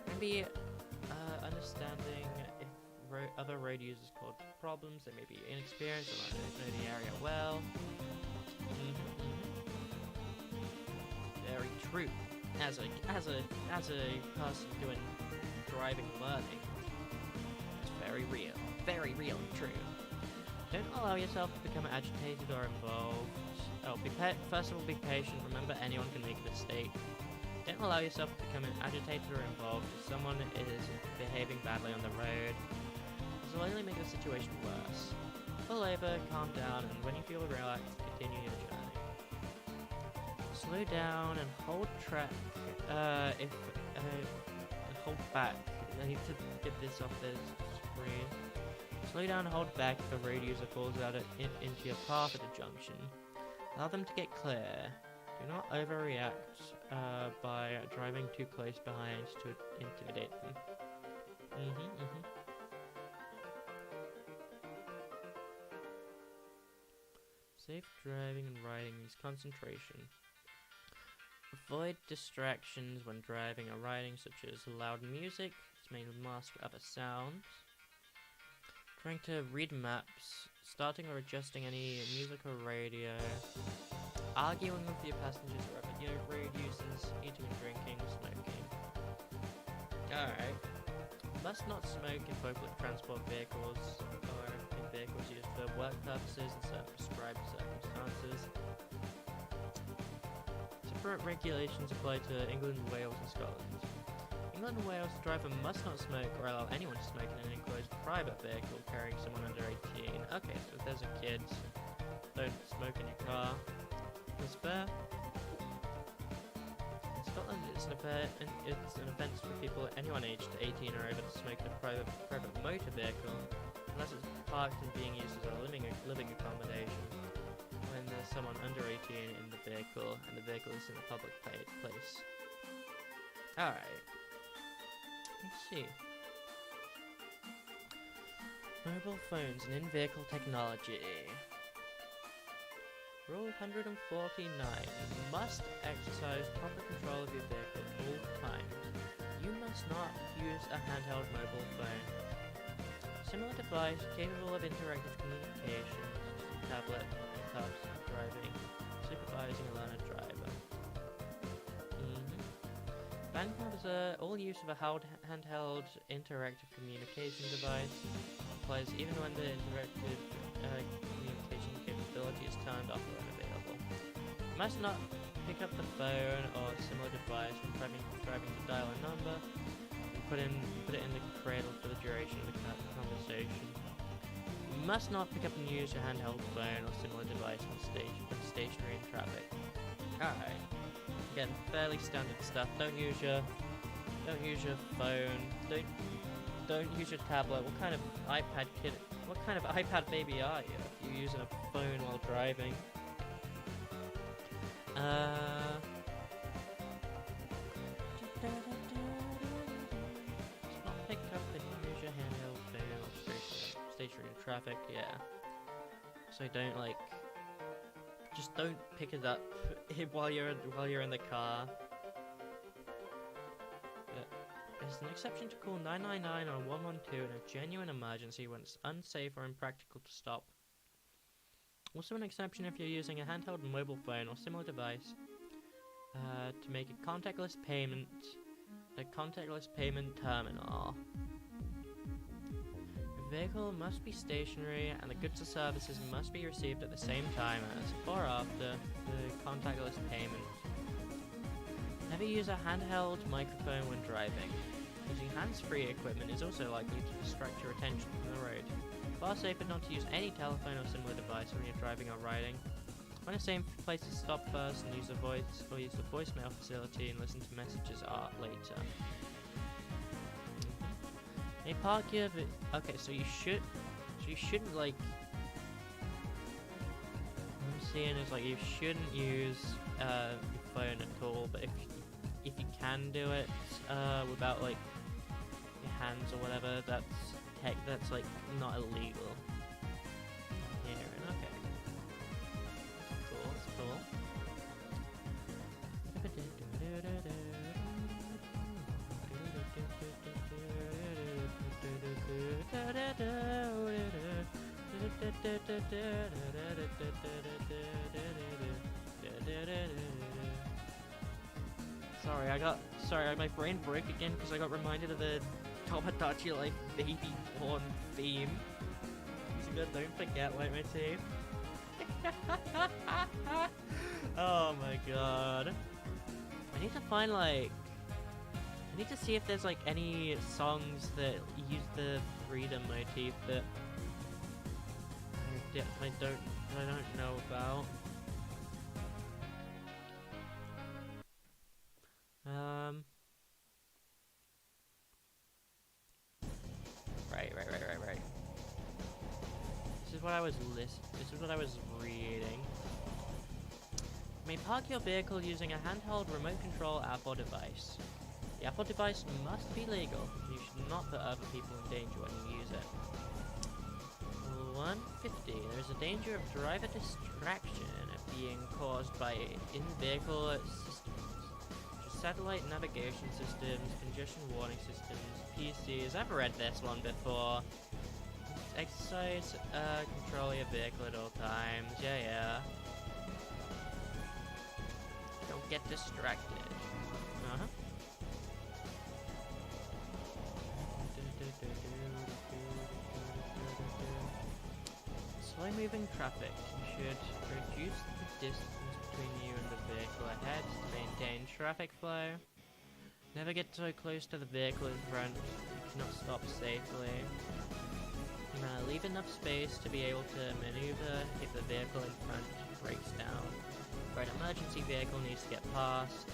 Maybe understanding if other road users cause problems. They may be inexperienced or not know the area well. Very true. As a person doing driving learning, it's very real and true. Don't allow yourself to become agitated or involved. First of all, be patient. Remember, anyone can make a mistake. Don't allow yourself to become agitated or involved if someone is behaving badly on the road. This will only make the situation worse. Pull over, calm down, and when you feel relaxed, continue your journey. Slow down and hold track. Hold back. I need to get this off the screen. Slow down and hold back if a road user falls out into your path at a junction. Allow them to get clear. Do not overreact by driving too close behind to intimidate them. Safe driving and riding needs concentration. Avoid distractions when driving or riding, such as loud music. This may mask other sounds. Trying to read maps, starting or adjusting any music or radio. Arguing with your passengers or other road users, eating and drinking, smoking. Alright. Must not smoke in public transport vehicles or in vehicles used for work purposes in certain prescribed circumstances. Separate regulations apply to England, Wales and Scotland. England and Wales, the driver must not smoke or allow anyone to smoke in an enclosed private vehicle carrying someone under 18. Okay, so if there's a kid, don't smoke in your car. That's fair. In Scotland, it's an offence for anyone aged 18 or over to smoke in a private motor vehicle, unless it's parked and being used as a living accommodation. When there's someone under 18 in the vehicle and the vehicle is in a public place. Alright. Let's see. Mobile phones and in-vehicle technology. Rule 149. You must exercise proper control of your vehicle at all times. You must not use a handheld mobile phone. Similar device capable of interactive communication, tablet, laptops, driving, supervising a learner driver. Ban covers all use of a handheld interactive communication device. Applies even when the interactive communication capability is turned off or unavailable. Must not pick up the phone or similar device when driving to dial a number and put it in the cradle for the duration of the conversation. Must not pick up and use your handheld phone or similar device when stationary in traffic. Alright. Again, fairly standard stuff. Don't use your phone. Don't use your tablet. What kind of iPad baby are you if you're using a phone while driving? Just not pick up and use your handheld phone or stationary in traffic. Yeah. So don't pick it up while you're in the car. There's an exception to call 999 or 112 in a genuine emergency when it's unsafe or impractical to stop. Also an exception if you're using a handheld mobile phone or similar device to make a contactless payment terminal. The vehicle must be stationary and the goods or services must be received at the same time as or after the contactless payment. Never use a handheld microphone when driving. Using hands-free equipment is also likely to distract your attention from the road. Far safer not to use any telephone or similar device when you're driving or riding. Find a safe place to stop first and use the voicemail facility and listen to messages later. Hey, park your okay, so you shouldn't like. What I'm seeing is like you shouldn't use your phone at all, but if you can do it without like your hands or whatever, that's like not illegal. Here, okay. That's cool. Sorry, my brain broke again because I got reminded of the Tomodachi like baby porn theme. So good, don't forget leitmotif. Oh my god. I need to find like I need to see if there's like any songs that use the freedom motif that I don't know about. Right. This is what I was reading. You may park your vehicle using a handheld remote control app or device. The app or device must be legal. You should not put other people in danger when you use it. 150. There is a danger of driver distraction being caused by in-vehicle systems, such as satellite navigation systems, congestion warning systems, PCs. I've read this one before. Exercise control your vehicle at all times. Yeah. Don't get distracted. Slow moving traffic should reduce the distance between you and the vehicle ahead to maintain traffic flow. Never get so close to the vehicle in front you cannot stop safely. Leave enough space to be able to maneuver if the vehicle in front breaks down. Where an emergency vehicle needs to get past.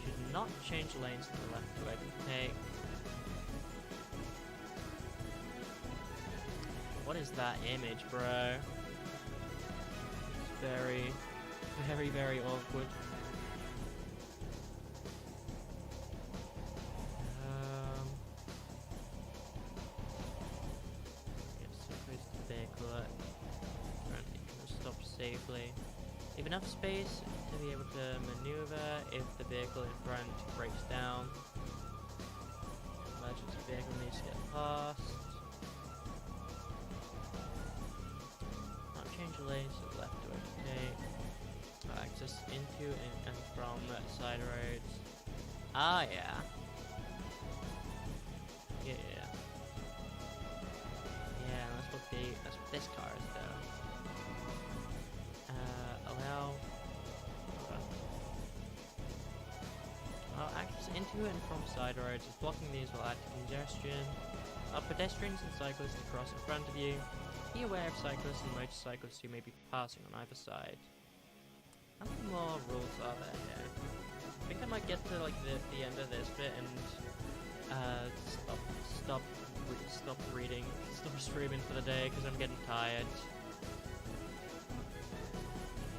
Should not change lanes to the left to overtake. What is that image, bro? It's very awkward. Safely. Leave enough space to be able to maneuver if the vehicle in front breaks down. Emergency vehicle needs to get past. Not change lanes to the left to overtake. Access into and from side roads. Ah, yeah. Yeah, that's what this car is though. Access into and from side roads, as blocking these will add to congestion. Pedestrians and cyclists to cross in front of you. Be aware of cyclists and motorcyclists who may be passing on either side. How many more rules are there here? I think I might get to like the end of this bit and stop streaming for the day because I'm getting tired.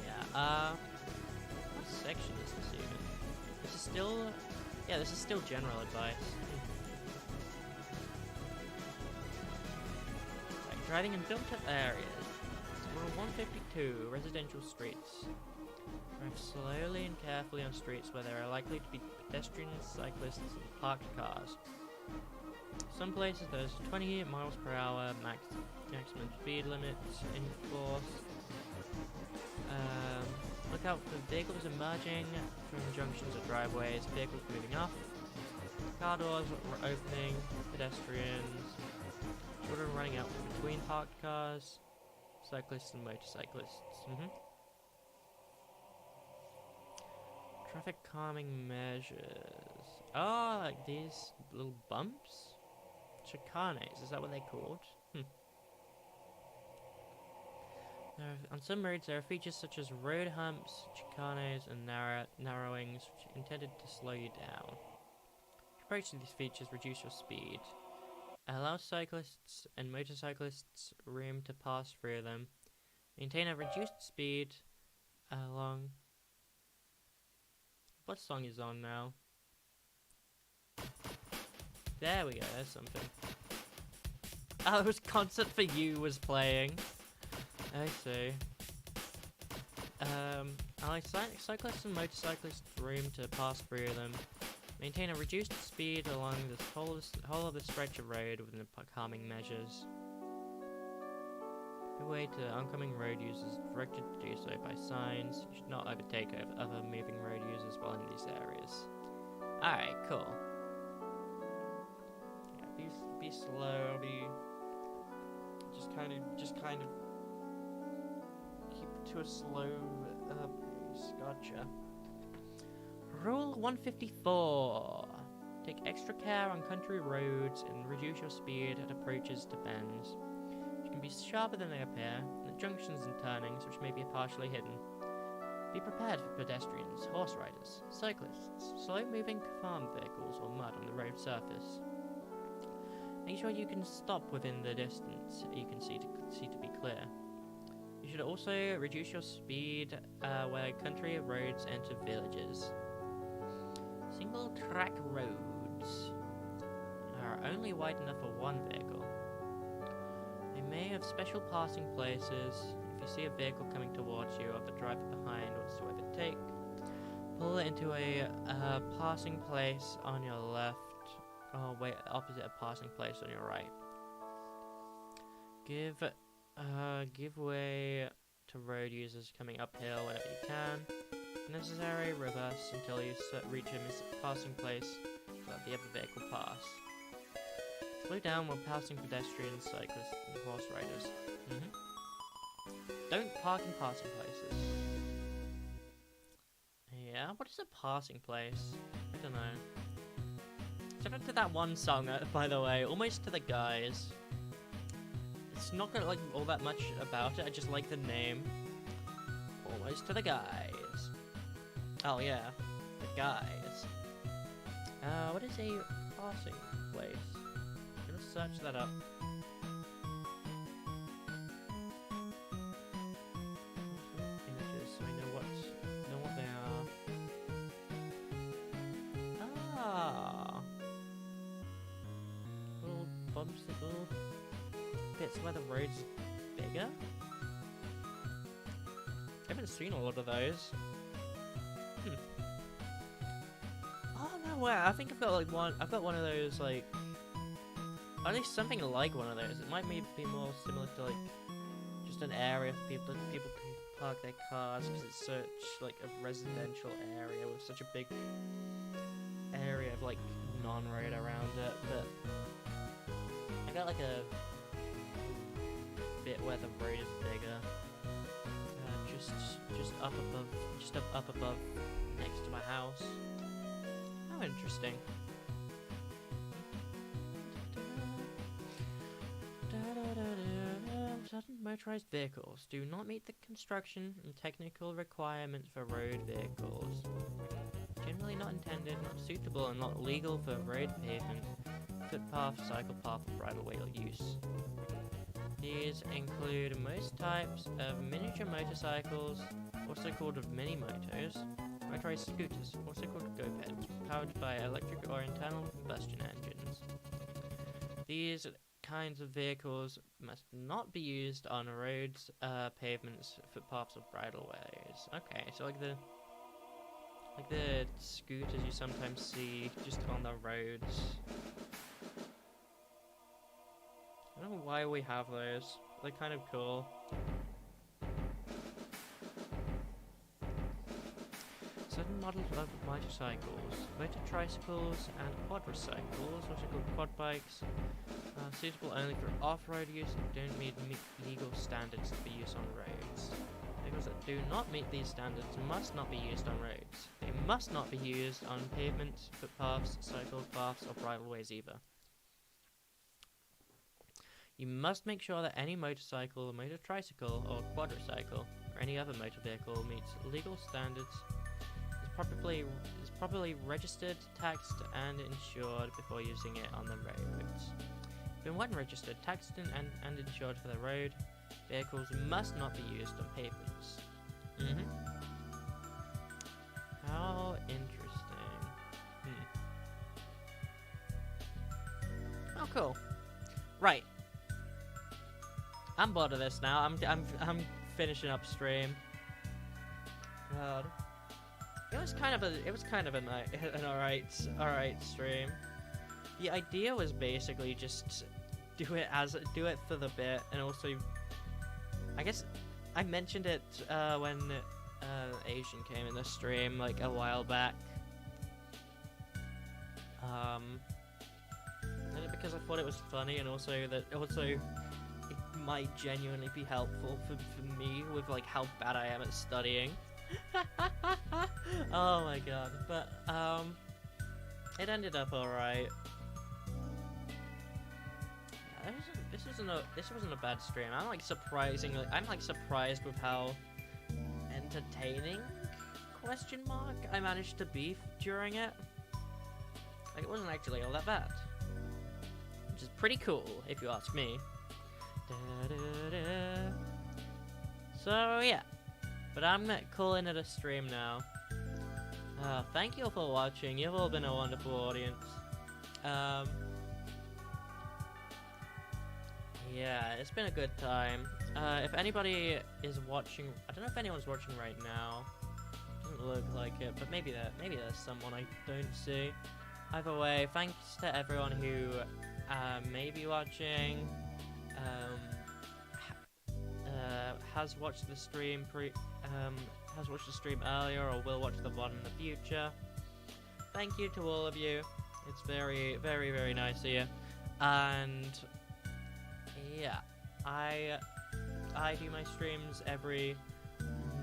Yeah. What section is this even? This is still general advice. Right, driving in built-up areas. Rule 152, residential streets. Drive slowly and carefully on streets where there are likely to be pedestrians, cyclists, and parked cars. Some places there's 20 miles per hour maximum speed limits enforced. Look out for vehicles emerging from junctions or driveways, vehicles moving up, car doors opening, pedestrians, children running out between parked cars, cyclists and motorcyclists. Traffic calming measures. Oh, like these little bumps? Chicanes, is that what they're called? On some roads there are features such as road humps, chicanes, and narrowings which are intended to slow you down. Approach to these features reduce your speed. Allow cyclists and motorcyclists room to pass through them. Maintain a reduced speed along... What song is on now? There we go, there's something. Oh, it was Concert for You was playing. I see. Allow cyclists and motorcyclists room to pass through them. Maintain a reduced speed along this whole of the stretch of road within the calming measures. Give way to oncoming road users directed to do so by signs. You should not overtake other moving road users while in these areas. Alright, cool. Yeah, be slow, just kind of keep to a slow pace. Gotcha. Rule 154. Take extra care on country roads and reduce your speed at approaches to bends, which can be sharper than they appear, and at junctions and turnings, which may be partially hidden. Be prepared for pedestrians, horse riders, cyclists, slow-moving farm vehicles, or mud on the road surface. Make sure you can stop within the distance you can see to be clear. You should also reduce your speed where country roads enter villages. Single-track roads are only wide enough for one vehicle. They may have special passing places. If you see a vehicle coming towards you or the driver behind wants to overtake, pull it into a passing place on your left, or wait, opposite a passing place on your right. Give way to road users coming uphill whenever you can. If necessary, reverse until you reach a passing place to let the other vehicle pass. Slow down while passing pedestrians, cyclists, and horse riders. Don't park in passing places. Yeah, what is a passing place? I don't know. Shout out to that one song, by the way, Almost to the Guys. It's not got like all that much about it, I just like the name. Almost to the Guys. Oh yeah, the guys. What is a passing place? I'm gonna search that up. Images, so I know what they are. Ah, little bumps, little bits where the road's bigger. I haven't seen a lot of those. Oh no way! I think I've got like one. I've got one of those like, at least something like one of those. It might be more similar to like just an area for people can park their cars because it's such like a residential area with such a big area of like non-road around it. But I got like a bit where the road is bigger. Just up above next to my house. How interesting. Certain motorized vehicles do not meet the construction and technical requirements for road vehicles. Generally not intended, not suitable, and not legal for road pavement, footpath, cycle path, or bridleway use. These include most types of miniature motorcycles, also called mini-motos, motorized scooters, also called go-peds, powered by electric or internal combustion engines. These kinds of vehicles must not be used on roads, pavements, footpaths, or bridleways. Okay, so like the scooters you sometimes see just on the roads. I don't know why we have those. They're kind of cool. Certain models of motorcycles, motor tricycles, and quadricycles, also called quad bikes, are suitable only for off-road use and don't meet legal standards for use on roads. Vehicles that do not meet these standards must not be used on roads. They must not be used on pavements, footpaths, cycle paths, or bridleways either. You must make sure that any motorcycle, motor tricycle, or quadricycle, or any other motor vehicle meets legal standards, is properly registered, taxed, and insured before using it on the roads. When one registered, taxed, and insured for the road, vehicles must not be used on pavements. How interesting. Oh, cool. Right. I'm bored of this now. I'm finishing up stream. God. it was kind of an alright stream. The idea was basically just do it for the bit, and also, I guess I mentioned it when Asian came in the stream like a while back. And because I thought it was funny, and also it might genuinely be helpful for me with like how bad I am at studying. Oh my god. But it ended up alright. This wasn't a bad stream. I'm like surprised with how entertaining I managed to be during it. Like, it wasn't actually all that bad, which is pretty cool if you ask me. So yeah, but I'm calling it a stream now. Thank you all for watching. You've all been a wonderful audience. Yeah, it's been a good time. If anybody is watching, I don't know if anyone's watching right now. Doesn't look like it, but maybe there's someone I don't see. Either way, thanks to everyone who may be watching, has watched the stream earlier, or will watch the VOD in the future. Thank you to all of you. It's very, very, very nice of you. And yeah, I do my streams every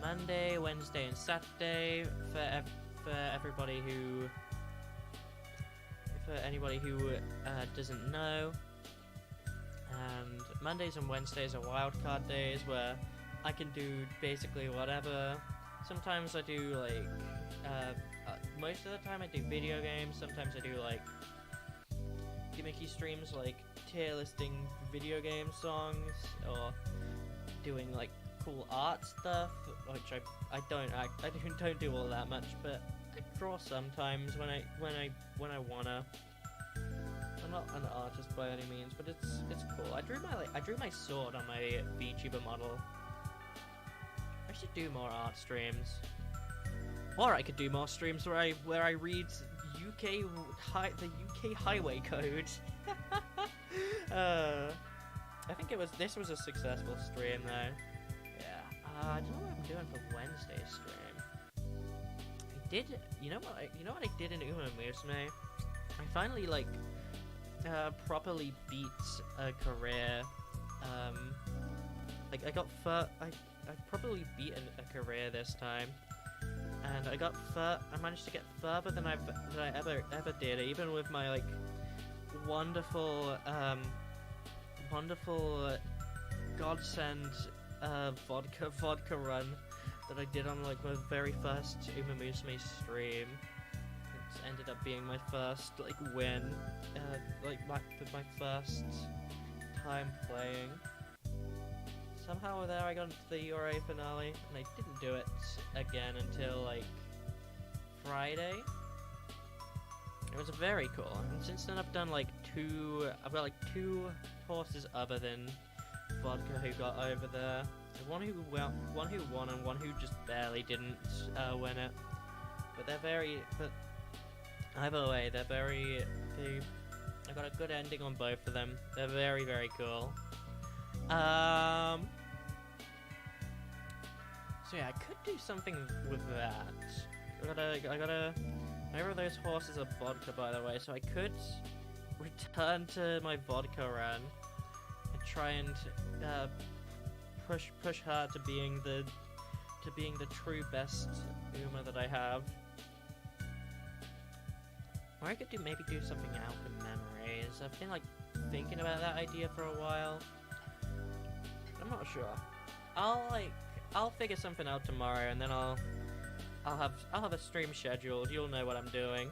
Monday, Wednesday, and Saturday for anybody who doesn't know. And Mondays and Wednesdays are wildcard days where I can do basically whatever. Sometimes I do like most of the time I do video games. Sometimes I do like gimmicky streams like tier listing video game songs, or doing like cool art stuff, which I don't do all that much, but I draw sometimes when I wanna. I'm not an artist by any means, but it's cool. I drew my sword on my vtuber model. I should do more art streams, or I could do more streams where I read the UK highway code. I think this was a successful stream though. Yeah. I don't know what I'm doing for Wednesday's stream. I did. You know what I did in Uma Musume? I finally properly beat a career. Like I properly beat a career this time, and I managed to get further than I ever did, even with my like wonderful godsend vodka run that I did on like my very first Uma Musume stream. It ended up being my first like win, my first time playing. Somehow there I got into the URA finale, and I didn't do it again until like Friday. It was very cool, and since then I've got like two horses other than Vodka who got over there. One who won and one who just barely didn't win it. But either way, I got a good ending on both of them. They're very, very cool. So yeah, I could do something with that. I gotta. Neither of those horses are vodka, by the way, so I could return to my vodka run and try and push her to being the true best Uma that I have. Or I could maybe do something out of memories. I've been like thinking about that idea for a while. I'm not sure. I'll figure something out tomorrow, and then I'll have a stream scheduled. You'll know what I'm doing.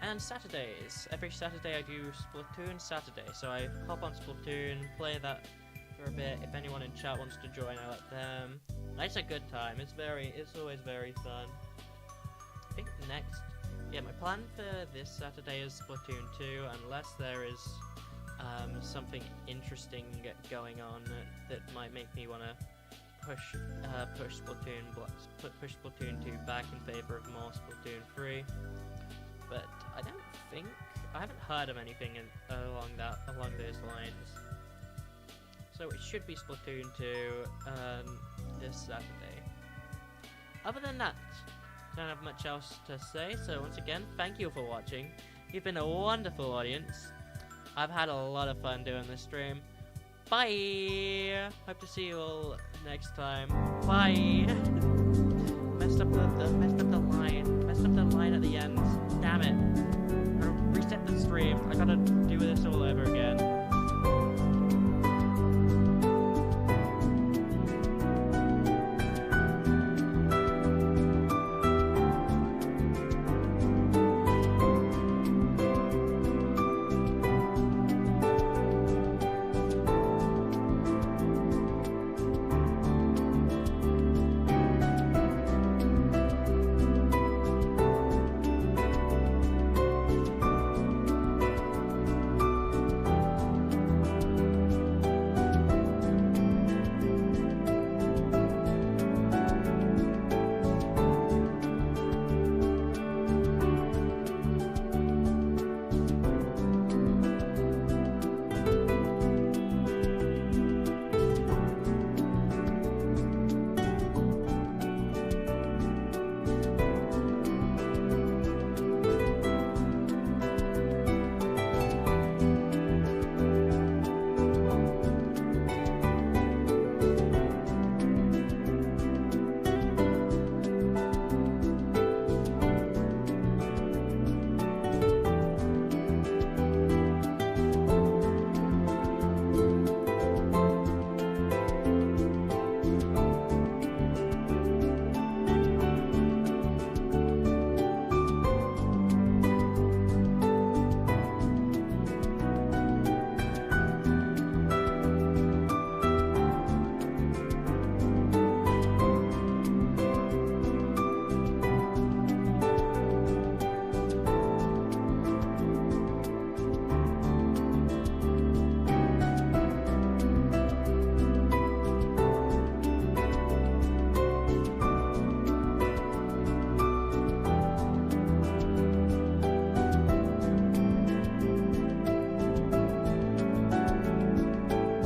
And Saturdays. Every Saturday I do Splatoon Saturday. So I hop on Splatoon, play that for a bit. If anyone in chat wants to join, I let them. And it's a good time. It's always very fun. I think my plan for this Saturday is Splatoon 2, unless there is something interesting going on that might make me want to push Splatoon 2 back in favor of more Splatoon 3. But I haven't heard of anything along those lines. So it should be Splatoon 2 this Saturday. Other than that, don't have much else to say. So once again, thank you for watching. You've been a wonderful audience. I've had a lot of fun doing this stream. Bye. Hope to see you all next time. Bye. Messed up the line at the end. Damn it. I reset the stream. I gotta do this all over again.